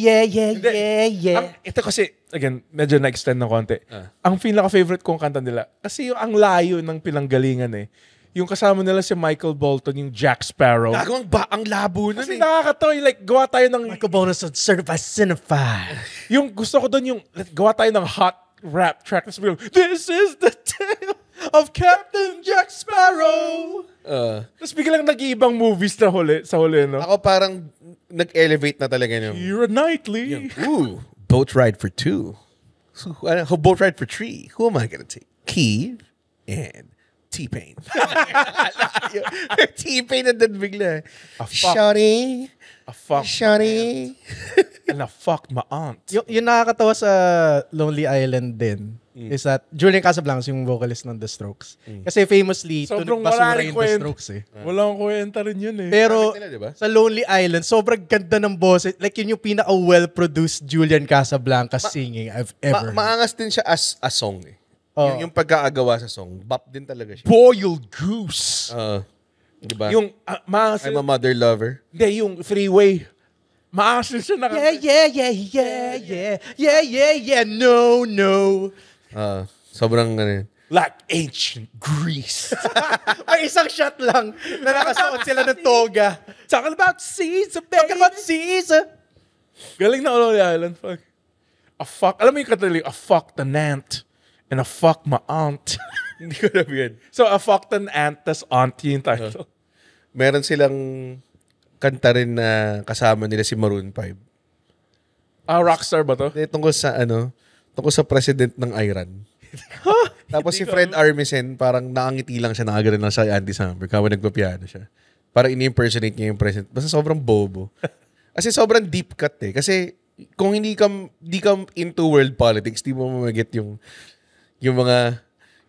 kasi, again, medyo na-extend ng konti. Ang pinaka-favorite kong kanta nila, kasi yung ang layo ng pinanggalingan eh. Yung kasama nila si Michael Bolton, yung Jack Sparrow. Gagawang ang labo nun Kasi eh. nakakatawa yung like, gawa tayo ng... Michael Bonus on Certified Cinephile. Yung gusto ko doon yung, gawa tayo ng hot rap track. Tapos biglang, this is the tale of Captain Jack Sparrow. Tapos biglang nag-iibang movies na sa huli, no? Ako parang nag-elevate na talaga yung... You're a Knightley. Ooh, boat ride for 2. Boat ride for 3. Who am I gonna take? Keith and T-Pain. T-Pain na din bigla. fuck. Shawty. fuck. Shawty. And I fucked my aunt. Yung nakakatawa sa Lonely Island din is that Julian Casablancas yung vocalist ng The Strokes. Kasi famously, Sobrang tunog basura wala rin yung The kwenta. Strokes eh. Walang kwenta rin yun eh. Pero nila, diba? sa Lonely Island, sobrang ganda ng boses. Like yun yung pinaka-well-produced Julian Casablancas singing I've ever heard. Maangas din siya as a song eh. Oh. Yung pagkaagawa sa song, bop din talaga siya. Boiled Goose. Diba? Yung, I'm a mother lover. Hindi, yung Freeway. Maasin siya na No. Sobrang ano yun. like ancient Greece. May isang shot lang na nakasuot sila ng toga. Talking about Caesar, baby. Talking about Caesar. Galing na Lonely Island. Fuck. Alam mo yung katalig, I fucked an ant and I fucked my aunt. Hindi ko alam yun. So, I fucked an ant, tas aunt yung title. Meron silang kanta rin na kasama nila si Maroon 5. Rockstar ba to? Tungkol sa president ng Iran. Tapos si Fred Armisen, parang nakangiti lang siya, nakagano lang siya Andy Samberg habang nagpapiano siya. Parang ini-impersonate niya yung president. Basta sobrang bobo. Kasi sobrang deep cut eh. Kasi kung hindi ka into world politics, di mo mamagit yung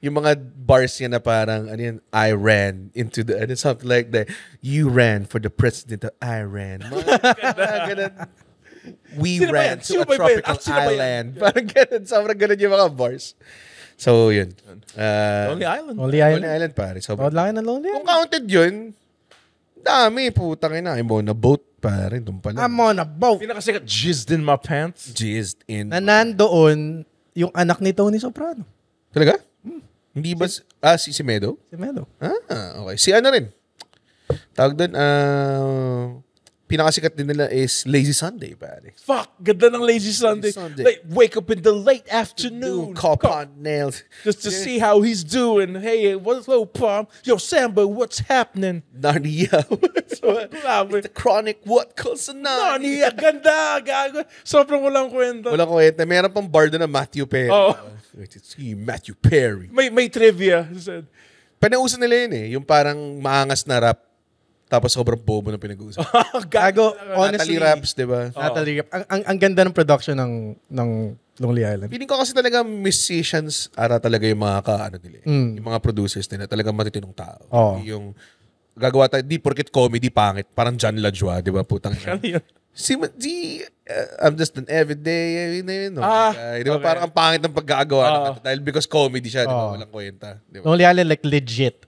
mga bars niya na parang, ano yan, I ran into the, something like that. You ran for the president of Iran. Ganun. We Sino ba ran yan? to Sino a ba yan? tropical Sino ba yan? island. Parang ganun. Sobrang ganun yung mga bars. So, yun. Lonely Island. Lonely Lonely Island. Island, pare. Oh, Sobrang. laki na Lonely Kung Island. counted yun, dami, putang ina. I'm on a boat, pare. Doon pala. I'm on a boat. Pinakasikat, jizzed in my pants. Jizzed in. Na nandoon yung anak ni Tony Soprano. Talaga? Hindi ba? Si Meadow? Si Medo. Okay. Si ano rin? Tawag doon, pinakasikat din nila is Lazy Sunday, pare. Fuck, ganda ng Lazy Sunday. Sunday. Like, wake up in the late afternoon. Cop on nails. Just to see how he's doing. Hey, what's low, Palm? Yo, Samba, what's happening? Narnia. Grabe. The chronic what calls a Narnia, ganda, gago. Sobrang walang kwenta. Wala ko kwenta. Meron pang bar doon na Matthew Perry. Oh. Si Matthew Perry. May trivia. He said, Panauso nila yun eh. Yung parang maangas na rap. Tapos sobrang bobo na pinag-uusap. Gago, honestly. Natalie Raps, di ba? Natalie Raps. Ang ganda ng production ng Lonely Island. Feeling ko kasi talaga musicians ara talaga yung mga nila. Yung mga producers nila. Talagang matitinong tao. Oo. Yung gagawa tayo, di porket comedy pangit. Parang John Lajua, di ba? Putang ina. ano yun? I'm just an everyday, no? Di ba? okay. Parang ang pangit ng pagkagawa ng kanta. Dahil because comedy siya, di ba? Walang kwenta. Di ba? Lonely Island, like legit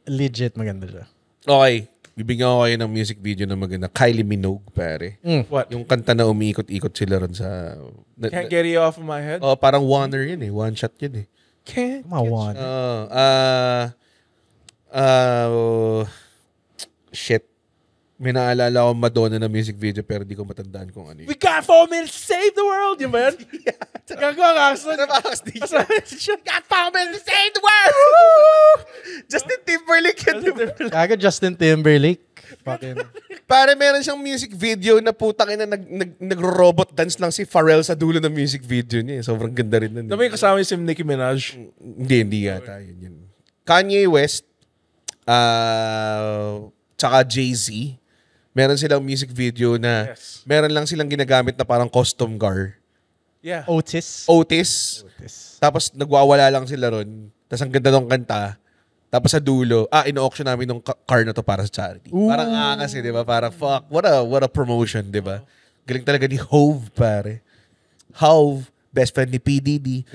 maganda siya. Okay. Bibigyan ko kayo ng music video na maganda. Kylie Minogue, pare. What? Yung kanta na umiikot-ikot sila ron sa... Can't get you off of my head? Oh, parang oneer yun eh. One shot yun eh. Can't. Come on. Shit. May naalala akong Madonna na music video pero di ko matandaan kung ano yun. We got 4 minutes to save the world, yun ba yan? Gagawa ka. Namakas DJ. God found me to save the world! Justin Timberlake yun, di ba? Kaga Justin Timberlake. Fucking... Pare, meron siyang music video na putang ina nagro-robot dance lang si Pharrell sa dulo ng music video niya. Sobrang ganda rin nun. May kasama yung si Nicki Minaj. Hindi yata. Yun. Kanye West, tsaka Jay-Z, meron silang music video na meron lang silang ginagamit na parang custom car. Yeah. Otis. Tapos nagwawala lang sila ron. Tapos ang ganda ng kanta. Tapos sa dulo, ino-auction namin ng car na to para sa charity. Ooh. Parang kasi, di ba? Parang fuck, what a promotion, di ba? Galing talaga ni Hove, pare. Hove, best friend ni PDD.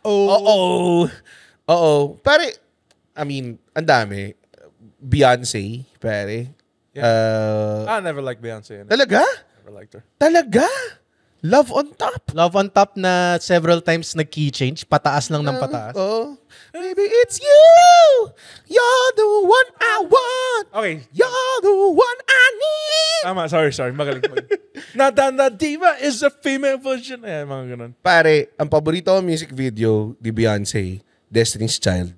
Oo. Pare, I mean, ang dami. Beyonce, pare. I never liked Beyonce. Talaga? Never liked her. Talaga? Love on Top? Love on Top na several times nag-key change. Pataas lang ng pataas. Oh. Maybe it's you. You're the one I want. Okay. You're the one I need. Tama, sorry. Magaling. Na diva is a female version. Mga ganun. Pare, ang paborito ko music video ni Beyonce, Destiny's Child.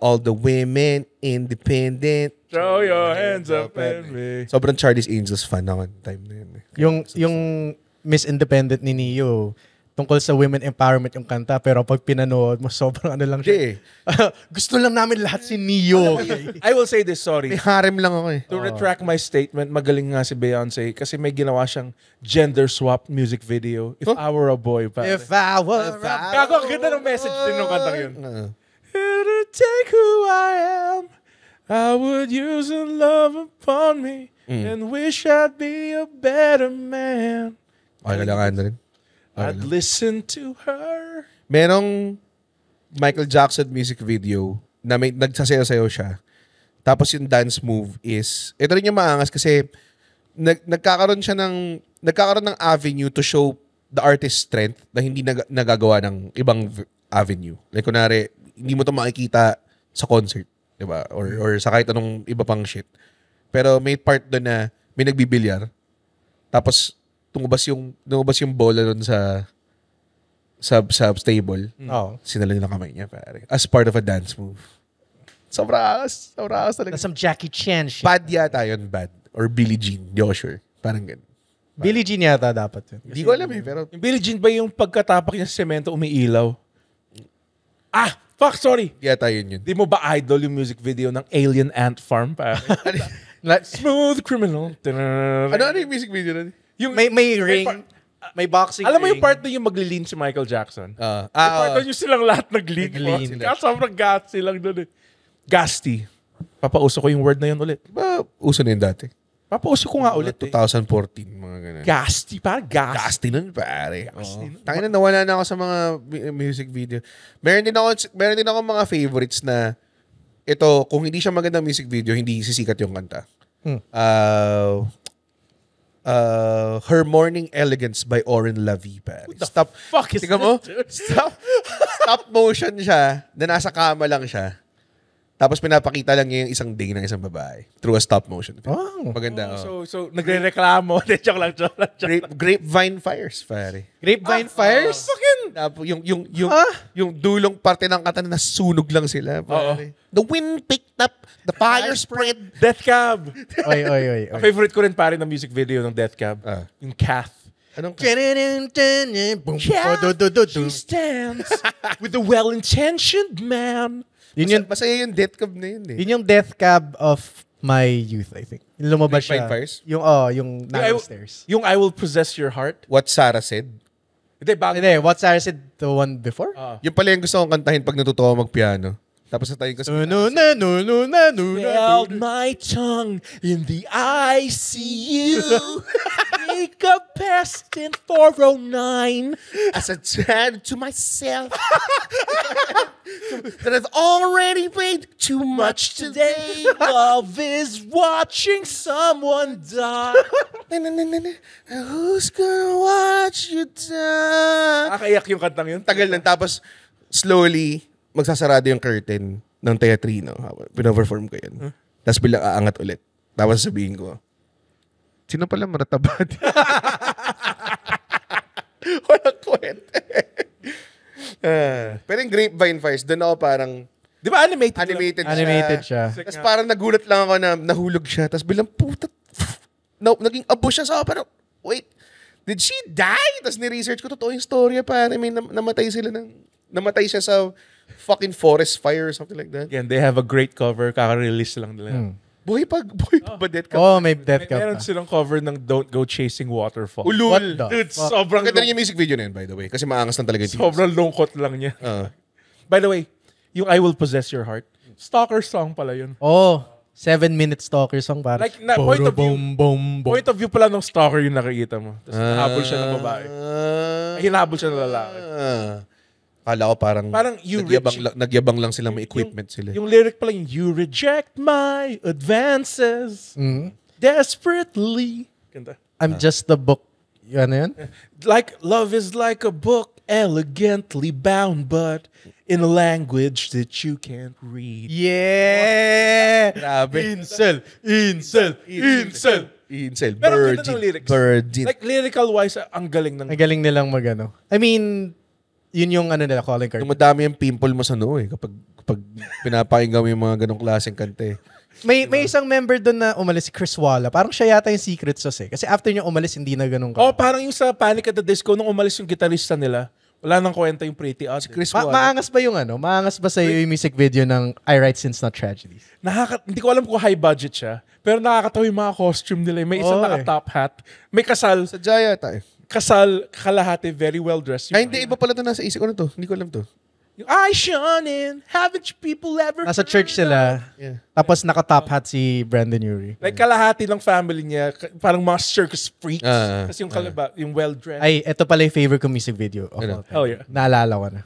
All the women independent. Throw your hands up at me. Sobrang Charlie's Angels fan ako time na yun. Yung Miss Independent ni Neo, tungkol sa women empowerment yung kanta, pero pag pinanood mo, sobrang ano lang siya. Gusto lang namin lahat si Neo. I will say this, sorry. May harem lang ako eh. To retract my statement, magaling nga si Beyonce kasi may ginawa siyang gender swap music video. If I Were a Boy. Pare. If I were Gago, ang ganda ng message din ng kantang yun. To take who I am, I would use a love upon me and wish I'd be a better man. Okay, kailangan na rin. I'd listen to her. Merong Michael Jackson music video na may nagsasayaw-sayaw siya. Tapos yung dance move is, ito rin yung maangas kasi nagkakaroon ng avenue to show the artist's strength na hindi nagagawa ng ibang avenue. Like kunwari, hindi mo to makikita sa concert, di ba? Or sa kahit anong iba pang shit. Pero may part doon na may nagbibilyar. Tapos tumubas yung bola doon sa stable. Sinala niya ng kamay niya, pare. As part of a dance move. Sobrang angas talaga. Some Jackie Chan shit. Bad yata yun, bad. Or Billie Jean, di ako sure. Parang ganun. Billie Jean yata dapat yun. Hindi ko alam eh, pero... Yung Billie Jean ba yung pagkatapak niya sa semento umiilaw? Sorry. Yata yun. Di mo ba idol yung music video ng Alien Ant Farm? Smooth Criminal. Ano yung music video na? Yung may ring, may boxing Alam mo ring. yung part na yung magli-lean si Michael Jackson? Yung part na yung silang lahat nag-lean. Nag-lean. Sobrang gassy lang doon eh. Gasty. Papauso ko yung word na yun ulit. Diba, uso na yun dati? Papauso ko nga ulit 2014, mga ganun. Gasty. Parang gasty. Gasty nun, pare. Tangin na, nawala na ako sa mga music video. Meron din ako mga favorites na ito, kung hindi siya magandang music video, hindi sisikat yung kanta. Her Morning Elegance by Oren Lavie, pare. Fuck is tingnan mo? this, Stop motion siya, na nasa kama lang siya. Tapos pinapakita lang niya yung isang day ng isang babae through a stop motion. Maganda. So nagre-reklamo. Joke lang. Grapevine Fires, pare. Grapevine Fires? Yung dulong parte ng kanta na nasunog lang sila, pare. The wind picked up, the fire spread. Death Cab. Oy. Ang favorite ko rin pare ng music video ng Death Cab. Yung Kath. Anong She stands with a well-intentioned man. Masaya yung Death Cab na yun eh. Yun yung Death Cab of my youth, I think. Yung lumabas siya. Grapevine Fires? Yung Narrow Stairs. Yung I Will Possess Your Heart. What Sarah Said. Hindi, What Sarah Said, the one before? Yung pala yung gusto kong kantahin pag natuto ako magpiano. Tapos natayin ko sa... Held my tongue in the ICU. Make a pest in 409. As I said to myself that I've already paid too much today. Love is watching someone die. Who's gonna watch you die? Nakaiyak yung kantang yun. Tagal lang. Tapos slowly, magsasarado yung curtain ng teatrino. Pinoperform ko yun. Tapos bilang aangat ulit. Tapos sabihin ko, sino pala maratabad? Walang kwenta. Pero yung Grapevine Files, doon ako parang Di ba animated? Animated siya. Tapos parang nagulat lang ako na nahulog siya. Tapos bilang puta, naging abo siya sa parang, wait, did she die? Tapos ni-research ko, totoo yung story pa. I mean, namatay siya sa fucking forest fire or something like that. Again, they have a great cover. Kaka-release lang nila. Buhay pa ba death ka? Oh, may death ka Meron pa. silang cover ng Don't Go Chasing Waterfall. Ulul. What the Dude, fuck? sobrang Maganda rin yung music video na yun, by the way. Kasi maangas lang talaga yung Sobrang lungkot lang niya. By the way, yung I Will Possess Your Heart, Stalker song pala yun. Oh, 7-minute stalker song para. Like, point of view pala ng stalker yung nakikita mo. Tapos nahabol siya ng babae. Hinabol siya ng lalaki. Kala ko parang nagyabang lang silang may equipment sila. Yung lyric pala yung, you reject my advances desperately. Ganda. I'm just the book. Ano yun? Like, love is like a book elegantly bound, but in a language that you can't read. Yeah! Grabe. Incel! Pero ang ganda ng lyrics. Virgin. Like, lyrical-wise, ang galing ng... Ang galing nilang magano. I mean, yun yung ano nila, calling card. Yung madami yung pimple mo sa noo kapag pinapakinggan mo yung mga ganong klaseng kante. May isang member doon na umalis, si Chris Walla. Parang siya yata yung secret sauce eh. Kasi after niya umalis, hindi na ganun ka. Oh, parang yung sa Panic at the Disco, nung umalis yung gitarista nila, wala nang kwenta yung Pretty Odd. Chris Waller. Maangas ba yung ano? Maangas ba sa'yo yung music video ng I Write Sins Not Tragedies? Hindi ko alam kung high budget siya, pero nakakatawa yung mga costume nila. May isang naka-top hat. May kasal. Sa Jaya tayo. Kasal, kalahati, very well dressed. Ay, hindi. Iba pala ito nasa isip ko na to. Hindi ko alam to. Yung, I shone haven't you people ever Nasa heard church sila. Yeah. Tapos naka-top hat si Brandon Urie. Like kalahati ng family niya, parang mga circus freaks. Ah, Kasi yung yung well-dressed. Ay, ito pala yung favorite ko music video. Of Ano? all time. Hell yeah. Naalala ko na.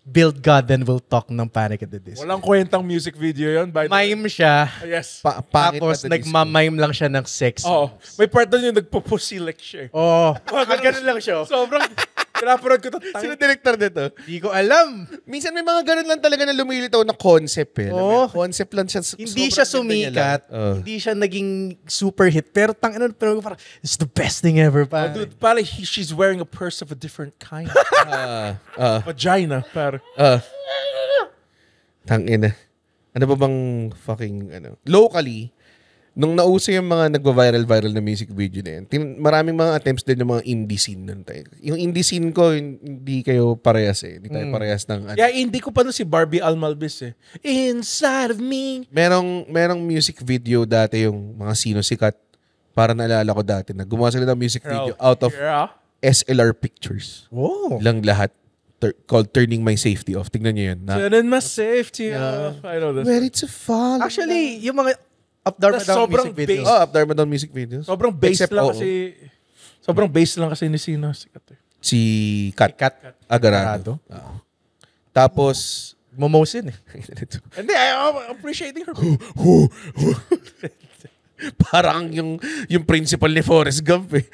Build God Then We'll Talk ng Panic at the Disco. Walang kwentang music video yun. By the way. Mime siya. Yes. Pangit Tapos at the nagmamime lang siya ng sex. Oo. May part doon yung nagpo-pusilek siya. Oh, ganun lang siya. Sobrang, pinapanood ko ito. Sino director nito? Hindi ko alam. Minsan may mga ganun lang talaga na lumilitaw na concept eh. Oo. Concept lang siya. Hindi siya sumikat. Oh. Hindi siya naging super hit. Pero pero parang, it's the best thing ever. Oh, dude, parang she's wearing a purse of a different kind. Vagina. Parang. Tangina. Ano ba bang fucking locally, nung nauso yung mga nagva-viral na music video na yan, maraming mga attempts din ng mga indie scene nun tayo. Yung indie scene ko, hindi kayo parehas eh. Hindi tayo parehas ng Yeah, hindi ko pa nun si Barbie Almalbis eh. Inside of me. merong music video dati yung mga sino sikat. Para naalala ko dati na gumawa sila ng music video out of SLR Pictures. Oh. Lang lahat. Called Turning My Safety Off. Tignan nyo yun. Turning my safety off. I know this. Ready to fall. Actually, yung mga Up Down Tas Down sobrang music videos. bass. Up There Down music videos. Sobrang bass Except, lang oo. kasi... Sobrang bass lang kasi ni Sino. Sikat eh. Si Kat. Agarado. Oo. Tapos... Momosin eh. Hindi, I'm appreciating her. Parang yung principal ni Forrest Gump eh.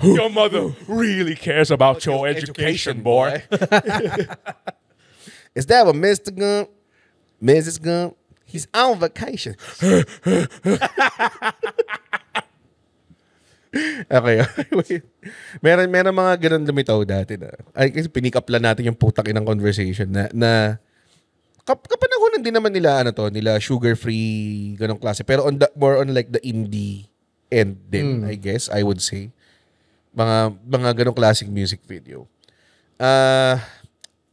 Your mother really cares about your education, boy. Is that what Mr. Gump? Mrs. Gump? He's on vacation. Okay. Wait. Meron mga ganun lumitaw dati na. Ay, kasi pinick up lang natin yung putak inang conversation na kapanahonan din naman nila nila sugar-free ganong klase. Pero more on like the indie end din, I guess, I would say. Mga ganong classic music video.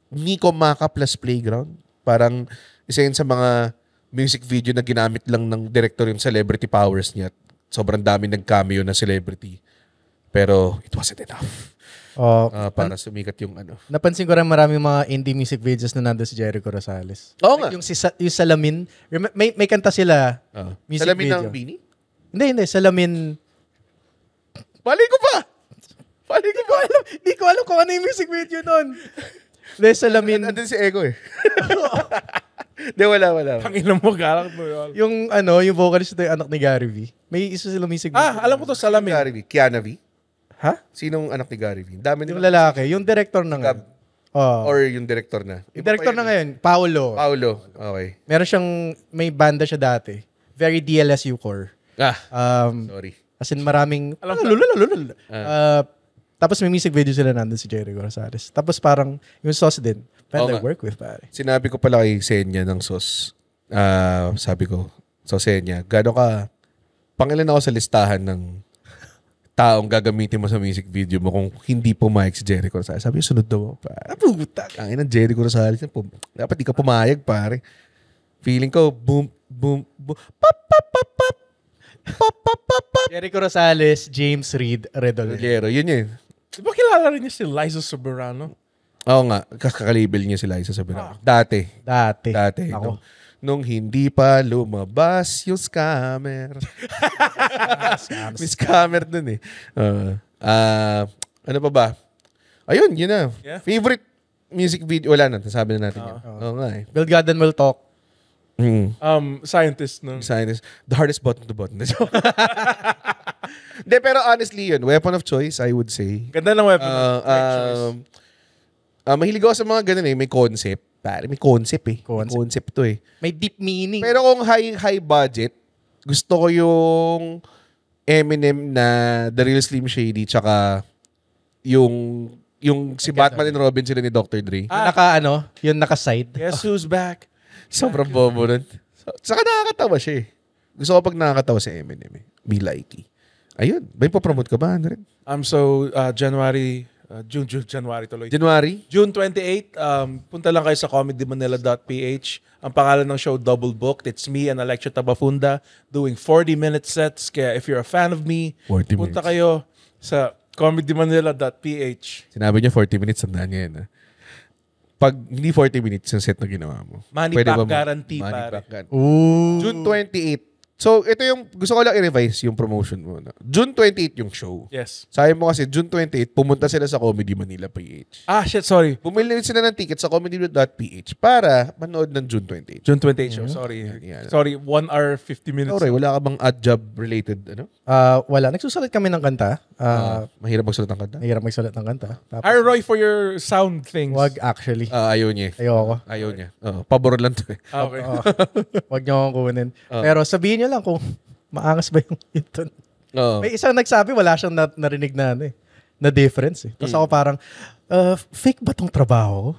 Nico Maca plus Playground. Parang isa yun sa mga music video na ginamit lang ng director yung celebrity powers niya. Sobrang dami nag-cameo na celebrity. Pero it wasn't enough. Para sumikat yung Napansin ko rin maraming mga indie music videos na nandun si Jericho Rosales. Oo nga. Yung Salamin. May kanta sila. Music Salamin video. ng Bini? Hindi. Salamin. Balik ko pa! Hindi ko alam kung ano yung music video nun. Hindi, Salamin. Andun si Ego eh. Hindi, wala. Ang ilang mo, galak mo yun. Yung vocalist ito yung anak ni Gary V. May isa silang music video. Alam ko to, Salamin. Gary V. Kiana V? Ha? Sinong anak ni Gary V? Dami Yung nila. lalaki. Yung director na ngayon. Or yung director na? Yung director na ngayon, Paolo. Okay. Meron siyang, may banda siya dati. Very DLSU core. Sorry. As in maraming, Alam ko. Tapos may music video sila nandun si Jericho Rosales. Tapos parang yung sauce din. Pwede work with, pare. Sinabi ko pala kay Senya ng sauce. Sabi ko, so Senya, gano'n ka, pangilan ako sa listahan ng taong gagamitin mo sa music video mo kung hindi pumayag si Jericho Rosales. Sabi sunod daw ako, pare. Ang ina Jericho Rosales. Dapat di ka pumayag, pare. Feeling ko, boom, boom, boom. Pop, pop, pop, pop. Pop, pop, pop, pop. Jericho Rosales, James Reed, Redolero. Yun yun. Di ba kilala rin niya si Liza Soberano? Oo nga, kakalabel niya sila isa sa Soberano. Dati. Ako. Nung hindi pa lumabas yung scammer. May scammer dun eh. Ano pa ba? Ayun, yun na. Yeah. Favorite music video. Wala na, sabi na natin yun. Oo nga eh. Build God and Will Talk. Scientist, no? Scientist. The hardest button to button. Hindi, pero honestly yun, weapon of choice, I would say. Ganda ng weapon of choice. Mahilig ako sa mga ganun eh. May concept. Pare, may concept eh. May concept to eh. May deep meaning. Pero kung high budget, gusto ko yung Eminem na The Real Slim Shady tsaka yung si Batman and Robin sila ni Dr. Dre. Yung naka-side. Guess who's back? Sobrang bobo nun. Saka nakakatawa siya eh. Gusto ko pag nakakatawa si Eminem eh. Be likey. Ayun. Ba yung papromote ka ba? Ano rin? January tuloy. June 28, punta lang kayo sa comedymanila.ph. Ang pangalan ng show, Double Booked. It's me and Alexia Tabafunda doing 40-minute sets. Kaya if you're a fan of me, punta kayo sa comedymanila.ph. Sinabi niya 40 minutes, tandaan niya yan. Pag hindi 40 minutes yung set na ginawa mo. Money back guarantee, pare. June 28. So, ito yung, gusto ko lang i-revise yung promotion mo. June 28 yung show. Yes. Sabi mo kasi, June 28, pumunta sila sa Comedy Manila PH. Sorry. Bumili sila ng ticket sa comedy.ph para manood ng June 28. June 28 show, sorry. Yeah. Sorry, 1 hour, 50 minutes. Sorry, wala ka bang odd job related, ano? Wala. Nagsusulat kami ng kanta. Mahirap magsulat ng kanta? Mahirap magsulat ng kanta. Tapos, Hire Roy for your sound things. wag actually. Ayaw niya. Ayaw niya. Pabor lang to eh. Okay. Wag niyo akong kunin. Pero sabihin niyo lang kung maangas ba yung ito. May isang nagsabi, wala siyang narinig na na difference eh. Tapos ako parang, fake ba tong trabaho?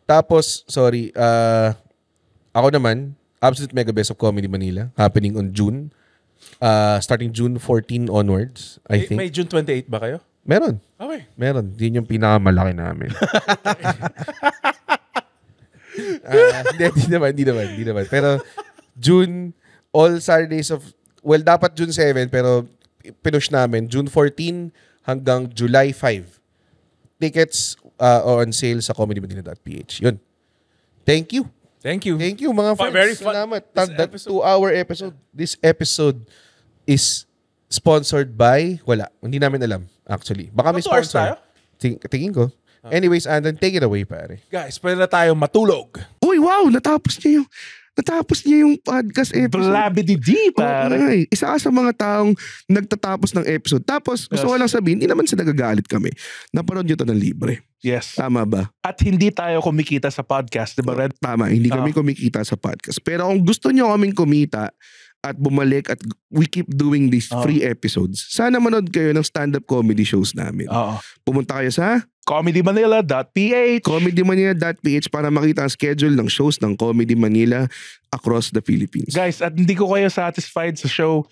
Tapos, sorry, ako naman, Absolute Mega Best of Comedy Manila, happening on June. Starting June 14 onwards, I think. May June 28 ba kayo? Meron. Okay. Meron. Yun yung pinakamalaki namin. Hindi naman. Pero June, all Saturdays of, dapat June 7, pero pinush namin. June 14 hanggang July 5. Tickets on sale sa comedymanila.ph. Yun. Thank you. Thank you. Thank you, mga friends. Very fun. Salamat. That 2-hour episode. This episode is sponsored by, hindi namin alam, actually. Baka may sponsor. Tingin ko. Anyways, Andon, take it away, pare. Guys, pwede na tayo matulog. Uy, wow! Natapos niya yung podcast episode. Blabidi-di, pare. Ay, isa ka sa mga taong nagtatapos ng episode. Tapos, gusto ko lang sabihin, hindi naman sila nagagalit kami. Napanood nyo to ng libre. Yes. Tama ba? At hindi tayo kumikita sa podcast, di ba, Red? Tama, hindi kami kumikita sa podcast. Pero kung gusto nyo kaming kumita at bumalik at we keep doing these free episodes, sana manood kayo ng stand-up comedy shows namin. Pumunta kayo sa comedymanila.ph comedymanila.ph para makita ang schedule ng shows ng Comedy Manila across the Philippines. Guys, at hindi ko kayo satisfied sa show,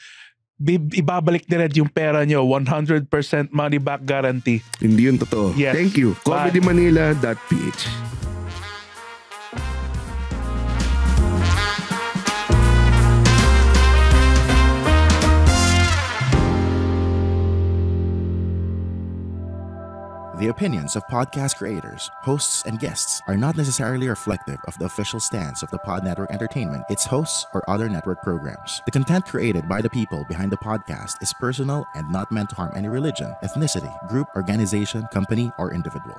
ibabalik ni Red yung pera nyo. 100% money back guarantee. Hindi yun totoo. Yes. Thank you. comedymanila.ph The opinions of podcast creators, hosts, and guests are not necessarily reflective of the official stance of the Pod Network Entertainment, its hosts, or other network programs. The content created by the people behind the podcast is personal and not meant to harm any religion, ethnicity, group, organization, company, or individual.